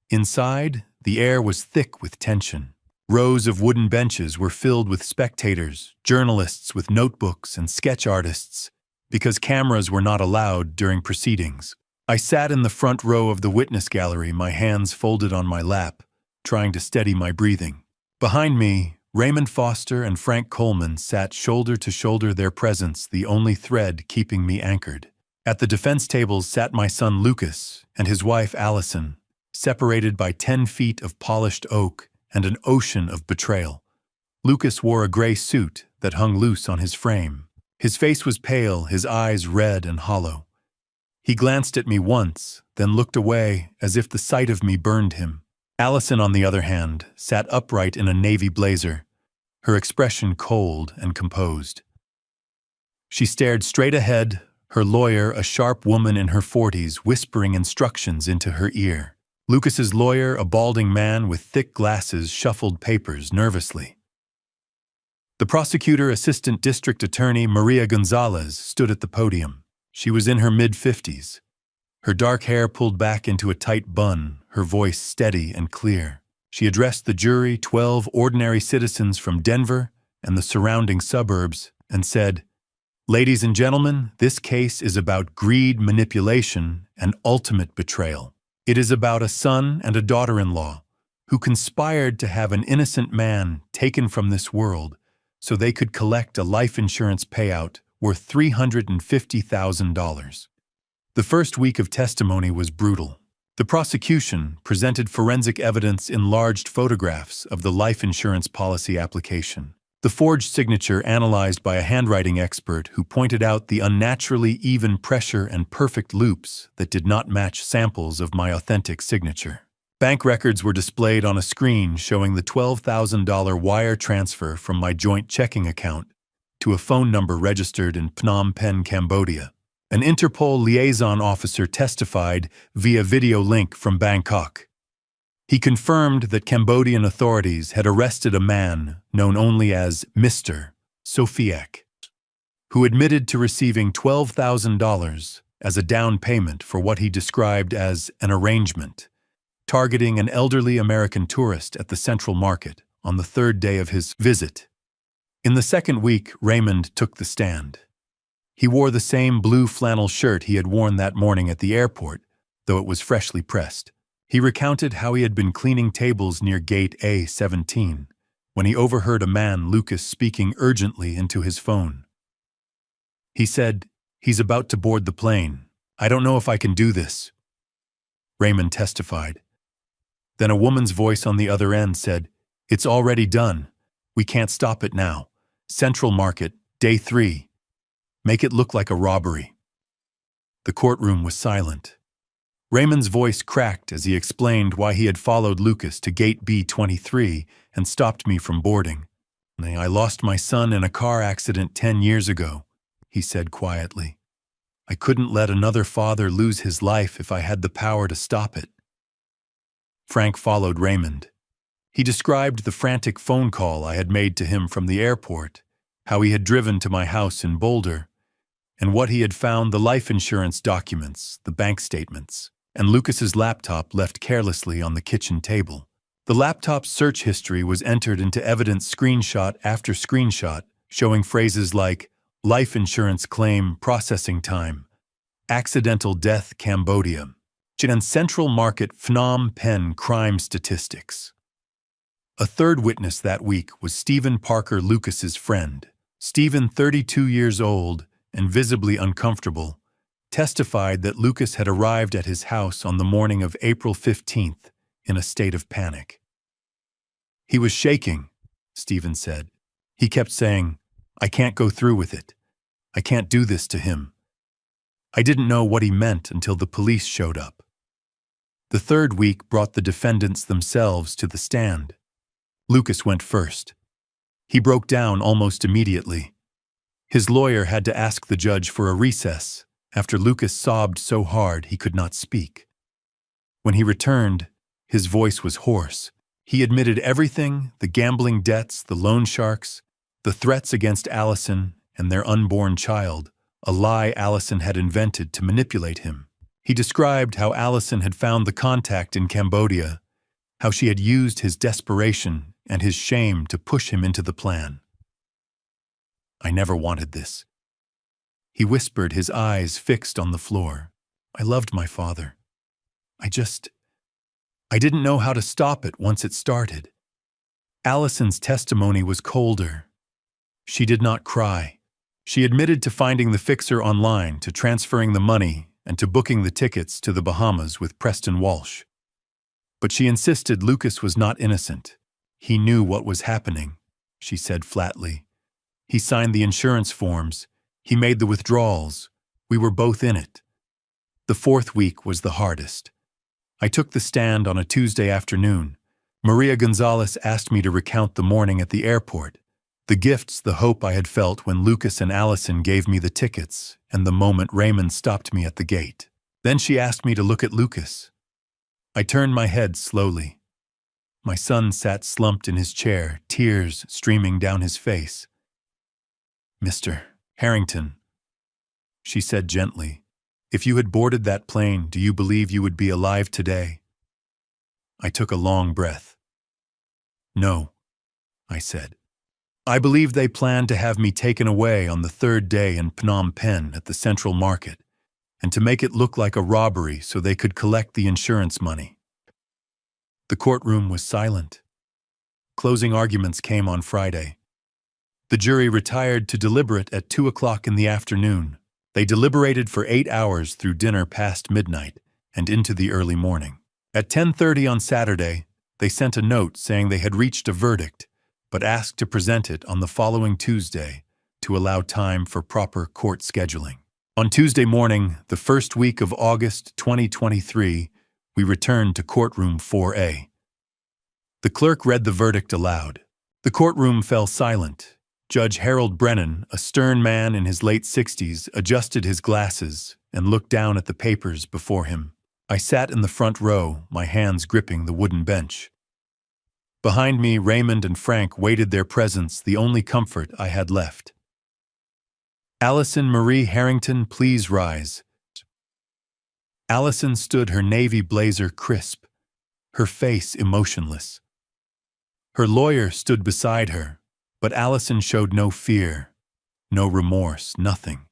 Inside, the air was thick with tension. Rows of wooden benches were filled with spectators, journalists with notebooks, and sketch artists, because cameras were not allowed during proceedings. I sat in the front row of the witness gallery, my hands folded on my lap, trying to steady my breathing. Behind me, Raymond Foster and Frank Coleman sat shoulder to shoulder, their presence the only thread keeping me anchored. At the defense tables sat my son Lucas and his wife Allison, separated by 10 feet of polished oak and an ocean of betrayal. Lucas wore a gray suit that hung loose on his frame. His face was pale, his eyes red and hollow. He glanced at me once, then looked away as if the sight of me burned him. Allison, on the other hand, sat upright in a navy blazer, her expression cold and composed. She stared straight ahead, her lawyer, a sharp woman in her 40s, whispering instructions into her ear. Lucas's lawyer, a balding man with thick glasses, shuffled papers nervously. The prosecutor, Assistant District Attorney Maria Gonzalez, stood at the podium. She was in her mid-50s. Her dark hair pulled back into a tight bun, her voice steady and clear. She addressed the jury, 12 ordinary citizens from Denver and the surrounding suburbs, and said, "Ladies and gentlemen, this case is about greed, manipulation, and ultimate betrayal. It is about a son and a daughter-in-law who conspired to have an innocent man taken from this world so they could collect a life insurance payout worth $350,000. The first week of testimony was brutal. The prosecution presented forensic evidence, enlarged photographs of the life insurance policy application. The forged signature analyzed by a handwriting expert who pointed out the unnaturally even pressure and perfect loops that did not match samples of my authentic signature. Bank records were displayed on a screen showing the $12,000 wire transfer from my joint checking account to a phone number registered in Phnom Penh, Cambodia. An Interpol liaison officer testified via video link from Bangkok. He confirmed that Cambodian authorities had arrested a man known only as Mr. Sofiek. who admitted to receiving $12,000 as a down payment for what he described as an arrangement, targeting an elderly American tourist at the Central Market on the third day of his visit. In the second week, Raymond took the stand. He wore the same blue flannel shirt he had worn that morning at the airport, though it was freshly pressed. He recounted how he had been cleaning tables near gate A-17 when he overheard a man, Lucas, speaking urgently into his phone. He said, "He's about to board the plane. I don't know if I can do this." Raymond testified. Then a woman's voice on the other end said, "It's already done. We can't stop it now. Central Market, day 3. Make it look like a robbery." The courtroom was silent. Raymond's voice cracked as he explained why he had followed Lucas to gate B-23 and stopped me from boarding. "I lost my son in a car accident 10 years ago," he said quietly. "I couldn't let another father lose his life if I had the power to stop it." Frank followed Raymond. He described the frantic phone call I had made to him from the airport, how he had driven to my house in Boulder, and what he had found: the life insurance documents, the bank statements, and Lucas's laptop left carelessly on the kitchen table. The laptop's search history was entered into evidence, screenshot after screenshot, showing phrases like life insurance claim processing time, accidental death Cambodia, and Central Market Phnom Penh crime statistics. A third witness that week was Stephen Parker, Lucas's friend. Stephen, 32 years old and visibly uncomfortable, testified that Lucas had arrived at his house on the morning of April 15th in a state of panic. "He was shaking," Stephen said. "He kept saying, 'I can't go through with it. I can't do this to him.' I didn't know what he meant until the police showed up." The third week brought the defendants themselves to the stand. Lucas went first. He broke down almost immediately. His lawyer had to ask the judge for a recess after Lucas sobbed so hard he could not speak. When he returned, his voice was hoarse. He admitted everything: the gambling debts, the loan sharks, the threats against Allison and their unborn child, a lie Allison had invented to manipulate him. He described how Allison had found the contact in Cambodia, how she had used his desperation and his shame to push him into the plan. "I never wanted this," he whispered, his eyes fixed on the floor. "I loved my father. I didn't know how to stop it once it started." Allison's testimony was colder. She did not cry. She admitted to finding the fixer online, to transferring the money, and to booking the tickets to the Bahamas with Preston Walsh. But she insisted Lucas was not innocent. "He knew what was happening," she said flatly. "He signed the insurance forms. He made the withdrawals. We were both in it." The fourth week was the hardest. I took the stand on a Tuesday afternoon. Maria Gonzalez asked me to recount the morning at the airport, the gifts, the hope I had felt when Lucas and Allison gave me the tickets, and the moment Raymond stopped me at the gate. Then she asked me to look at Lucas. I turned my head slowly. My son sat slumped in his chair, tears streaming down his face. "Mr. Harrington," she said gently, "if you had boarded that plane, do you believe you would be alive today?" I took a long breath. "No," I said. "I believe they planned to have me taken away on the third day in Phnom Penh at the Central Market, and to make it look like a robbery so they could collect the insurance money." The courtroom was silent. Closing arguments came on Friday. The jury retired to deliberate at 2 o'clock in the afternoon. They deliberated for 8 hours through dinner past midnight and into the early morning. At 10:30 on Saturday, they sent a note saying they had reached a verdict, but asked to present it on the following Tuesday to allow time for proper court scheduling. On Tuesday morning, the first week of August 2023, we returned to courtroom 4A. The clerk read the verdict aloud. The courtroom fell silent. Judge Harold Brennan, a stern man in his late 60s, adjusted his glasses and looked down at the papers before him. I sat in the front row, my hands gripping the wooden bench. Behind me, Raymond and Frank waited, their presence the only comfort I had left. Allison Marie Harrington, please rise. Allison stood, her navy blazer crisp, her face emotionless. Her lawyer stood beside her, but Allison showed no fear, no remorse, nothing.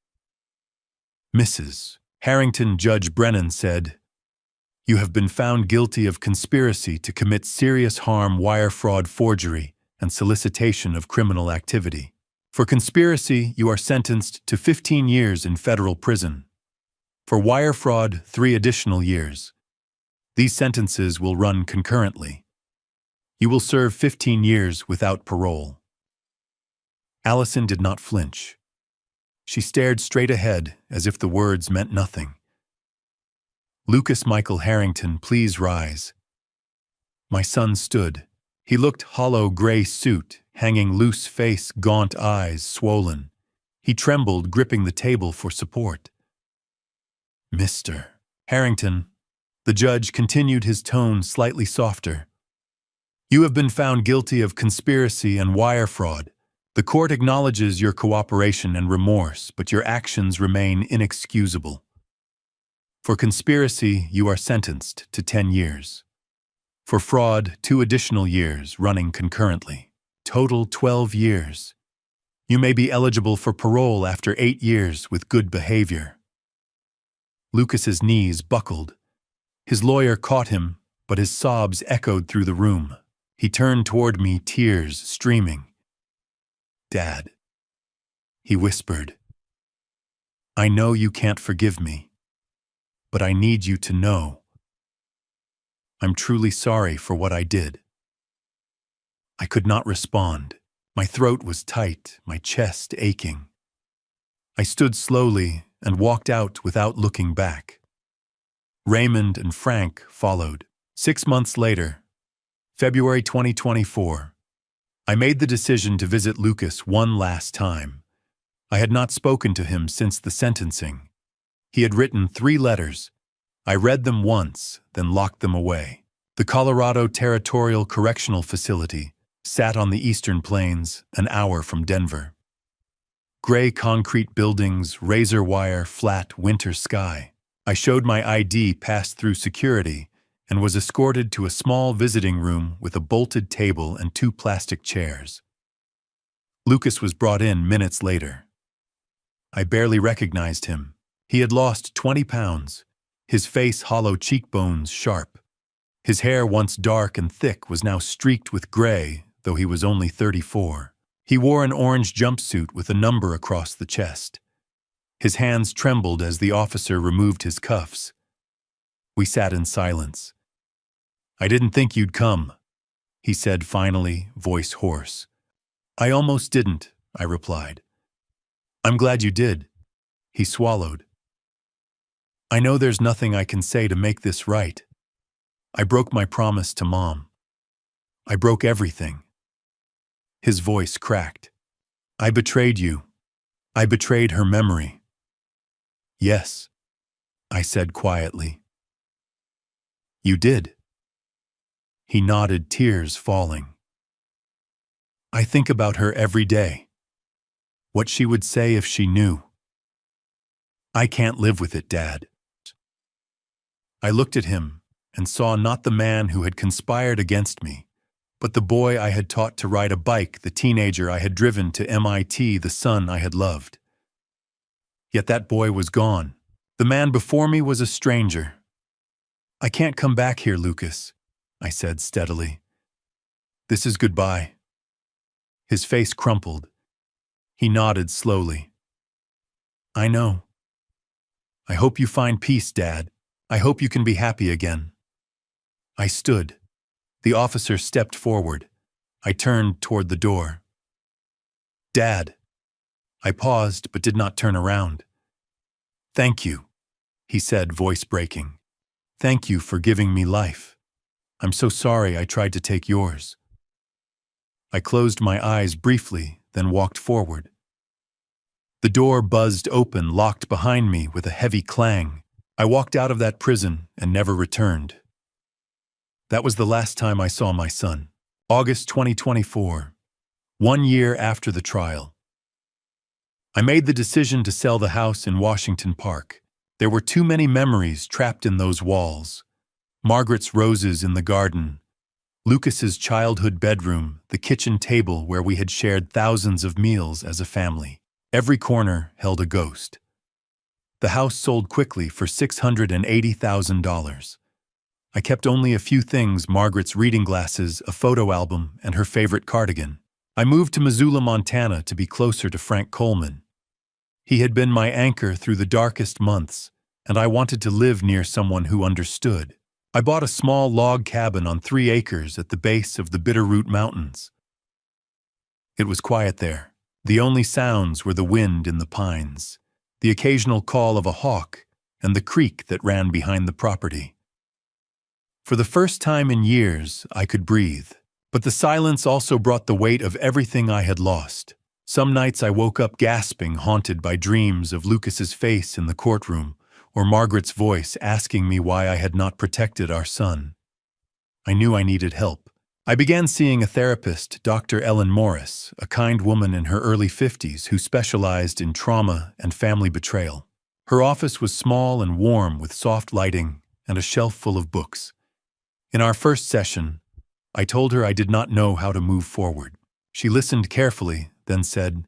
Mrs. Harrington, Judge Brennan said, "You have been found guilty of conspiracy to commit serious harm, wire fraud, forgery, and solicitation of criminal activity. For conspiracy, you are sentenced to 15 years in federal prison. For wire fraud, 3 additional years. These sentences will run concurrently. You will serve 15 years without parole." Allison did not flinch. She stared straight ahead as if the words meant nothing. "Lucas Michael Harrington, please rise." My son stood. He looked hollow, gray suit, hanging loose face, gaunt eyes, swollen. He trembled, gripping the table for support. "Mr. Harrington," the judge continued, his tone slightly softer, "you have been found guilty of conspiracy and wire fraud. The court acknowledges your cooperation and remorse, but your actions remain inexcusable. For conspiracy, you are sentenced to 10 years. For fraud, 2 additional years running concurrently. Total 12 years. You may be eligible for parole after 8 years with good behavior." Lucas's knees buckled. His lawyer caught him, but his sobs echoed through the room. He turned toward me, tears streaming. "Dad," he whispered, "I know you can't forgive me, but I need you to know I'm truly sorry for what I did." I could not respond. My throat was tight, my chest aching. I stood slowly and walked out without looking back. Raymond and Frank followed. 6 months later, February 2024, I made the decision to visit Lucas one last time. I had not spoken to him since the sentencing. He had written 3 letters. I read them once, then locked them away. The Colorado Territorial Correctional Facility sat on the Eastern Plains, an hour from Denver. Gray concrete buildings, razor wire, flat winter sky. I showed my ID, passed through security, and was escorted to a small visiting room with a bolted table and 2 plastic chairs. Lucas was brought in minutes later. I barely recognized him. He had lost 20 pounds, his face hollow, cheekbones sharp. His hair, once dark and thick, was now streaked with gray, though he was only 34. He wore an orange jumpsuit with a number across the chest. His hands trembled as the officer removed his cuffs. We sat in silence. "I didn't think you'd come," he said finally, voice hoarse. "I almost didn't," I replied. "I'm glad you did." He swallowed. "I know there's nothing I can say to make this right. I broke my promise to Mom. I broke everything." His voice cracked. "I betrayed you. I betrayed her memory." "Yes," I said quietly. "You did." He nodded, tears falling. "I think about her every day. What she would say if she knew. I can't live with it, Dad." I looked at him and saw not the man who had conspired against me, but the boy I had taught to ride a bike, the teenager I had driven to MIT, the son I had loved. Yet that boy was gone. The man before me was a stranger. "I can't come back here, Lucas," I said steadily. "This is goodbye." His face crumpled. He nodded slowly. "I know. I hope you find peace, Dad. I hope you can be happy again." I stood. The officer stepped forward. I turned toward the door. "Dad." I paused but did not turn around. "Thank you," he said, voice breaking. "Thank you for giving me life. I'm so sorry I tried to take yours." I closed my eyes briefly, then walked forward. The door buzzed open, locked behind me with a heavy clang. I walked out of that prison and never returned. That was the last time I saw my son. August 2024, 1 year after the trial. I made the decision to sell the house in Washington Park. There were too many memories trapped in those walls. Margaret's roses in the garden, Lucas's childhood bedroom, the kitchen table where we had shared thousands of meals as a family. Every corner held a ghost. The house sold quickly for $680,000. I kept only a few things: Margaret's reading glasses, a photo album, and her favorite cardigan. I moved to Missoula, Montana to be closer to Frank Coleman. He had been my anchor through the darkest months, and I wanted to live near someone who understood. I bought a small log cabin on 3 acres at the base of the Bitterroot Mountains. It was quiet there. The only sounds were the wind in the pines, the occasional call of a hawk, and the creek that ran behind the property. For the first time in years, I could breathe. But the silence also brought the weight of everything I had lost. Some nights I woke up gasping, haunted by dreams of Lucas's face in the courtroom, or Margaret's voice asking me why I had not protected our son. I knew I needed help. I began seeing a therapist, Dr. Ellen Morris, a kind woman in her early 50s who specialized in trauma and family betrayal. Her office was small and warm with soft lighting and a shelf full of books. In our first session, I told her I did not know how to move forward. She listened carefully, then said,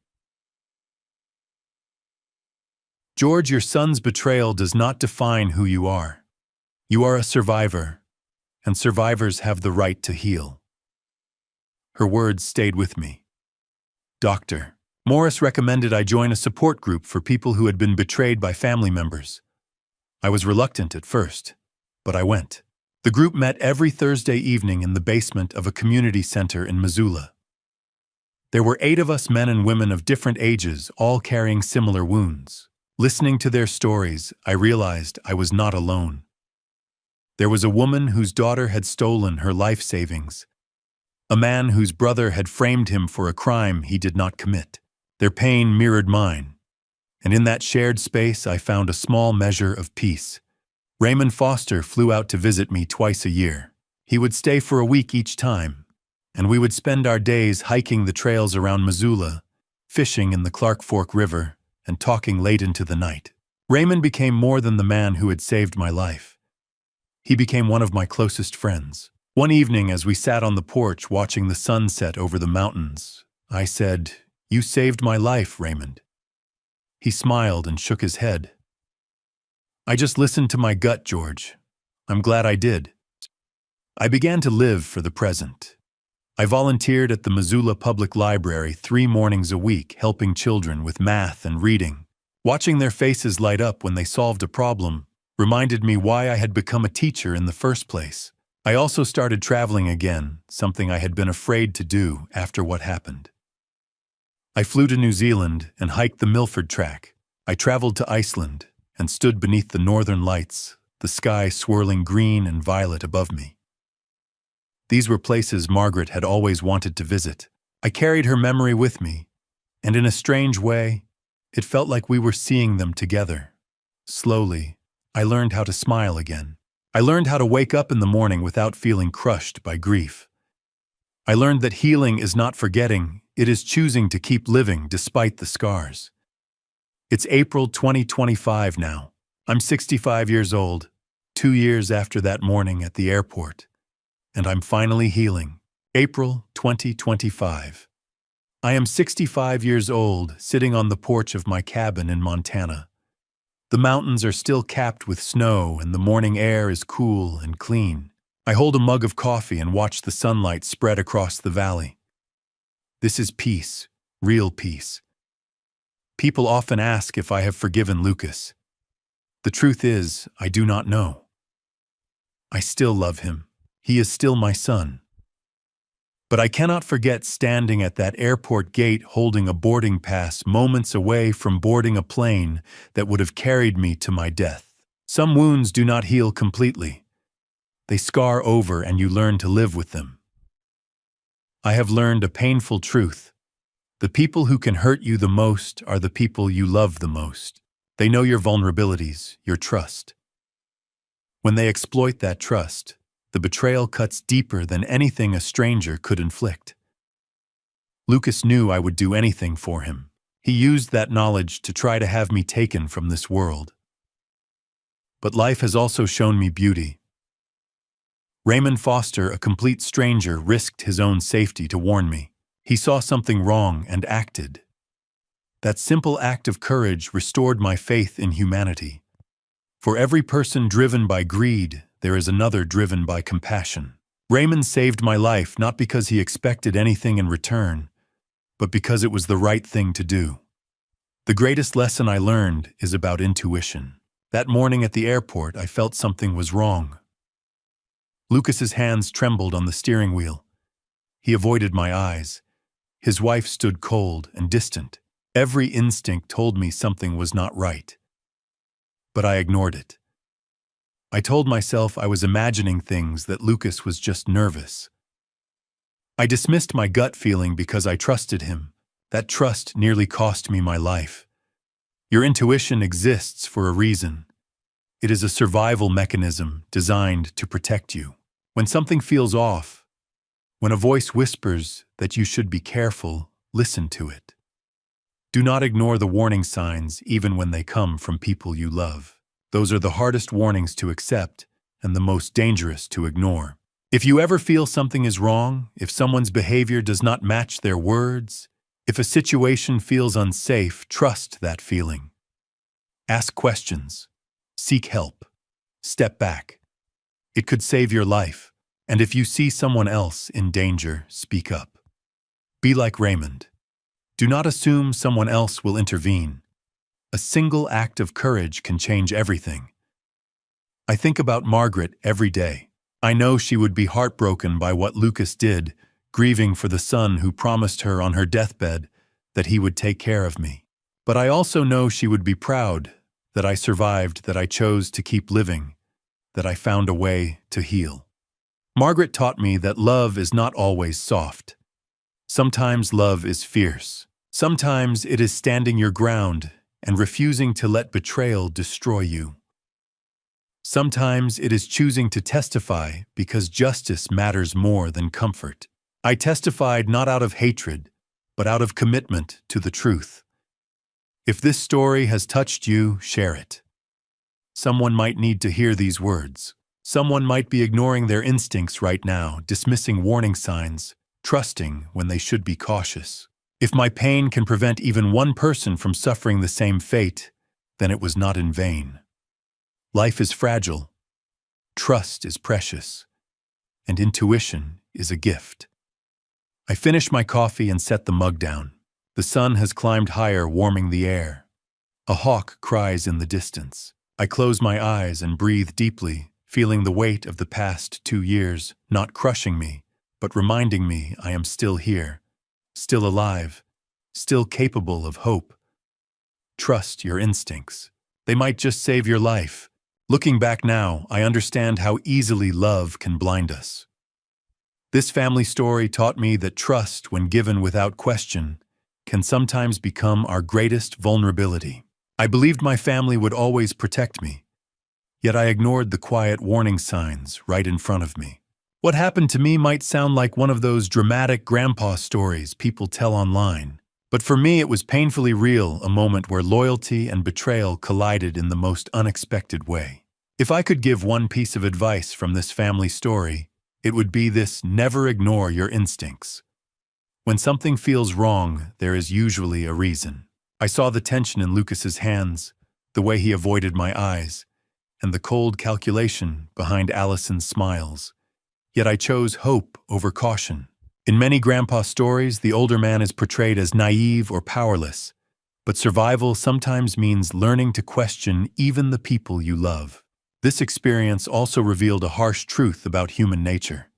"George, your son's betrayal does not define who you are. You are a survivor, and survivors have the right to heal." Her words stayed with me. Dr. Morris recommended I join a support group for people who had been betrayed by family members. I was reluctant at first, but I went. The group met every Thursday evening in the basement of a community center in Missoula. There were 8 of us, men and women of different ages, all carrying similar wounds. Listening to their stories, I realized I was not alone. There was a woman whose daughter had stolen her life savings, a man whose brother had framed him for a crime he did not commit. Their pain mirrored mine, and in that shared space I found a small measure of peace. Raymond Foster flew out to visit me twice a year. He would stay for a week each time, and we would spend our days hiking the trails around Missoula, fishing in the Clark Fork River, and talking late into the night. Raymond became more than the man who had saved my life. He became one of my closest friends. One evening, as we sat on the porch watching the sunset over the mountains, I said, "You saved my life, Raymond." He smiled and shook his head. "I just listened to my gut, George. I'm glad I did." I began to live for the present. I volunteered at the Missoula Public Library 3 mornings a week, helping children with math and reading. Watching their faces light up when they solved a problem reminded me why I had become a teacher in the first place. I also started traveling again, something I had been afraid to do after what happened. I flew to New Zealand and hiked the Milford Track. I traveled to Iceland and stood beneath the northern lights, the sky swirling green and violet above me. These were places Margaret had always wanted to visit. I carried her memory with me, and in a strange way, it felt like we were seeing them together. Slowly, I learned how to smile again. I learned how to wake up in the morning without feeling crushed by grief. I learned that healing is not forgetting, it is choosing to keep living despite the scars. It's April 2025 now. I'm 65 years old, 2 years after that morning at the airport, and I'm finally healing. April 2025. I am 65 years old, sitting on the porch of my cabin in Montana. The mountains are still capped with snow, and the morning air is cool and clean. I hold a mug of coffee and watch the sunlight spread across the valley. This is peace, real peace. People often ask if I have forgiven Lucas. The truth is, I do not know. I still love him. He is still my son. But I cannot forget standing at that airport gate holding a boarding pass moments away from boarding a plane that would have carried me to my death. Some wounds do not heal completely. They scar over and you learn to live with them. I have learned a painful truth. The people who can hurt you the most are the people you love the most. They know your vulnerabilities, your trust. When they exploit that trust, the betrayal cuts deeper than anything a stranger could inflict. Lucas knew I would do anything for him. He used that knowledge to try to have me taken from this world. But life has also shown me beauty. Raymond Foster, a complete stranger, risked his own safety to warn me. He saw something wrong and acted. That simple act of courage restored my faith in humanity. For every person driven by greed, there is another driven by compassion. Raymond saved my life not because he expected anything in return, but because it was the right thing to do. The greatest lesson I learned is about intuition. That morning at the airport, I felt something was wrong. Lucas's hands trembled on the steering wheel. He avoided my eyes. His wife stood cold and distant. Every instinct told me something was not right. But I ignored it. I told myself I was imagining things, that Lucas was just nervous. I dismissed my gut feeling because I trusted him. That trust nearly cost me my life. Your intuition exists for a reason. It is a survival mechanism designed to protect you. When something feels off, when a voice whispers that you should be careful, listen to it. Do not ignore the warning signs even when they come from people you love. Those are the hardest warnings to accept and the most dangerous to ignore. If you ever feel something is wrong, if someone's behavior does not match their words, if a situation feels unsafe, trust that feeling. Ask questions. Seek help. Step back. It could save your life. And if you see someone else in danger, speak up. Be like Raymond. Do not assume someone else will intervene. A single act of courage can change everything. I think about Margaret every day. I know she would be heartbroken by what Lucas did, grieving for the son who promised her on her deathbed that he would take care of me. But I also know she would be proud that I survived, that I chose to keep living, that I found a way to heal. Margaret taught me that love is not always soft. Sometimes love is fierce. Sometimes it is standing your ground and refusing to let betrayal destroy you. Sometimes it is choosing to testify because justice matters more than comfort. I testified not out of hatred, but out of commitment to the truth. If this story has touched you, share it. Someone might need to hear these words. Someone might be ignoring their instincts right now, dismissing warning signs, trusting when they should be cautious. If my pain can prevent even one person from suffering the same fate, then it was not in vain. Life is fragile, trust is precious, and intuition is a gift. I finish my coffee and set the mug down. The sun has climbed higher, warming the air. A hawk cries in the distance. I close my eyes and breathe deeply, feeling the weight of the past 2 years, not crushing me, but reminding me I am still here, still alive, still capable of hope. Trust your instincts. They might just save your life. Looking back now, I understand how easily love can blind us. This family story taught me that trust, when given without question, can sometimes become our greatest vulnerability. I believed my family would always protect me, yet I ignored the quiet warning signs right in front of me. What happened to me might sound like one of those dramatic grandpa stories people tell online, but for me it was painfully real, a moment where loyalty and betrayal collided in the most unexpected way. If I could give one piece of advice from this family story, it would be this: never ignore your instincts. When something feels wrong, there is usually a reason. I saw the tension in Lucas's hands, the way he avoided my eyes, and the cold calculation behind Allison's smiles. Yet I chose hope over caution. In many grandpa stories, the older man is portrayed as naive or powerless, but survival sometimes means learning to question even the people you love. This experience also revealed a harsh truth about human nature.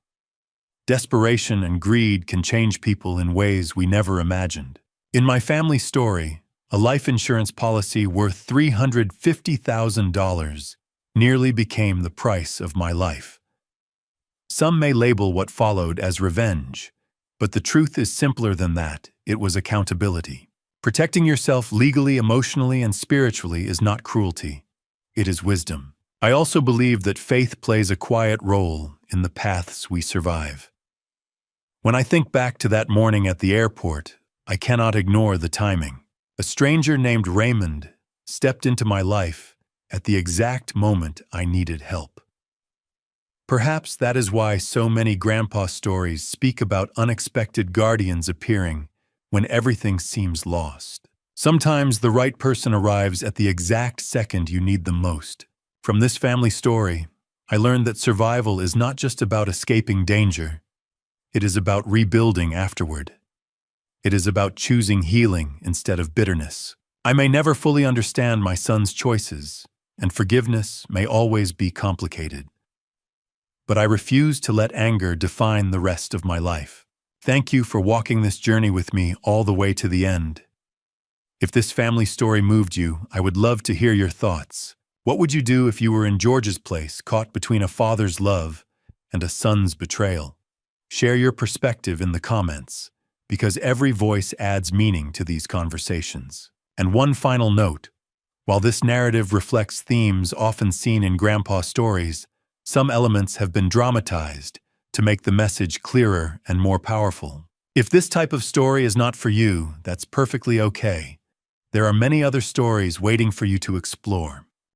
Desperation and greed can change people in ways we never imagined. In my family story, a life insurance policy worth $350,000 nearly became the price of my life. Some may label what followed as revenge, but the truth is simpler than that. It was accountability. Protecting yourself legally, emotionally, and spiritually is not cruelty. It is wisdom. I also believe that faith plays a quiet role in the paths we survive. When I think back to that morning at the airport, I cannot ignore the timing. A stranger named Raymond stepped into my life at the exact moment I needed help. Perhaps that is why so many grandpa stories speak about unexpected guardians appearing when everything seems lost. Sometimes the right person arrives at the exact second you need them most. From this family story, I learned that survival is not just about escaping danger. It is about rebuilding afterward. It is about choosing healing instead of bitterness. I may never fully understand my son's choices, and forgiveness may always be complicated. But I refuse to let anger define the rest of my life. Thank you for walking this journey with me all the way to the end. If this family story moved you, I would love to hear your thoughts. What would you do if you were in George's place, caught between a father's love and a son's betrayal? Share your perspective in the comments, because every voice adds meaning to these conversations. And one final note, while this narrative reflects themes often seen in grandpa stories, some elements have been dramatized to make the message clearer and more powerful. If this type of story is not for you, that's perfectly okay. There are many other stories waiting for you to explore.